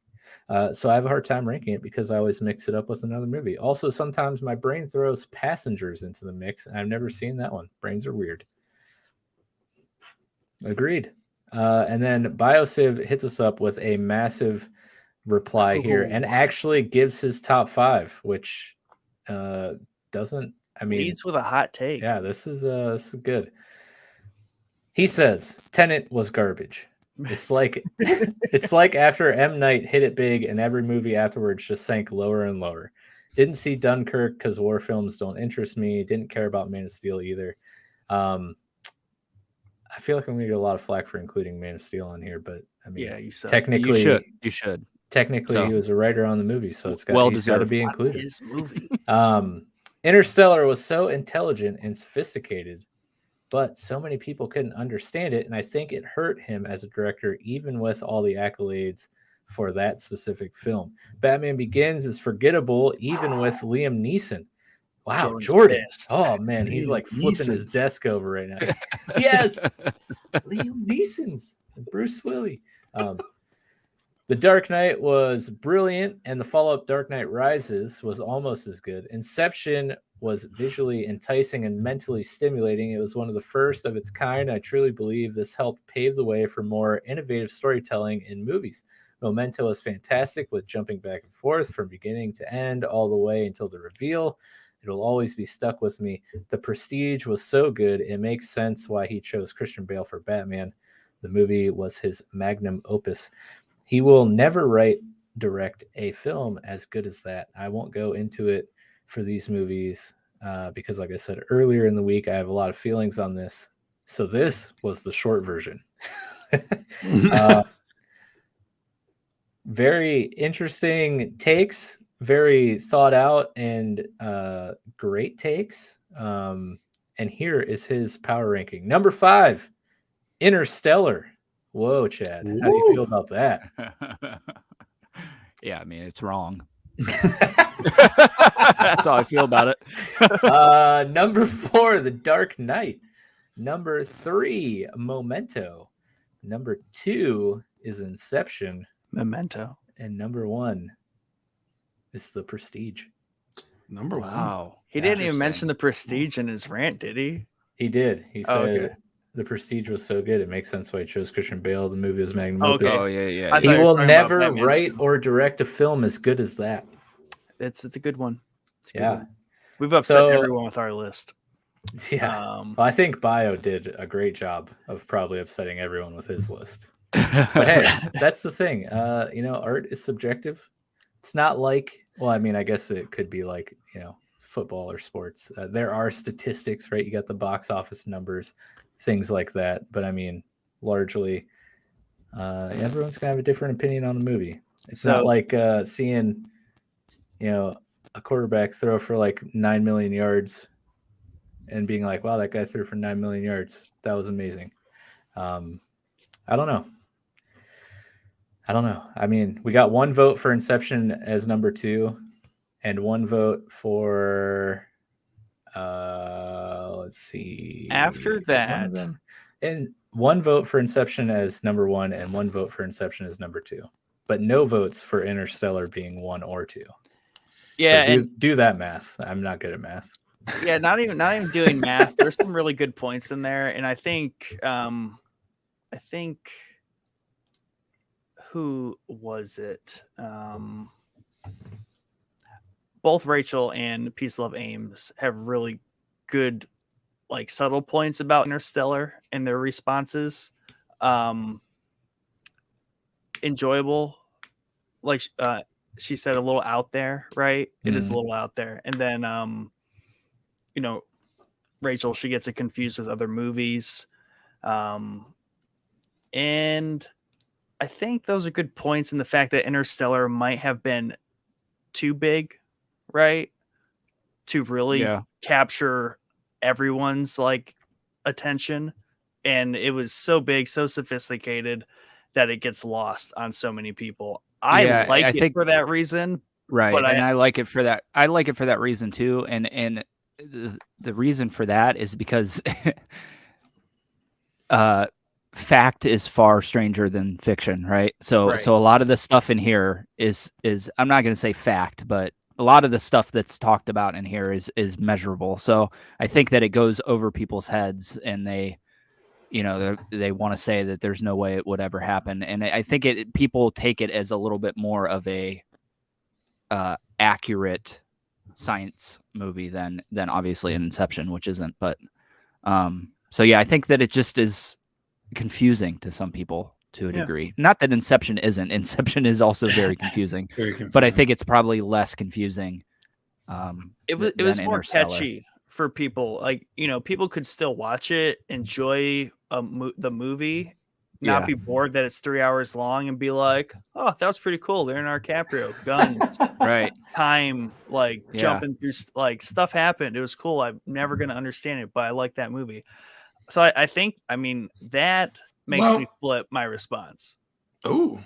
So I have a hard time ranking it because I always mix it up with another movie. Also, sometimes my brain throws Passengers into the mix, and I've never seen that one. Brains are weird. Agreed. And then Biosiv hits us up with a massive reply here and actually gives his top 5, which doesn't, I mean, leads with a hot take. Yeah, this is good. He says Tenet was garbage. It's like after M. Night hit it big and every movie afterwards just sank lower and lower. Didn't see Dunkirk because war films don't interest me. Didn't care about Man of Steel either. I feel like I'm gonna get a lot of flack for including Man of Steel on here, but I mean, yeah, you suck. technically You should. Technically, he was a writer on the movie, so he's got to be included. His movie. Interstellar was so intelligent and sophisticated, but so many people couldn't understand it, and I think it hurt him as a director, even with all the accolades for that specific film. Batman Begins is forgettable, even with Liam Neeson. Wow, Jordan. Oh, man, he's like flipping his desk over right now. Yes! Liam Neeson's Bruce Willis. The Dark Knight was brilliant, and the follow-up Dark Knight Rises was almost as good. Inception was visually enticing and mentally stimulating. It was one of the first of its kind. I truly believe this helped pave the way for more innovative storytelling in movies. Memento is fantastic with jumping back and forth from beginning to end all the way until the reveal. It'll always be stuck with me. The Prestige was so good. It makes sense why he chose Christian Bale for Batman. The movie was his magnum opus. He will never direct a film as good as that. I won't go into it for these movies because, like I said earlier in the week, I have a lot of feelings on this. So this was the short version. Very interesting takes, very thought out and great takes. And here is his power ranking. Number 5, Interstellar. Whoa, Chad. How do you feel about that? Yeah, I mean, it's wrong. That's how I feel about it. Number 4, The Dark Knight. Number 3, Memento. Number 2 is Inception. Memento. And number 1 is The Prestige. Number 1. Wow. He didn't even mention The Prestige in his rant, did he? He did. He said okay. The Prestige was so good. It makes sense why he chose Christian Bale. The movie is magnum opus. Oh, yeah. He will never write or direct a film as good as that. It's a good one. One. We've upset everyone with our list. Yeah. Well, I think Bio did a great job of probably upsetting everyone with his list. But hey, that's the thing. Art is subjective. It's not like, well, I mean, I guess it could be like, football or sports. There are statistics, right? You got the box office numbers, things like that. But I mean, largely, everyone's gonna have a different opinion on the movie. It's not like seeing, a quarterback throw for like 9 million yards and being like, wow, that guy threw for 9 million yards. That was amazing. I don't know. I mean, we got 1 vote for Inception as number 2 and 1 vote for, let's see. After that. And 1 vote for Inception as number 1 and 1 vote for Inception as number 2. But no votes for Interstellar being 1 or 2. Yeah. So do that math. I'm not good at math. Yeah, not even doing math. There's some really good points in there. And I think who was it? Both Rachel and Peace Love Ames have really good, like, subtle points about Interstellar and their responses. Enjoyable, like she said, a little out there, right? It is a little out there. And then Rachel, she gets it confused with other movies. And I think those are good points in the fact that Interstellar might have been too big, right? To really capture everyone's like attention. And it was so big, so sophisticated that it gets lost on so many people. I think for that reason. Right. But I like it for that. I like it for that reason too. And the reason for that is because fact is far stranger than fiction, right? So a lot of the stuff in here is I'm not going to say fact, but a lot of the stuff that's talked about in here is measurable. So I think that it goes over people's heads, and they want to say that there's no way it would ever happen. And I think people take it as a little bit more of a accurate science movie than obviously an Inception, which isn't. But so yeah, I think that it just is confusing to some people to a degree. Not that Inception isn't. Inception is also very confusing. But I think it's probably less confusing. It was more catchy for people. Like, people could still watch it, enjoy the movie, not be bored that it's 3 hours long, and be like, oh, that was pretty cool. Leonardo Dicaprio, guns, right? Time, like jumping through, like, stuff happened. It was cool. I'm never going to understand it, but I like that movie. So I think, that makes me flip my response. Oh,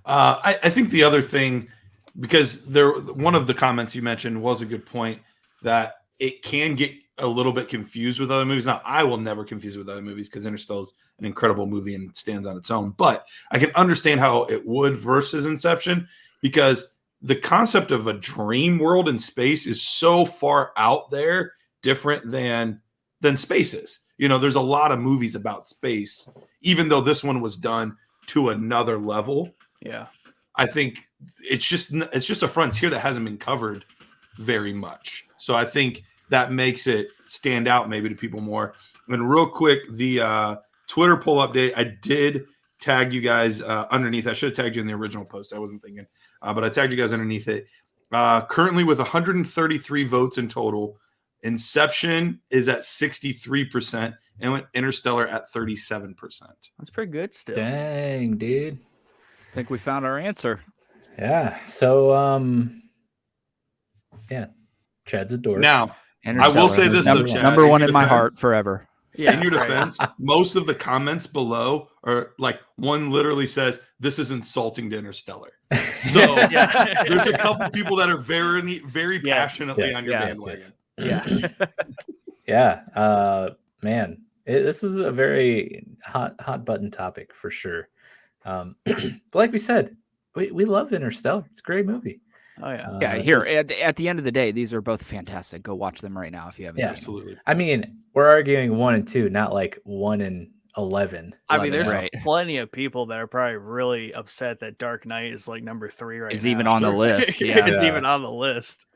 I think the other thing, because one of the comments you mentioned was a good point, that it can get a little bit confused with other movies. Now, I will never confuse it with other movies because Interstellar is an incredible movie and stands on its own. But I can understand how it would versus Inception, because the concept of a dream world in space is so far out there, different than space is. There's a lot of movies about space, even though this one was done to another level. Yeah. I think it's just a frontier that hasn't been covered very much. So I think that makes it stand out maybe to people more. And real quick, the Twitter poll update, I did tag you guys underneath. I should have tagged you in the original post. I wasn't thinking, but I tagged you guys underneath it. Currently with 133 votes in total, Inception is at 63% and Interstellar at 37%. That's pretty good still. Dang, dude. I think we found our answer. Yeah. So, yeah, Chad's a dork. Now, I will say this though, Chad, number one in my defense, heart forever. Yeah, in your defense, most of the comments below are like one literally says, "This is insulting to Interstellar." So there's a couple people that are very, very passionately on your bandwagon. Yeah. Yeah. Man, this is a very hot button topic for sure. But like we said, we love Interstellar. It's a great movie. Oh yeah. Yeah, here at the end of the day, these are both fantastic. Go watch them right now if you haven't seen them. Absolutely. I mean, we're arguing 1 and 2, not like 1 and 11. I mean, there's Right. plenty of people that are probably really upset that Dark Knight is like number 3 right now. Is even on the list. Yeah. It's even on the list.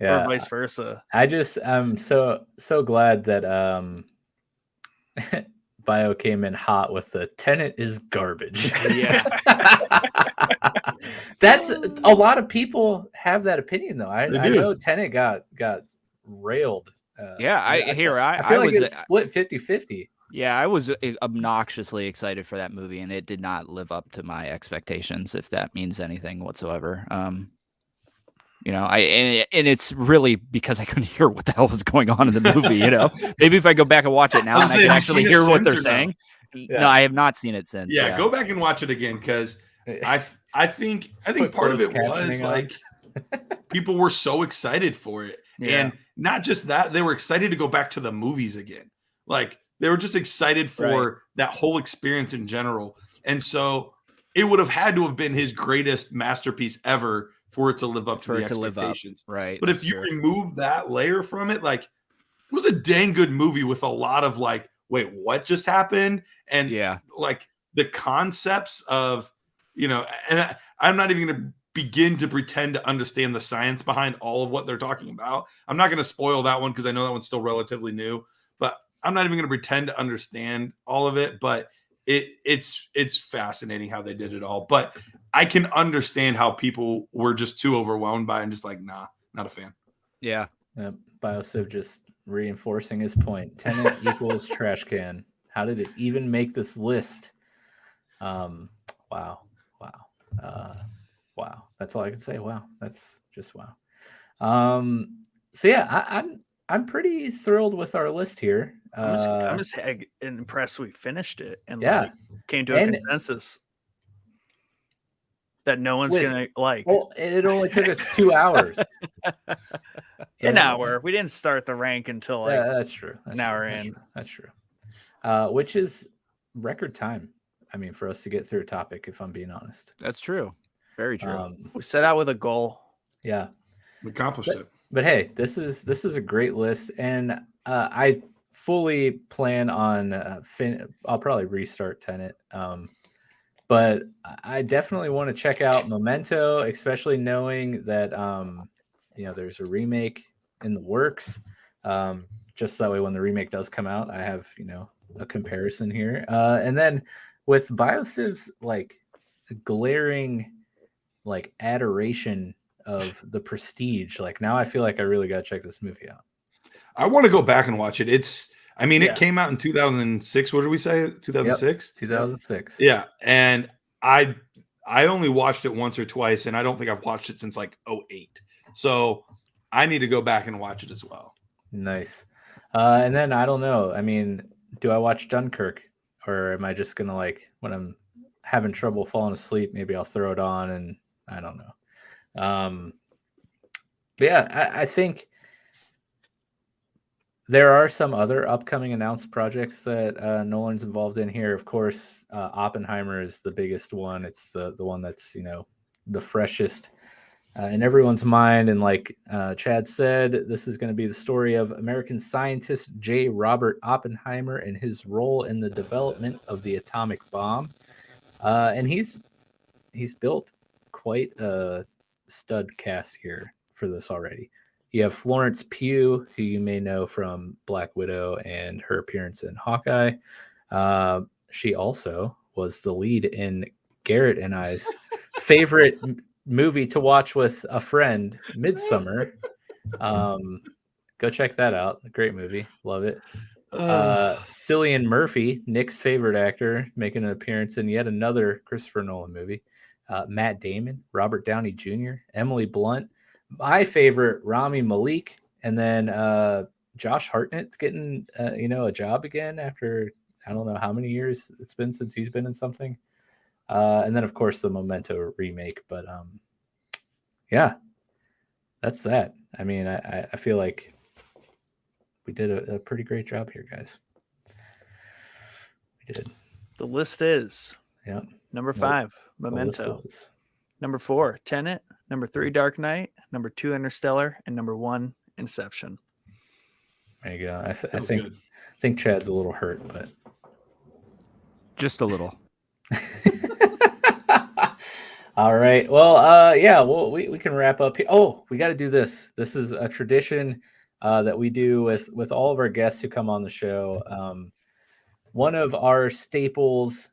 Yeah. Or vice versa. I'm so glad that Bio came in hot with the Tenet is garbage. Yeah. That's a lot of people have that opinion though. I know Tenet got railed. I feel I like was it's split 50-50. Yeah, I was obnoxiously excited for that movie, and it did not live up to my expectations, if that means anything whatsoever. You know, and it's really because I couldn't hear what the hell was going on in the movie. You know, maybe if I go back and watch it now, and I can actually hear what they're saying. Yeah. No, I have not seen it since. Yeah, go back and watch it again because I think part of it was like people were so excited for it, and not just that, they were excited to go back to the movies again. Like they were just excited for that whole experience in general, and so it would have had to have been his greatest masterpiece ever for it to live up to the expectations. Right. But if you remove that layer from it, like it was a dang good movie with a lot of like, wait, what just happened? And like the concepts of, you know, and I'm not even going to begin to pretend to understand the science behind all of what they're talking about. I'm not going to spoil that one because I know that one's still relatively new, but I'm not even going to pretend to understand all of it. But it's fascinating how they did it all. But I can understand how people were just too overwhelmed by it and just like, nah, not a fan. Yeah. Biosiv just reinforcing his point. Tenet equals trash can. How did it even make this list? Wow. Wow. That's all I can say. Wow. That's just wow. So yeah, I'm pretty thrilled with our list here. I'm just impressed we finished it and came to a consensus that no one's gonna like. Well, it only took us 2 hours. An hour. We didn't start the rank until like that's true. an hour in. That's true. Which is record time. I mean, for us to get through a topic, if I'm being honest. That's true. Very true. We set out with a goal. Yeah. We accomplished it. But hey, this is a great list, and I fully plan on I'll probably restart Tenet. But I definitely want to check out Memento, especially knowing that there's a remake in the works. Just that way, when the remake does come out, I have a comparison here. And then with Biosiv's like glaring like adoration of The Prestige, like now I feel like I really got to check this movie out. I want to go back and watch it. It came out in 2006. What did we say? 2006? Yep, 2006. Yeah. And I only watched it once or twice, and I don't think I've watched it since like 2008. So I need to go back and watch it as well. Nice. And then I don't know. I mean, do I watch Dunkirk, or am I just going to like when I'm having trouble falling asleep, maybe I'll throw it on and I don't know. But yeah, I think there are some other upcoming announced projects that Nolan's involved in here. Of course, Oppenheimer is the biggest one. It's the one that's, the freshest in everyone's mind. And like Chad said, this is going to be the story of American scientist J. Robert Oppenheimer and his role in the development of the atomic bomb. And he's he's built quite a stud cast here for this already. You have Florence Pugh, who you may know from Black Widow and her appearance in Hawkeye. She also was the lead in Garrett and I's favorite movie to watch with a friend, Midsummer. Go check that out. A great movie. Love it. Cillian Murphy, Nick's favorite actor, making an appearance in yet another Christopher Nolan movie. Matt Damon, Robert Downey Jr., Emily Blunt, my favorite, Rami Malek, and then Josh Hartnett's getting a job again after I don't know how many years it's been since he's been in something. And then of course the Memento remake. But yeah, that's that. I mean, I feel like we did a pretty great job here, guys. We did. The list is number 5, Memento. Number 4, Tenet. Number 3, Dark Knight. Number 2, Interstellar. And number 1, Inception. There you go. I think Chad's a little hurt, but just a little. All right. Well, we can wrap up here. Oh, we got to do this. This is a tradition that we do with all of our guests who come on the show. One of our staples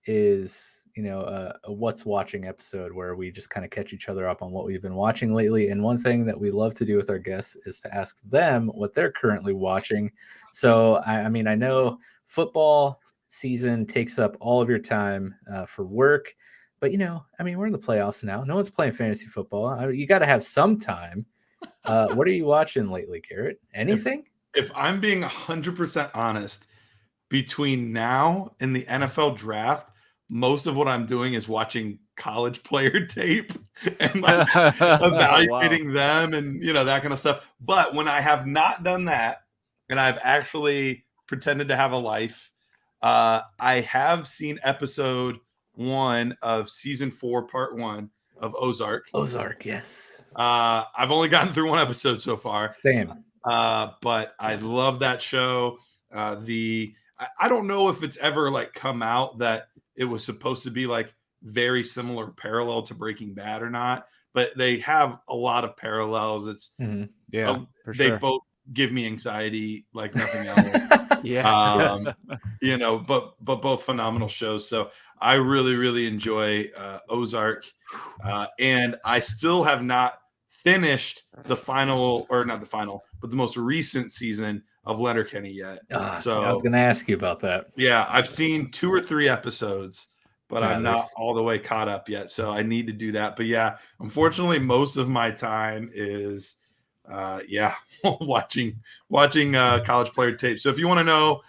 is a what's watching episode where we just kind of catch each other up on what we've been watching lately. And one thing that we love to do with our guests is to ask them what they're currently watching. So I mean, I know football season takes up all of your time for work, but we're in the playoffs now. No one's playing fantasy football. You got to have some time. What are you watching lately, Garrett? Anything? If I'm being 100% honest, between now and the NFL draft, most of what I'm doing is watching college player tape and evaluating them and that kind of stuff. But when I have not done that and I've actually pretended to have a life, I have seen episode 1 of season 4, part 1 of Ozark. Ozark, yes. I've only gotten through 1 episode so far. Same. But I love that show. I don't know if it's ever come out that it was supposed to be very similar parallel to Breaking Bad or not, but they have a lot of parallels. It's for they sure. both give me anxiety like nothing else. But both phenomenal shows. So I really, really enjoy Ozark. And I still have not finished the most recent season of Letterkenny yet. So I was going to ask you about that. Yeah, I've seen 2 or 3 episodes, but I'm not all the way caught up yet. So I need to do that. But yeah, unfortunately, most of my time is watching college player tape. So if you want to know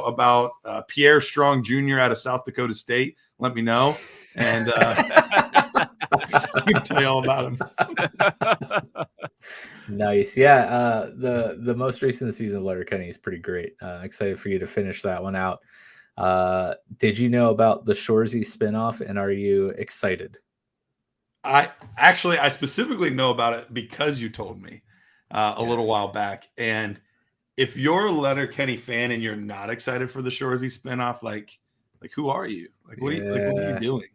about Pierre Strong Jr. out of South Dakota State, let me know. And I can tell you all about him. Nice. Yeah. The most recent season of Letterkenny is pretty great. Excited for you to finish that one out. Did you know about the Shoresy spinoff, and are you excited? I specifically know about it because you told me a little while back. And if you're a Letterkenny fan and you're not excited for the Shoresy spinoff, like who are you? What are you doing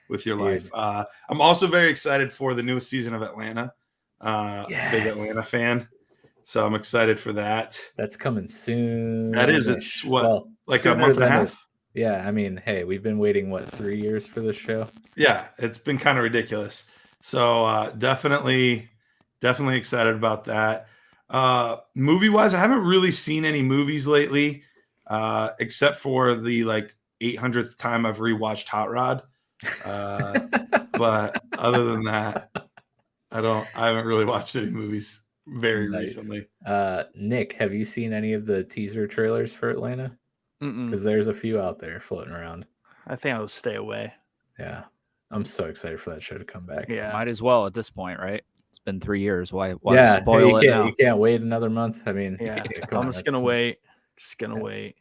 with your life? I'm also very excited for the newest season of Atlanta. Big Atlanta fan. So I'm excited for that. That's coming soon. That is. It's a month and a half? Yeah. I mean, hey, we've been waiting, 3 years for this show? Yeah. It's been kind of ridiculous. So definitely excited about that. Movie wise, I haven't really seen any movies lately, except for the 800th time I've rewatched Hot Rod. But other than that, I haven't really watched any movies very recently. Nick, have you seen any of the teaser trailers for Atlanta? Because there's a few out there floating around. I think I'll stay away. Yeah. I'm so excited for that show to come back. Yeah. Might as well at this point, right? It's been 3 years. Why spoil it now? You can't wait another month. I mean, I'm just gonna wait. Wait.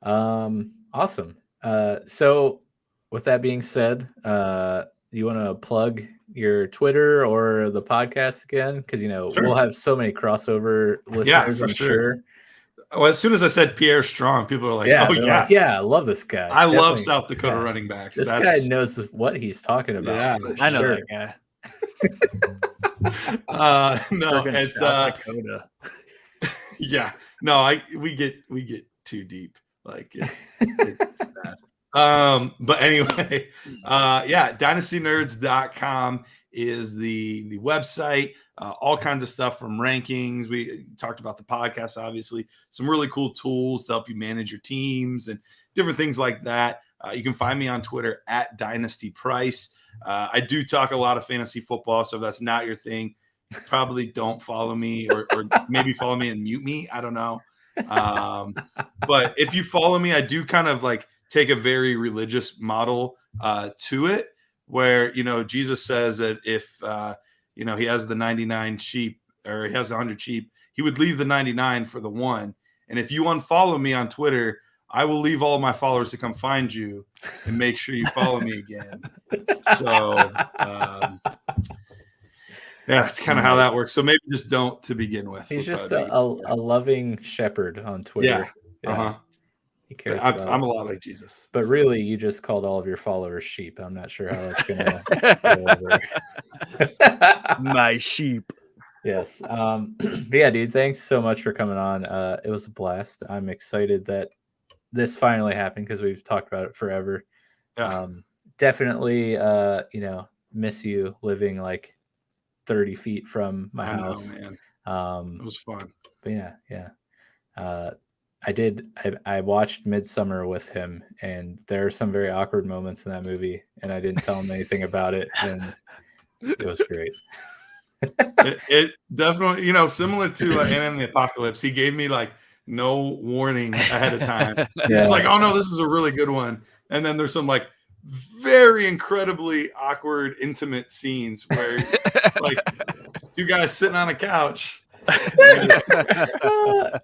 Awesome. So with that being said, you want to plug your Twitter or the podcast again? Because Sure. we'll have so many crossover listeners. I'm sure. Well, as soon as I said Pierre Strong, people are like, Yeah, "Oh they're yeah, like, yeah, I love this guy. I love Definitely. South Dakota Yeah. running backs." This guy knows what he's talking about. Yeah, for I know sure. that guy. No, Friggin' it's South Dakota. yeah, no, we get too deep. Like it's bad. But anyway, yeah, dynastynerds.com is the website. All kinds of stuff from rankings. We talked about the podcast, obviously, some really cool tools to help you manage your teams and different things like that. You can find me on Twitter at Dynasty Price. I do talk a lot of fantasy football, so if that's not your thing, probably don't follow me or maybe follow me and mute me. I don't know. But if you follow me, I do kind of like take a very religious model to it where, Jesus says that if, he has the 99 sheep or he has 100 sheep, he would leave the 99 for the one. And if you unfollow me on Twitter, I will leave all my followers to come find you and make sure you follow me again. So, yeah, that's kind of how that works. So maybe just don't to begin with. He's just a loving shepherd on Twitter. Yeah. He cares I'm about a lot like Jesus. But really, you just called all of your followers sheep. I'm not sure how that's going to go over. My sheep. Yes. But yeah, dude, thanks so much for coming on. It was a blast. I'm excited that this finally happened because we've talked about it forever. Yeah. Definitely, miss you living like 30 feet from my house. Know, man. It was fun. But yeah. I watched Midsummer with him, and there are some very awkward moments in that movie, and I didn't tell him anything about it, and it was great. it definitely, similar to Anna and the Apocalypse, he gave me like no warning ahead of time. It's like, oh no, this is a really good one. And then there's some like very incredibly awkward, intimate scenes where like two guys sitting on a couch.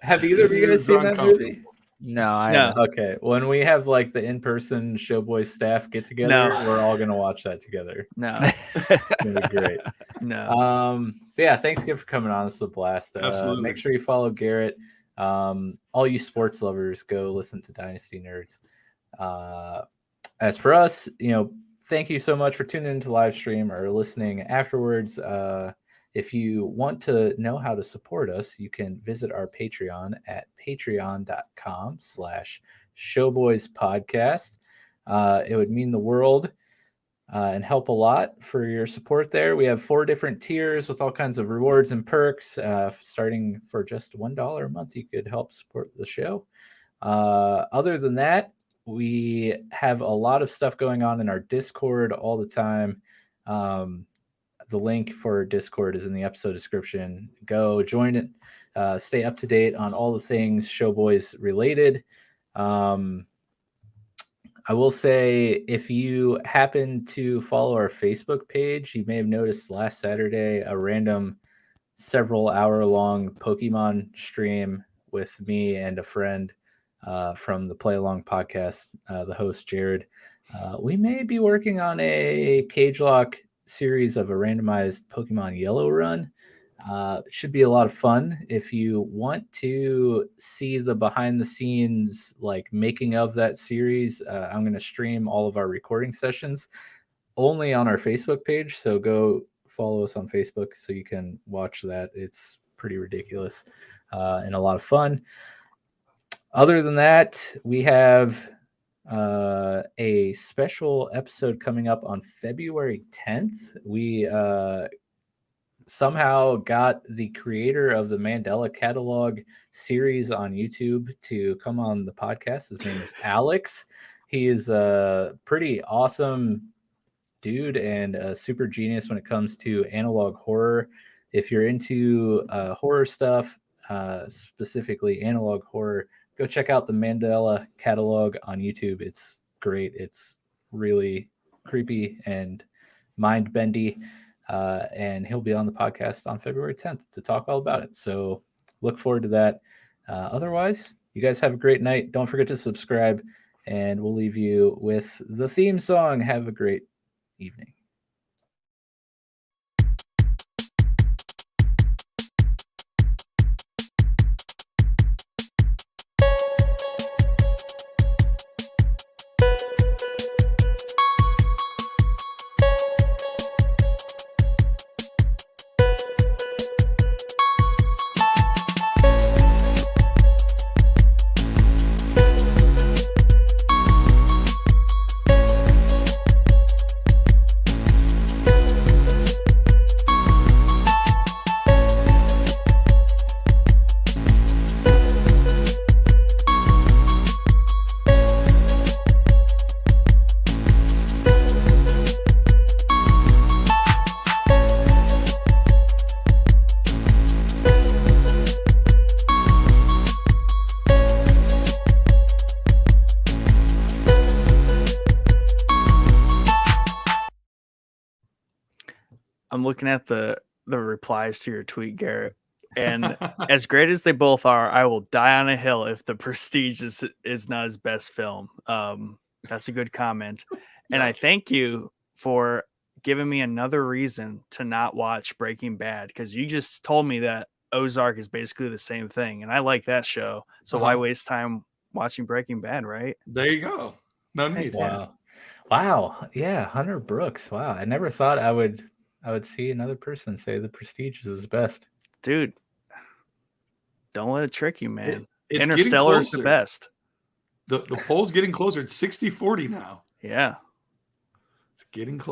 Have either of you guys seen that movie? No. Okay, when we have like the in-person Showboys staff get together, we're all gonna watch that together. No, it's gonna be great. No. But yeah, thanks again for coming on. This was a blast. Absolutely. Make sure you follow Garrett. All you sports lovers, go listen to Dynasty Nerds. As for us, thank you so much for tuning into the live stream or listening afterwards. If you want to know how to support us, you can visit our Patreon at patreon.com/showboyspodcast. It would mean the world and help a lot for your support there. We have 4 different tiers with all kinds of rewards and perks. Starting for just $1 a month, you could help support the show. Other than that, we have a lot of stuff going on in our Discord all the time. The link for Discord is in the episode description. Go join it. Stay up to date on all the things Showboys related. I will say, if you happen to follow our Facebook page, you may have noticed last Saturday a random several hour long Pokemon stream with me and a friend from the Play Along podcast, the host Jared. We may be working on a Cage Lock series of a randomized Pokemon Yellow run. It should be a lot of fun. If you want to see the behind the scenes like making of that series, I'm going to stream all of our recording sessions only on our Facebook page, so go follow us on Facebook so you can watch that. It's pretty ridiculous and a lot of fun. Other than that, we have a special episode coming up on February 10th. We somehow got the creator of the Mandela Catalog series on YouTube to come on the podcast. His name is Alex. He is a pretty awesome dude and a super genius when it comes to analog horror. If you're into horror stuff, specifically analog horror, go check out the Mandela Catalog on YouTube. It's great. It's really creepy and mind-bendy. And he'll be on the podcast on February 10th to talk all about it. So look forward to that. Otherwise, you guys have a great night. Don't forget to subscribe, and we'll leave you with the theme song. Have a great evening. looking at the replies to your tweet, Garrett, and as great as they both are, I will die on a hill if The Prestige is not his best film. That's a good comment. And I thank you for giving me another reason to not watch Breaking Bad, because you just told me that Ozark is basically the same thing, and I like that show. So why waste time watching Breaking Bad, right? There you go. No need. Wow. Yeah, Hunter Brooks. Wow. I never thought I would see another person say The Prestige is his best. Dude, don't let it trick you, man. It's Interstellar is the best. The poll's getting closer. It's 60-40 now. Yeah. It's getting closer.